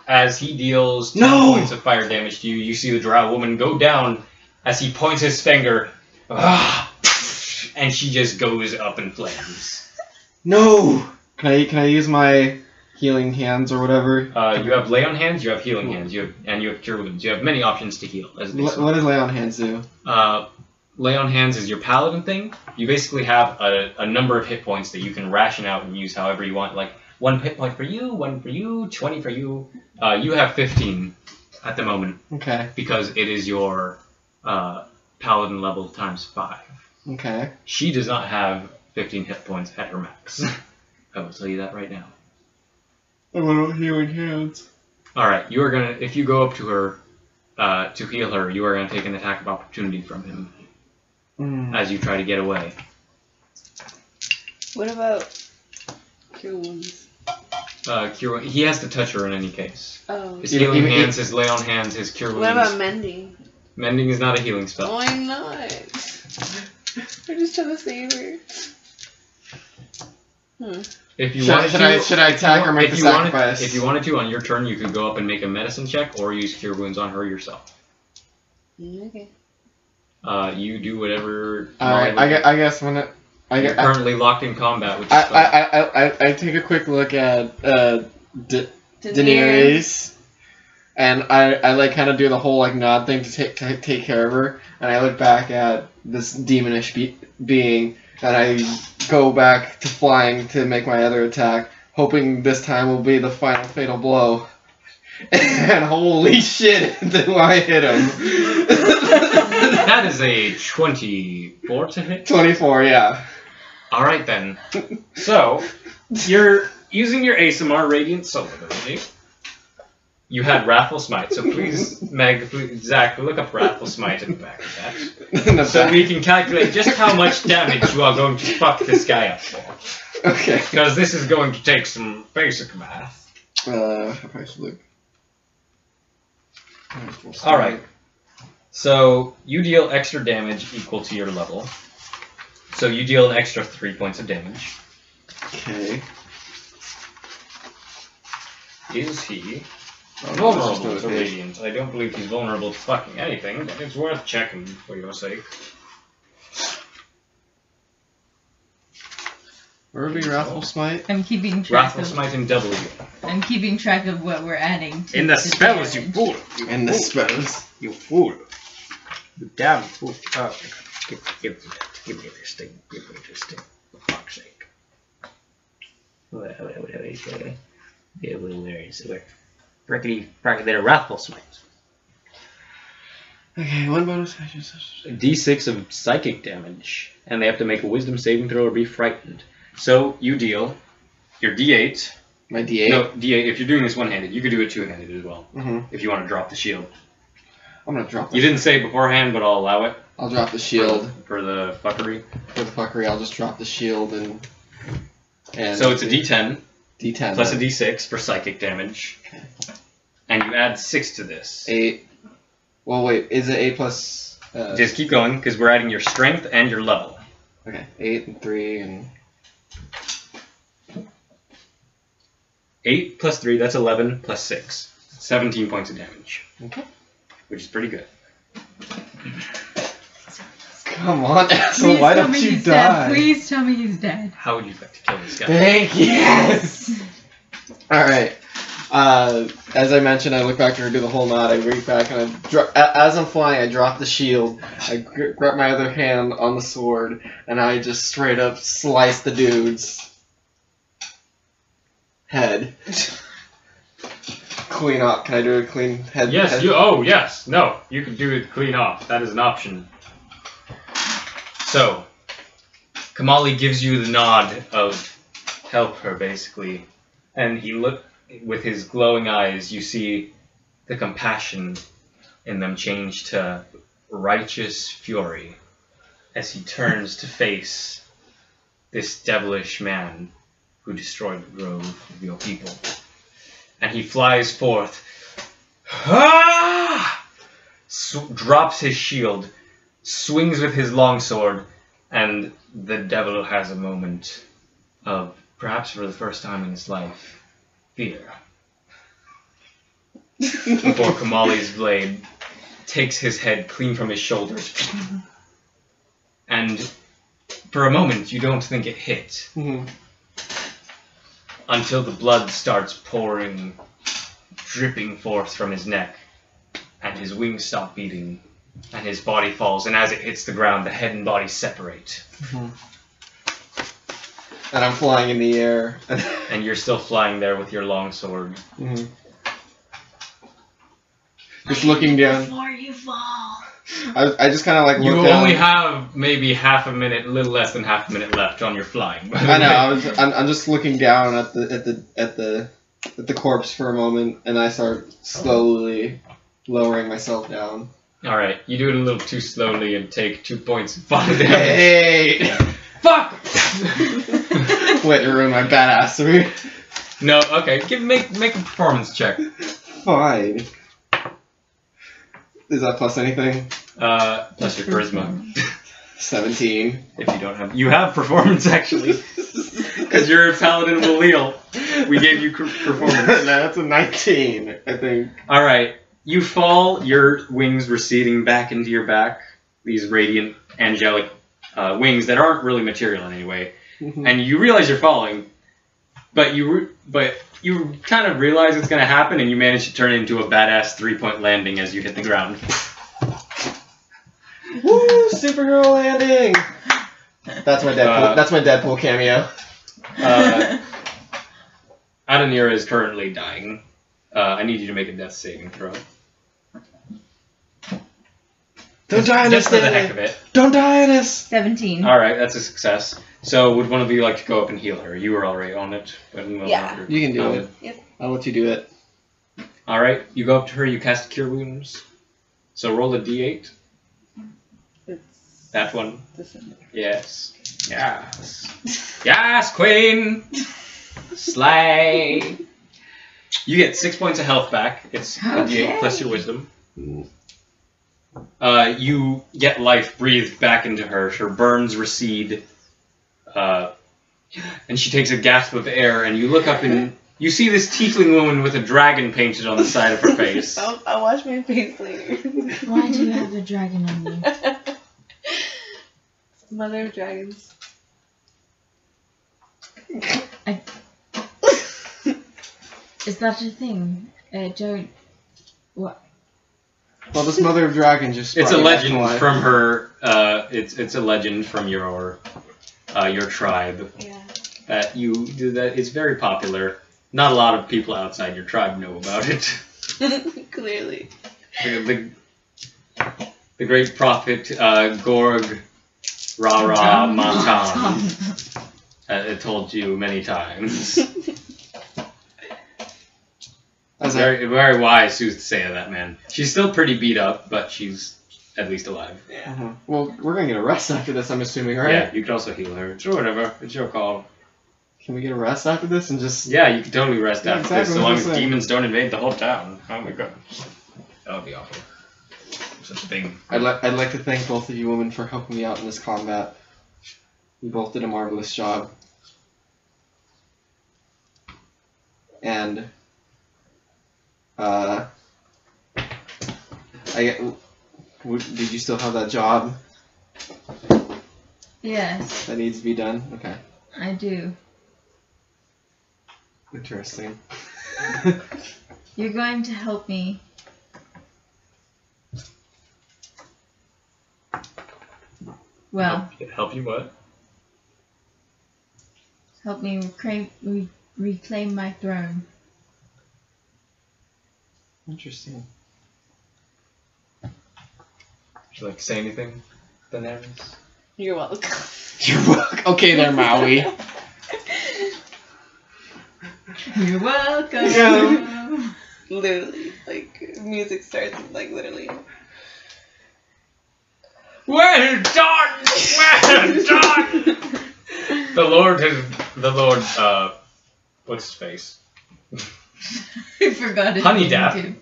As he deals 10 points of fire damage to you, you see the drow woman go down as he points his finger, and she just goes up in flames. No! Can I use my healing hands or whatever? You have lay on hands, you have healing hands, you have cure wounds. You have many options to heal. What does lay on hands do? Lay on hands is your paladin thing. You basically have a number of hit points that you can ration out and use however you want. Like 1 hit point for you, 1 for you, 20 for you. You have 15 at the moment. Okay. Because it is your paladin level times 5. Okay. She does not have 15 hit points at her max. I will tell you that right now. I want healing hands. Alright, you are gonna, if you go up to her to heal her, you are gonna take an attack of opportunity from him as you try to get away. What about cure wounds? He has to touch her in any case. Oh. His healing hands, his lay on hands, his cure wounds. What about mending? Mending is not a healing spell. Why not? We're just trying to save her. If you should I attack or make the sacrifice? If you wanted to, on your turn, you could go up and make a medicine check or use cure wounds on her yourself. Okay. You do whatever. Alright, I guess when it. You're currently locked in combat, which is I take a quick look at Daenerys, and I kind of do the whole nod thing to take care of her, and I look back at this demonish being, and I go back to flying to make my other attack, hoping this time will be the final fatal blow. And holy shit, do I hit him! That is a 24 to hit. 24, yeah. Alright then. So, you're using your ASMR Radiant Soul ability. You had Wrathful Smite, so please, Zach, look up Wrathful Smite in the back of that. So we can calculate just how much damage you are going to fuck this guy up for. Okay. Because this is going to take some basic math. If I should look. Alright. So, you deal extra damage equal to your level. So you deal an extra 3 points of damage. Okay. Is he vulnerable to Radiant? I don't believe he's vulnerable to fucking anything, but it's worth checking for your sake. Where would be Wrathful Smite? I'm keeping track Wrathful Smite in W. I'm keeping track of what we're adding to In the the spells, you damage. fool! In the spells. You fool! You damn fool! Oh, give me this thing. Give me this thing. For fuck's sake. Where is it? Rickety, they're Wrathful Smite. Okay, one bonus action. D6 of psychic damage, and they have to make a wisdom saving throw or be frightened. So you deal your D8. My D8? No, D8. If you're doing this one-handed, you could do it two-handed as well. Mm-hmm. If you want to drop the shield. I'm gonna drop. You didn't say it beforehand, but I'll allow it. I'll drop the shield for the fuckery. For the fuckery, I'll just drop the shield and so it's a D10. D10 plus a D6 for psychic damage. Okay. And you add 6 to this. 8. Well, wait. Is it 8 plus? Just keep going, because we're adding your strength and your level. Okay. 8 and 3 and 8 plus 3. That's 11 plus 6. 17 points of damage. Okay. Which is pretty good. Come on, asshole, Please why tell don't me you he's die? dead. Please tell me he's dead. How would you like to kill this guy? Thank you. Yes. All right. As I mentioned, I look back and I do the whole nod. I reach back and as I'm flying, I drop the shield. I grab my other hand on the sword, and I just straight up slice the dude's head. Clean up. Can I do a clean head? Yes, head? you. Oh, yes. No, you can do it clean off. That is an option. So, Komoli gives you the nod of help her, basically. And he look with his glowing eyes, you see the compassion in them change to righteous fury as he turns to face this devilish man who destroyed the grove of your people. And he flies forth, drops his shield, swings with his longsword, and the devil has a moment of, perhaps for the first time in his life, fear. Before Komoli's blade takes his head clean from his shoulders. And for a moment, you don't think it hit. Until the blood starts pouring, dripping forth from his neck, and his wings stop beating, and his body falls, and as it hits the ground, the head and body separate. And I'm flying in the air. And you're still flying there with your longsword. Just looking down. Before you fall. I just kind of like look You down. only have maybe half a minute, a little less than half a minute left on your flying. I know. I'm just looking down at the corpse for a moment, and I start slowly lowering myself down. All right, you do it a little too slowly and take 2 points of fire damage. Hey! Fuck! Wait, you ruined my badassery. No, okay. Make a performance check. Fine. Is that plus anything? Plus your charisma. 17. If you don't have, you have performance actually, because you're a paladin Walil. We gave you performance. No, that's a 19, I think. All right, you fall, your wings receding back into your back. These radiant, angelic wings that aren't really material in any way, and you realize you're falling, but you kind of realize it's going to happen, and you manage to turn it into a badass 3-point landing as you hit the ground. Woo! Superhero landing. That's my Deadpool. That's my Deadpool cameo. Adanira is currently dying. I need you to make a death saving throw. Don't die in this. Just for the heck of it. Don't die in this. 17. All right, that's a success. So, would one of you like to go up and heal her? You were already on it, but Yeah. You can do it. Yep. I'll let you do it. All right, you go up to her. You cast Cure Wounds. So roll a d8. It's That one. this one. Yes. Yes. Yes, Queen. Slay. You get 6 points of health back. It's a d8 plus your wisdom. You get life breathed back into her. Her burns recede. And she takes a gasp of air, and you look up and you see this tiefling woman with a dragon painted on the side of her face. I'll wash my face later. Why do you have a dragon on you? Mother of dragons. Is that a thing? Don't. What? Well, this Mother of Dragon just. It's a brought me back to legend life. from her. It's a legend from your tribe. Yeah. That it's very popular. Not a lot of people outside your tribe know about it. Clearly. The great prophet Gorg Rara Matan told you many times. As very, very wise soothsayer, that man. She's still pretty beat up, but she's at least alive. Yeah. Well, we're gonna get a rest after this, I'm assuming, right? Yeah, you could also heal her. Sure, whatever. It's your call. Can we get a rest after this and just... Yeah, you can totally rest Yeah, after this, exactly so what long I'm as saying. demons don't invade the whole town. Oh my god. That would be awful. Such a thing. I'd like to thank both of you women for helping me out in this combat. You both did a marvelous job. And, did you still have that job Yes, that needs to be done? Okay. I do. Interesting. You're going to help me. Well, Help you what? help me reclaim my throne. Interesting. Would you like to say anything, Bananas? You're welcome. You're welcome. Okay there, Maui. You're welcome. Yeah. Literally, like, music starts, like, literally. Well done! Well done! the Lord, what's his face? I forgot his Honey name Dap. too.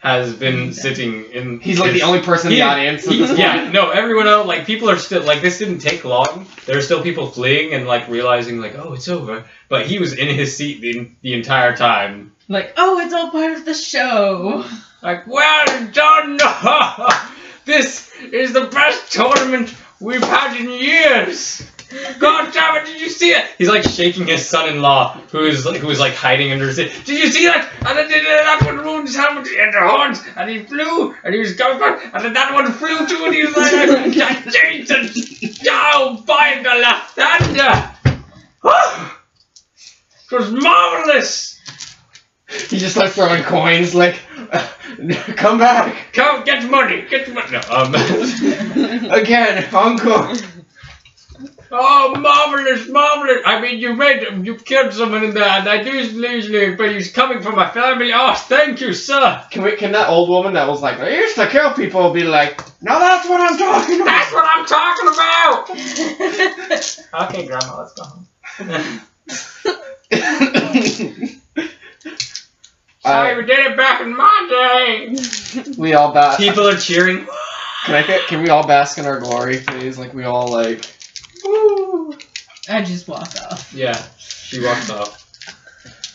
Has been Honey Dap. sitting in. He's like his- the only person in the audience. Yeah, no, everyone else, like, people are still, like, this didn't take long. There are still people fleeing and, like, realizing, like, oh, it's over. But he was in his seat the entire time. Like, oh, it's all part of the show. Like, well done! This is the best tournament we've had in years! God damn it, did you see it? He's like shaking his son-in-law, who is like hiding under his seat. Did you see that? And then that one ruined his helmet and the horns, and he flew, and he was going back, and then that one flew too, and he was like, Jesus! Oh, by the thunder! It was marvelous! He just starts throwing coins, like, come back! Come, get money, No, Again, encore! Oh, marvelous, marvelous! I mean, you killed someone in there, and I do usually, but he's coming from my family. Oh, thank you, sir. Can that old woman that was like, I used to kill people, be like, now that's what I'm talking about! That's what I'm talking about. Okay, Grandma, let's go home. Sorry, we did it back in my day. We all bask. People are cheering. Can we all bask in our glory, please? Like, we all, like, woo! I just walk off. Yeah, she walks off.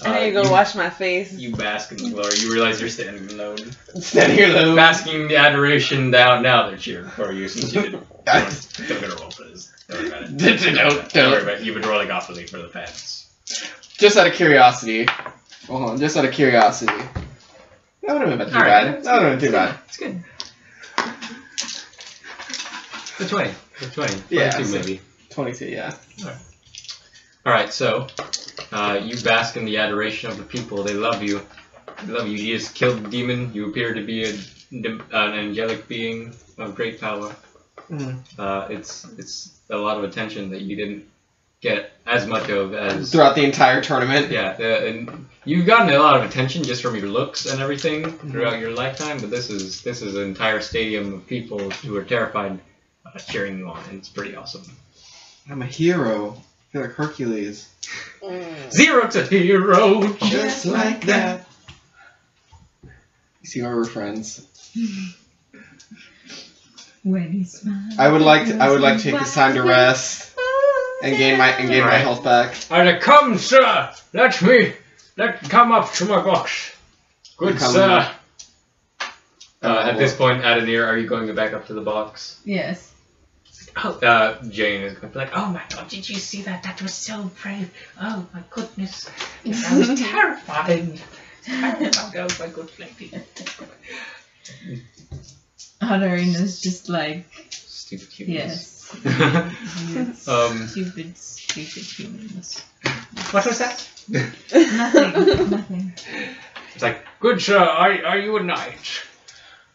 I need to go wash my face. You bask in the glory. You realize you're standing alone. Standing alone. Basking the adoration down. Now they're cheering for you since you didn't. Don't get a roll for this. Don't worry about it. Don't worry about it. You've been rolling awfully for the fans. Just out of curiosity. Hold on, just out of curiosity. That would have been too bad. That would have been too bad. It's good. The 20. The 20. Yeah, 22 so- maybe. 22, yeah. Alright, so, you bask in the adoration of the people. They love you. They love you. You just killed the demon. You appear to be an angelic being of great power. Mm-hmm. It's a lot of attention that you didn't get as much of as... Throughout the entire tournament. Yeah, and you've gotten a lot of attention just from your looks and everything throughout your lifetime, but this is an entire stadium of people who are terrified cheering you on, and it's pretty awesome. I'm a hero. I feel like Hercules. Zero to hero! Just like that. You see why we're friends. When he smiles. I would like to take this time to rest and gain my health back. And come, sir! Let come up to my box. Good Come sir. up. At this point, Adenir, are you going back up to the box? Yes. Jane is going to be like, oh my god, did you see that? That was so brave. Oh my goodness. I was terrified. Oh my good lady. Honorina's just like, Stupid humans. yes. Um, Stupid humans. What was that? Nothing. It's like, good sir, are you a knight?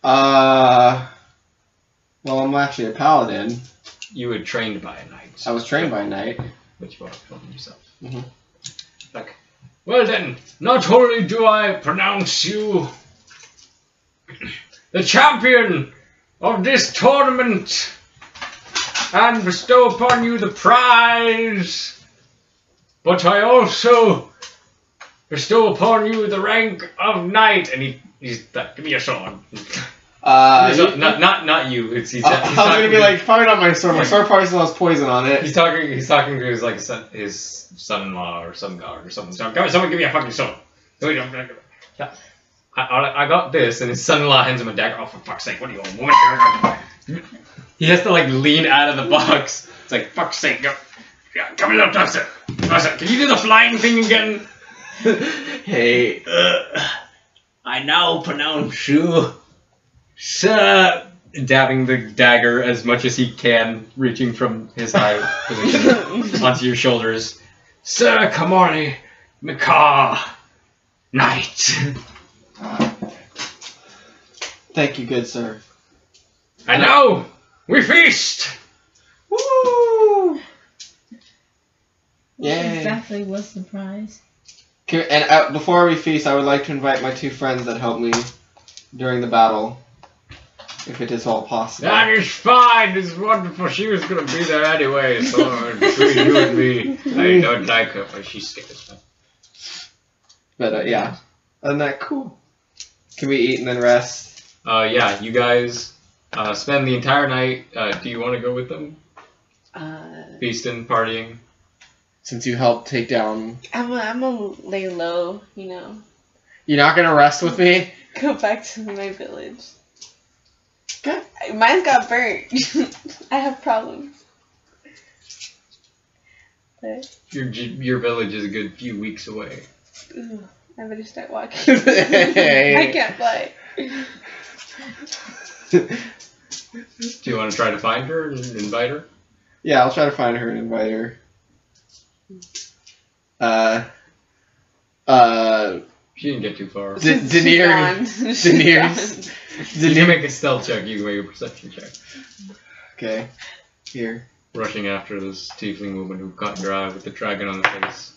Well, I'm actually a paladin. You were trained by a knight. I was trained by a knight. But you are killing yourself. Mhm. Like, Well then, not only do I pronounce you the champion of this tournament and bestow upon you the prize, but I also bestow upon you the rank of knight. And he's like, give me your sword. Not you. He's I was gonna be like, probably not my sword. My sword probably still has poison on it. He's talking to his like his son-in-law or some guard or something. Someone give me a fucking sword. I got this, and his son-in-law hands him a dagger. Oh, for fuck's sake! What are you, a woman? He has to like lean out of the box. It's like, fuck's sake, go. Yeah, come here, Duster. Can you do the flying thing again? Hey. I now pronounce you, Sir. Dabbing the dagger as much as he can, reaching from his high position onto your shoulders. Sir Komoli, Macaw, Knight. Thank you, good sir. And now, we feast! Woo! What Yay. exactly was the prize? And before we feast, I would like to invite my 2 friends that helped me during the battle. If it is all possible. That is fine, it's wonderful. She was gonna be there anyway, so between you and me, I don't like her, but she's scared. But yeah. Other than that, cool. Can we eat and then rest? Yeah, you guys spend the entire night. Do you want to go with them? Feasting, partying? Since you helped take down... I'm gonna lay low, you know. You're not gonna rest with me? Go back to my village. Good. Mine's got burnt. I have problems. But, Your village is a good few weeks away. ooh, I better start walking. I can't fly. Do you want to try to find her and invite her? Yeah, I'll try to find her and invite her. She didn't get too far. Daenerys. You can make a stealth check, you can make a perception check. Okay. Here. Rushing after this tiefling woman who caught your eye with the dragon on the face.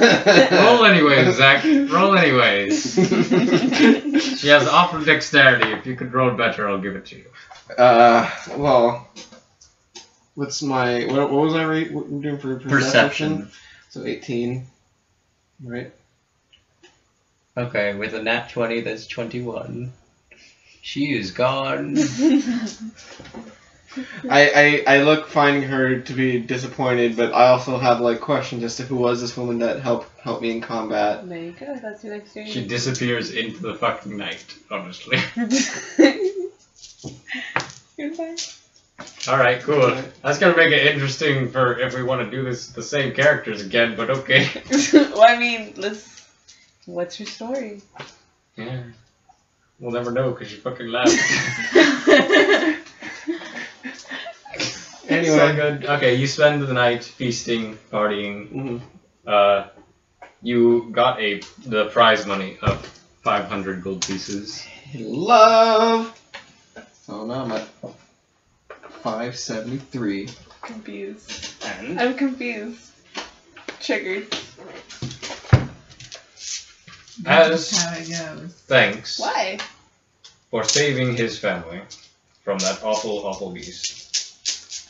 Roll anyways, Zach. Roll anyways. She has awful dexterity. If you could roll better, I'll give it to you. Well, what's my... What was I doing for perception? So 18. Right? Okay, with a nat 20, that's 21. She is gone. I look finding her to be disappointed, but I also have like questions as to who was this woman that helped me in combat. There you go, that's your next journey. She disappears into the fucking night, honestly. Goodbye. Alright, cool. That's gonna make it interesting for if we want to do this the same characters again, but okay. Well, I mean, what's your story? Yeah. We'll never know because you fucking left. Anyway. So good. Okay, you spend the night feasting, partying. Mm-hmm. You got the prize money of 500 gold pieces. Love! So now I'm at 573. Confused. And I'm confused. Triggered. That's how it goes. thanks Why? for saving his family from that awful, awful beast.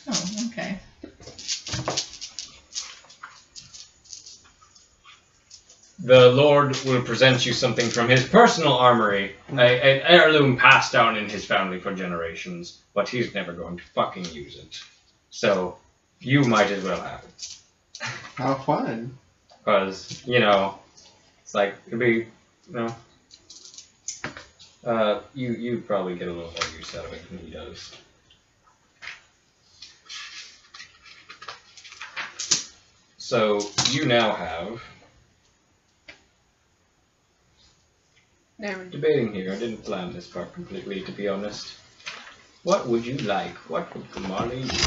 Oh, okay. The Lord will present you something from his personal armory, an heirloom passed down in his family for generations, but he's never going to fucking use it. So, you might as well have it. How fun. Because, it's like, it'd be, you'd probably get a little more use out of it than he does. So, you now have... Never mind. Debating here, I didn't plan this part completely, to be honest. What would you like? What would Komoli use?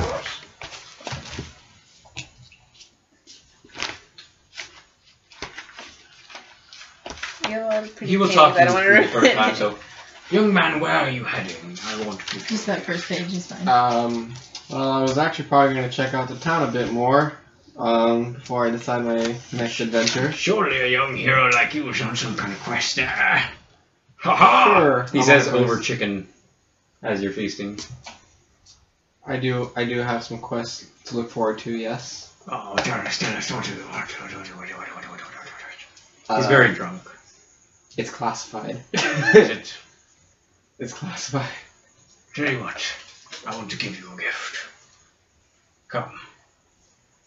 You have a lot of pretty He will things. talk to I you don't want for to the first time, so... Young man, where are you heading? I want to... Just that first page is fine. Well, I was actually probably going to check out the town a bit more. before I decide my next adventure. Surely a young hero like you is on some kind of quest there. Ha ha! Sure. He says over chicken as you're feasting. I do have some quests to look forward to, yes. Oh, tell us what you He's very drunk. It's classified. Is it? It's classified. Tell you what, I want to give you a gift. Come.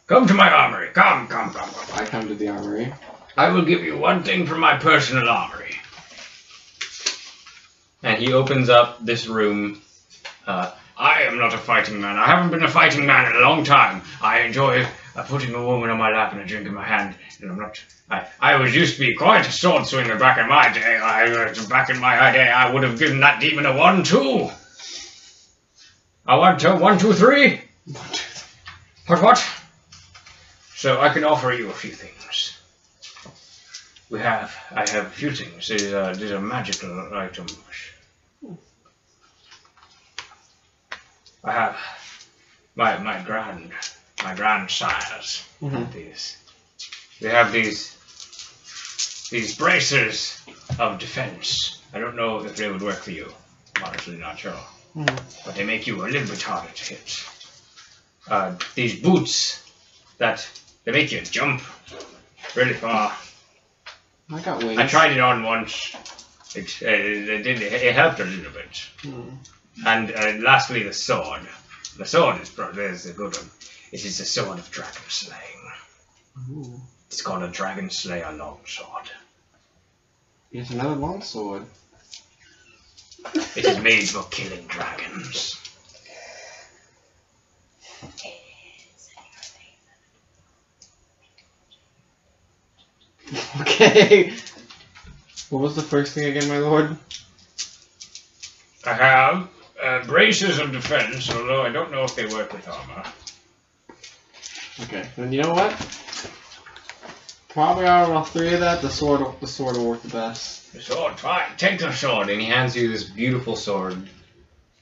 Come to my armory. Come. I come to the armory. I will give you one thing from my personal armory. And he opens up this room. I am not a fighting man. I haven't been a fighting man in a long time. I enjoy putting a woman on my lap and a drink in my hand. And I'm not. I was used to be quite a sword swinger back in my day. Back in my day, I would have given that demon a 1-2. I want to 1, 2, 3. What? So I can offer you a few things. I have a few things. These are magical items. I have my grandsires. These. We have these bracers of defense. I don't know if they would work for you. I'm honestly not sure. But they make you a little bit harder to hit. These boots that they make you jump really far. I got wings. I tried it on once. It helped a little bit. And lastly, the sword. The sword is a good one. It is the sword of dragon slaying. Ooh. It's called a dragon slayer longsword. Here's another longsword. It is made for killing dragons. Okay. What was the first thing again, my lord? I have bracers of defense, although I don't know if they work with armor. Okay, then you know what? Probably out of all three of that, the sword will work the best. The sword, fine. Take the sword. And he hands you this beautiful sword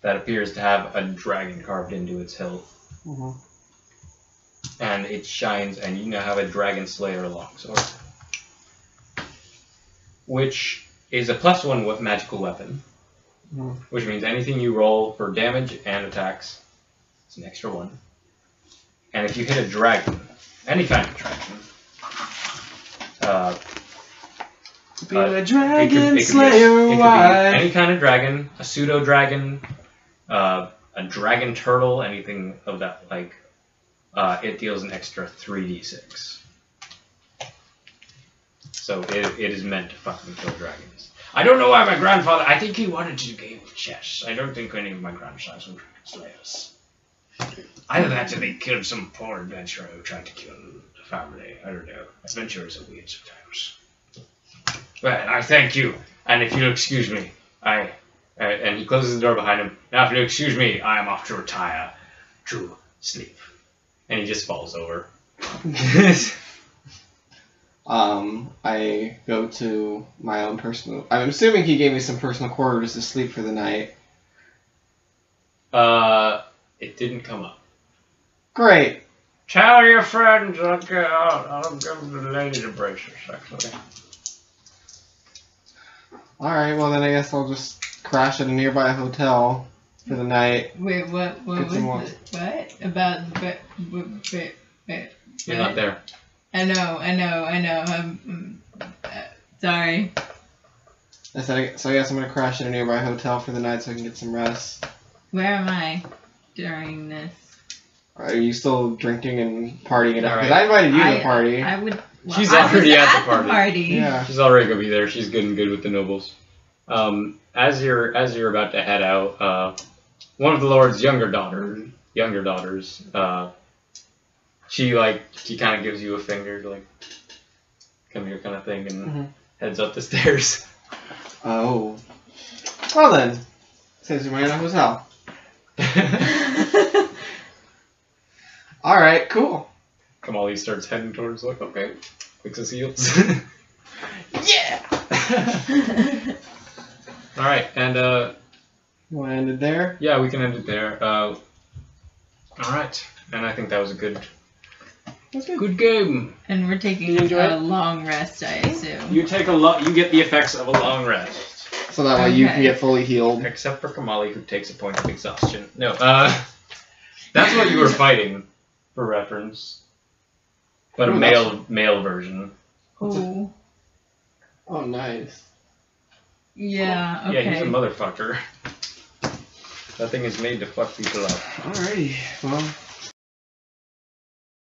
that appears to have a dragon carved into its hilt. And it shines, and you now have a Dragon Slayer longsword. Which is a +1 magical weapon. Which means anything you roll for damage and attacks, it's an extra 1. And if you hit a dragon, any kind of dragon, Be a it dragon could slayer, be why? any kind of dragon, a pseudo dragon, a dragon turtle, anything of that like. It deals an extra 3d6. So it is meant to fucking kill dragons. I don't know why my grandfather... I think he wanted to do a game of chess. I don't think any of my grandsires were dragon slayers. Either that or they killed some poor adventurer who tried to kill the family. I don't know. Adventurers are weird sometimes. Well, I thank you. And if you'll excuse me, and he closes the door behind him. Now, if you'll excuse me, I am off to retire to sleep. And he just falls over. I go to my own personal... I'm assuming he gave me some personal quarters to sleep for the night. It didn't come up. Great. Tell your friends I'll give the lady the braces, actually. Alright, well then I guess I'll just crash at a nearby hotel for the night. Wait, what Get was some more. it? What? About the... You're not there. I know. Sorry. I said, so I guess I'm gonna crash at a nearby hotel for the night so I can get some rest. Where am I during this? Are you still drinking and partying it up? Alright. Because I invited you to the party. I would... Well, She's I was already at the party. Yeah. She's already gonna be there. She's good and good with the nobles. As you're about to head out, one of the Lord's younger daughters, she kind of gives you a finger, like, come here kind of thing, and heads up the stairs. Oh. Well then, since we're in a hotel. Alright, cool. Komoli starts heading towards, like, okay, clicks his heels. Yeah! Alright, and, You want to end it there? yeah, we can end it there. Alright, and I think that was a good That's good. Good game. And we're taking You enjoy a it? long rest, I assume. You take a lot. You get the effects of a long rest. So that way you can Okay. get fully healed. Except for Komoli, who takes a point of exhaustion. No, that's what you were fighting, for reference. But a Ooh, male version. Oh. Oh, nice. Yeah, okay. Yeah, he's a motherfucker. That thing is made to fuck people up. Alrighty. Well,